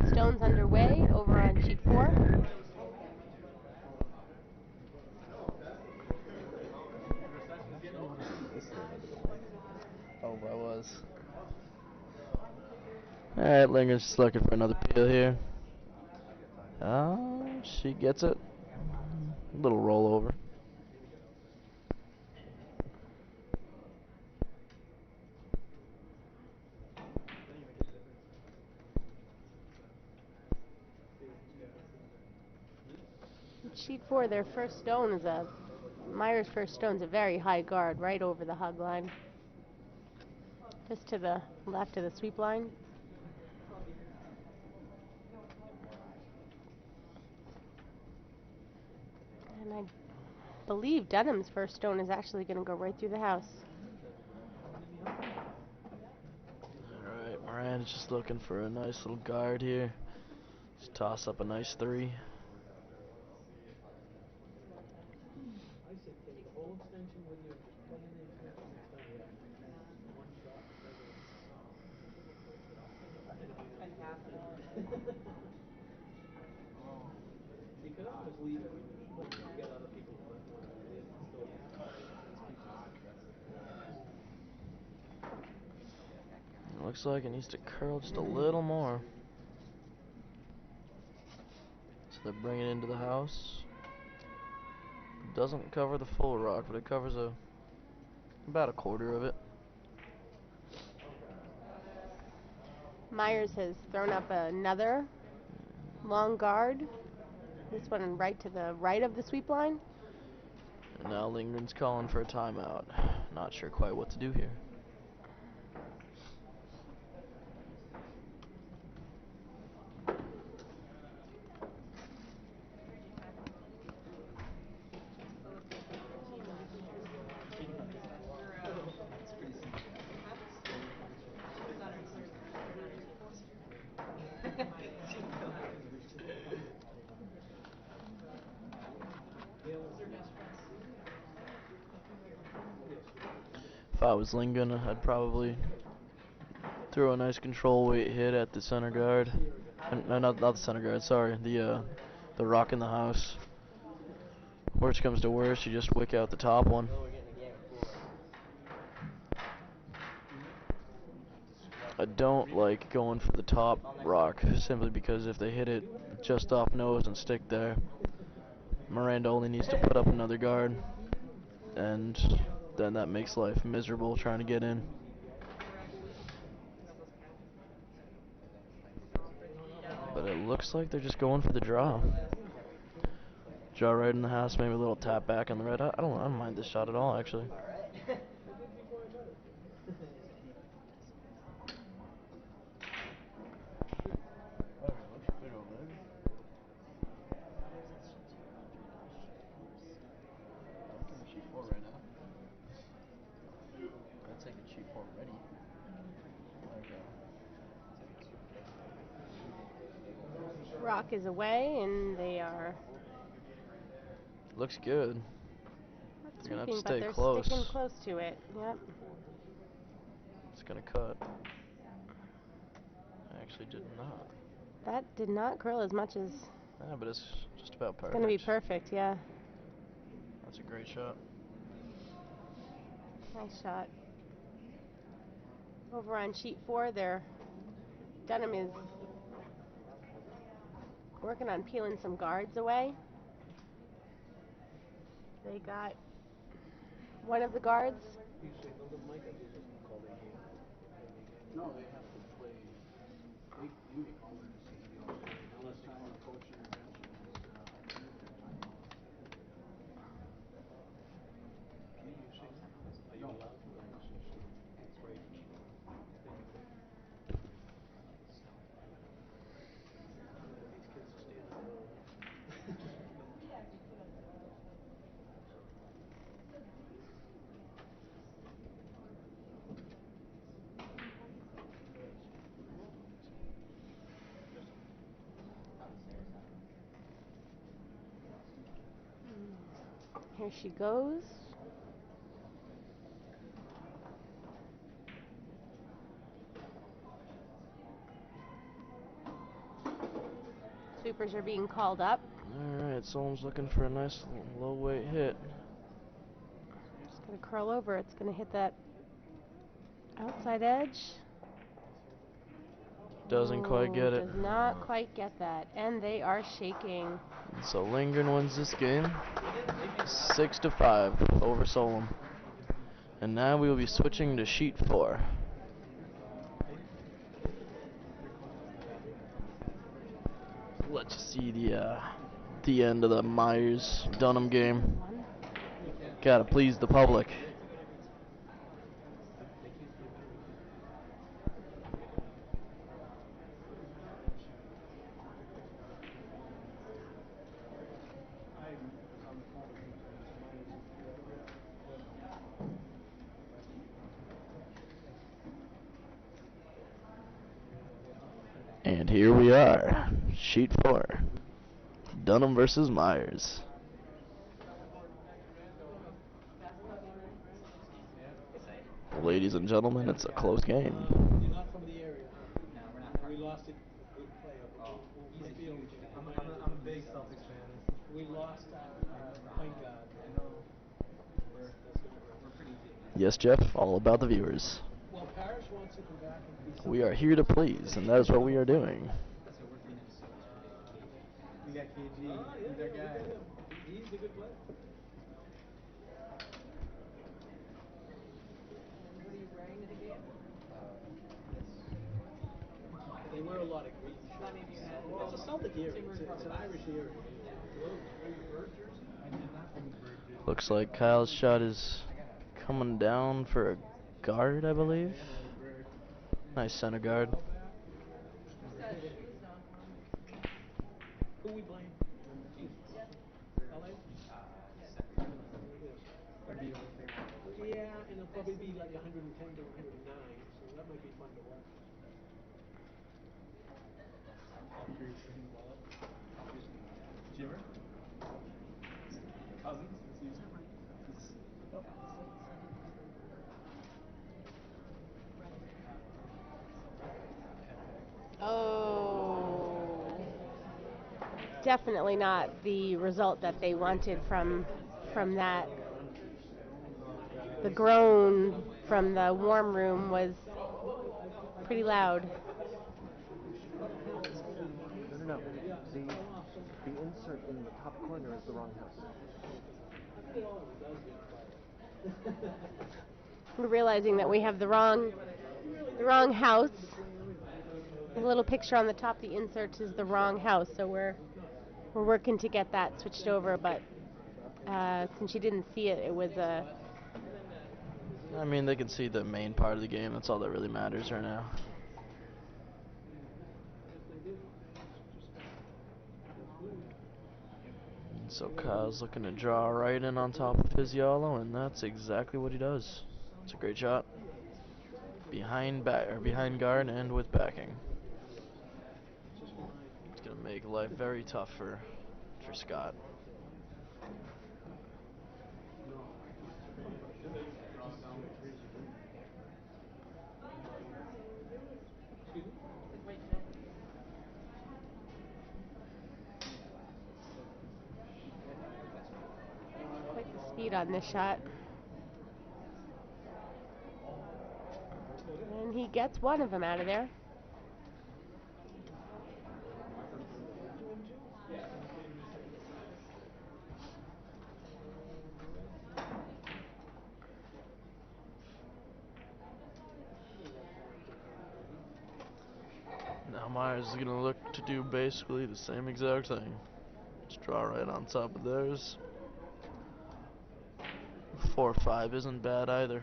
Stones underway over on sheet 4. Oh, I was. Alright, Lindgren's just looking for another peel here. She gets it. A little rollover. Sheet 4, their first stone is Myers' first stone's a very high guard, right over the hug line. Just to the left of the sweep line. And I believe Dunham's first stone is actually going to go right through the house. Alright, Moran's just looking for a nice little guard here. Just toss up a nice 3. Looks like it needs to curl just a little more. So they bring it into the house. Doesn't cover the full rock, but it covers about a quarter of it. Myers has thrown up another long guard. This one right to the right of the sweep line. And now Lindgren's calling for a timeout. Not sure quite what to do here. If I was Lindgren, I'd probably throw a nice control weight hit at the center guard. No, not the center guard. Sorry, the rock in the house. Worst comes to worst, you just wick out the top one. I don't like going for the top rock simply because if they hit it just off nose and stick there, Miranda only needs to put up another guard, and then that makes life miserable trying to get in. But it looks like they're just going for the draw. Draw right in the house, maybe a little tap back on the red. I don't mind this shot at all, actually. rock is away, and they are Looks good. not You're gonna have to sweeping, but stay they're close. sticking close to it. Yep. It's gonna cut. Actually did not. That did not curl as much as Yeah, but it's just about it's perfect. going to be perfect, yeah. That's a great shot. Nice shot. Over on sheet 4, their Dunham is working on peeling some guards away. They got one of the guards. No, they have to play. They make all their decisions unless you call a coach intervention as their timeout. Can you say that? Are you allowed to? It's right. These kids are staying on the road. Here she goes. Sweepers are being called up. Alright, Solem's looking for a nice low weight hit. It's going to curl over. It's going to hit that outside edge. Doesn't quite get it. Does not quite get that. And they are shaking. So Lindgren wins this game 6-5 over Solem. And now we will be switching to sheet 4. Let's see the end of the Myers Dunham game. Gotta please the public. And here we are, sheet 4, Dunham versus Myers. Ladies and gentlemen, it's a close game. You're not from the area, huh? No, we're not. We lost a good player, but He's a huge fan. I'm a big Celtics fan. We lost our point guard. I know. We're pretty big. Yes, Jeff, all about the viewers. Well, Parrish wants to come back and be something. We are here to please, and that is what we are doing. So we're 3 Minnesotans. We got KG. He's our guy. He's a good player. What are you wearing to the game? They wear a lot of green shirts. That means you had. It's a Celtic area. It's an Irish area. Looks like Kyle's shot is coming down for a guard, I believe. Nice center guard. Who we playing? LA? Yeah, and it'll probably be like 110 to 109, so that might be fun to watch. Jimmer? Cousins? Is that right? Oh. Oh. Definitely not the result that they wanted from that. The groan from the warm room was pretty loud. No. The insert in the top corner is the wrong house. I bet it always does get quiet. We're realizing that we have the wrong house. The little picture on the top, the insert is the wrong house, so we're working to get that switched over. But since you didn't see it, it was a. I mean, they can see the main part of the game. That's all that really matters right now. So Kyle's looking to draw right in on top of his yellow, and that's exactly what he does. It's a great shot. Behind guard and with backing. He's gonna make life very tough for Scott. Quite the speed on this shot. And he gets one of them out of there. Now Myers is going to look to do basically the same exact thing. Just draw right on top of theirs. 4-5 isn't bad either.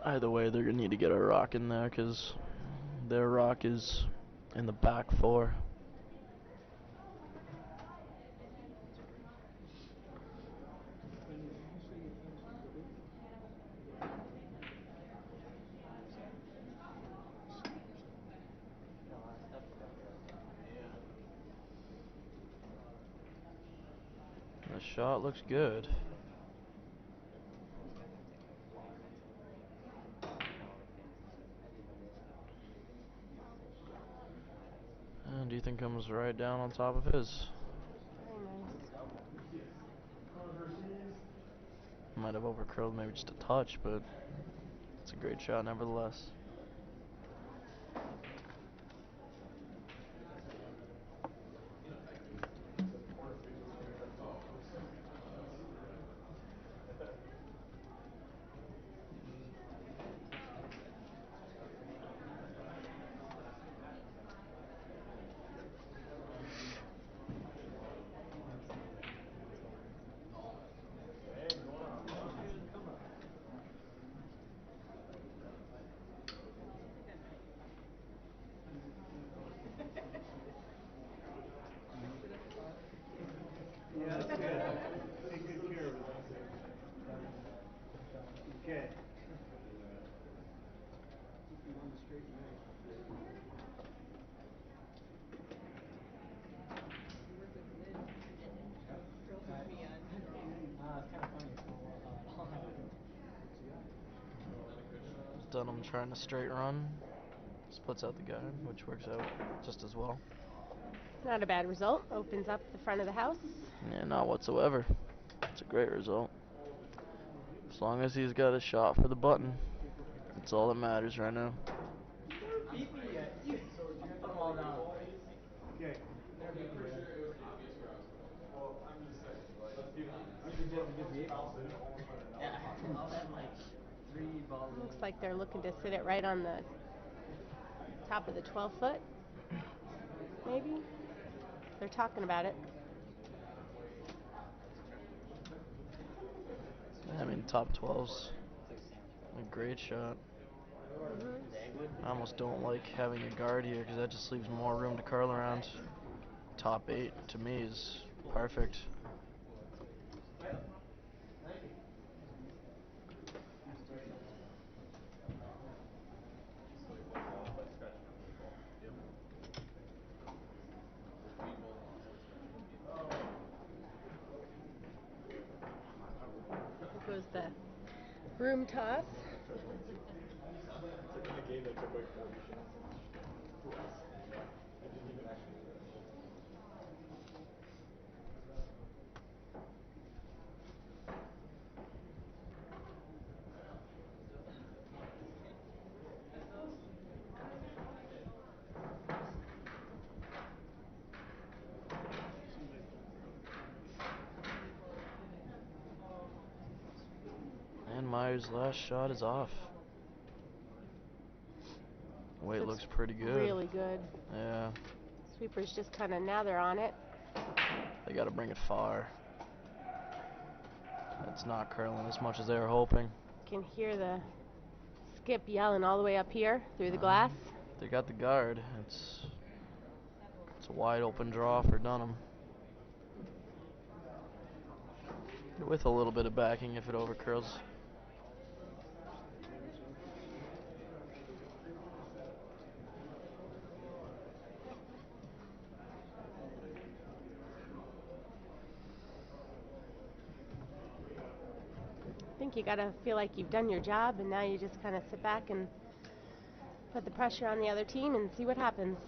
Either way, they're going to need to get a rock in there because their rock is in the back four. The shot looks good. And Ethan comes right down on top of his. Very nice. Might have overcurled maybe just a touch, but it's a great shot nevertheless. Yeah, that's good. Take good care of it. Okay. Keep you on the straight and narrow. It's kind of funny. So, all happened. Dunham trying to straight run. Splits out the guard, which works out just as well. Not a bad result. Opens up the front of the house. Yeah, not whatsoever. It's a great result. As long as he's got a shot for the button, that's all that matters right now. Beat me yet. So do you have to call down? Okay. Never beat me yet. It was obvious where I was going. Well, I'm just saying, like, let's be honest. You just beat me. Yeah, I'll have like 3 balls. Looks like they're looking to sit it right on the top of the 12 foot. Maybe. They're talking about it. I mean, top 12's a great shot. I almost don't like having a guard here because that just leaves more room to curl around. Top 8 to me is perfect. Here goes the broom toss. It's like in the game they took like 40 shots to us. I didn't even actually do that shit. And Myers' last shot is off. Weight looks pretty good. Really good. Yeah. Sweeper's just kind of, now they're on it. They got to bring it far. It's not curling as much as they were hoping. Can hear the skip yelling all the way up here through the glass. They got the guard. It's It's a wide open draw for Dunham. With a little bit of backing if it overcurls. I think you gotta feel like you've done your job, and now you just kind of sit back and put the pressure on the other team and see what happens.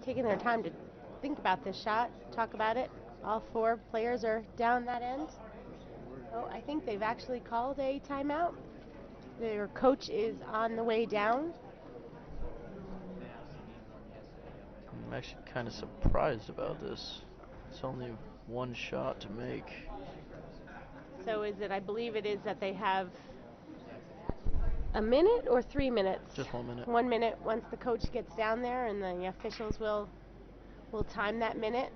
Taking their time to think about this shot, talk about it. All four players are down that end. Oh, I think they've actually called a timeout. Their coach is on the way down. I'm actually kind of surprised about this. It's only one shot to make. So is it, I believe it is that they have a minute or 3 minutes? Just 1 minute. 1 minute once the coach gets down there, and the officials will time that minute.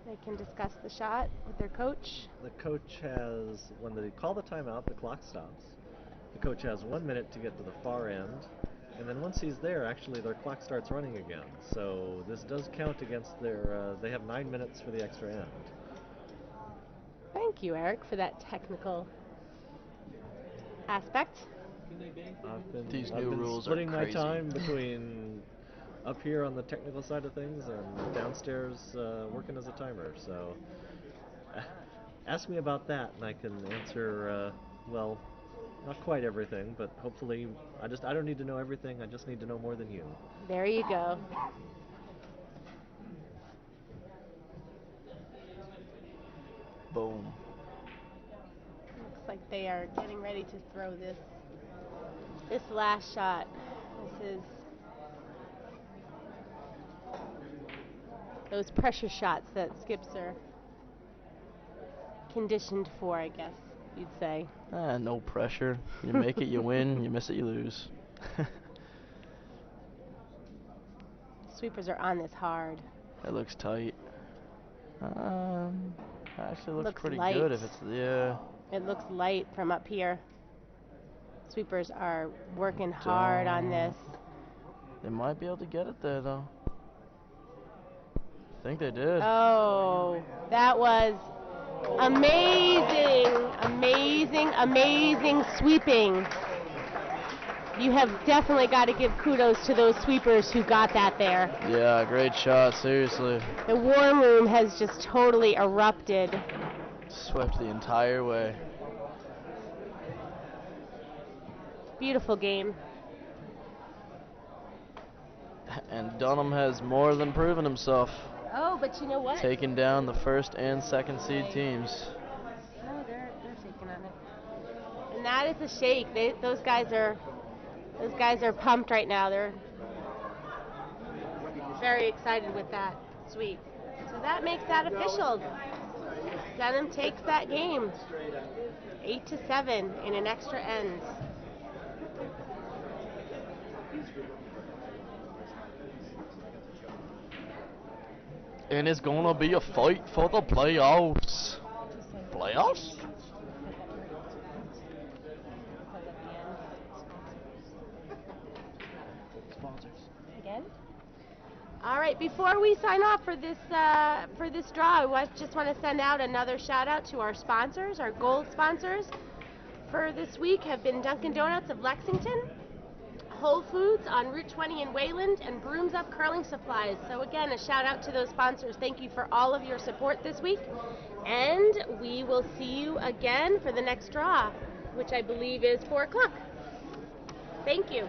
They can discuss the shot with their coach. The coach has, when they call the timeout, the clock stops. The coach has 1 minute to get to the far end, and then once he's there, actually their clock starts running again. So this does count against their, they have 9 minutes for the extra end. Thank you, Eric, for that technical aspect. These I've new been rules splitting are my crazy. time between up here on the technical side of things and downstairs working as a timer. So ask me about that, and I can answer. Well, not quite everything, but hopefully, I don't need to know everything. I just need to know more than you. There you go. Boom. Looks like they are getting ready to throw this last shot. This is those pressure shots that skips are conditioned for, I guess you'd say. No pressure. You make it, you win. You miss it, you lose. Sweepers are on this hard. It looks tight. Actually looks pretty light. good if it's, yeah. It looks light from up here. Sweepers are working hard on this. They might be able to get it there, though. I think they did. Oh, that was amazing, amazing, amazing sweeping. You have definitely got to give kudos to those sweepers who got that there. Yeah, great shot, seriously. The warm room has just totally erupted. Swept the entire way. Beautiful game. And Dunham has more than proven himself. Oh, but you know what? Taking down the first and second seed teams. No, they're taking on it. And that is a shake. Those guys are pumped right now. They're very excited with that sweep. So that makes that official. Dunham takes that game 8-7 in an extra end. And it's gonna be a fight for the playoffs. Playoffs? Again? All right, before we sign off for this draw, I just want to send out another shout out to our sponsors. Our gold sponsors for this week have been Dunkin' Donuts of Lexington, Whole Foods on Route 20 in Wayland, and Brooms Up Curling Supplies. So again, a shout out to those sponsors. Thank you for all of your support this week, and we will see you again for the next draw, which I believe is 4 o'clock. Thank you.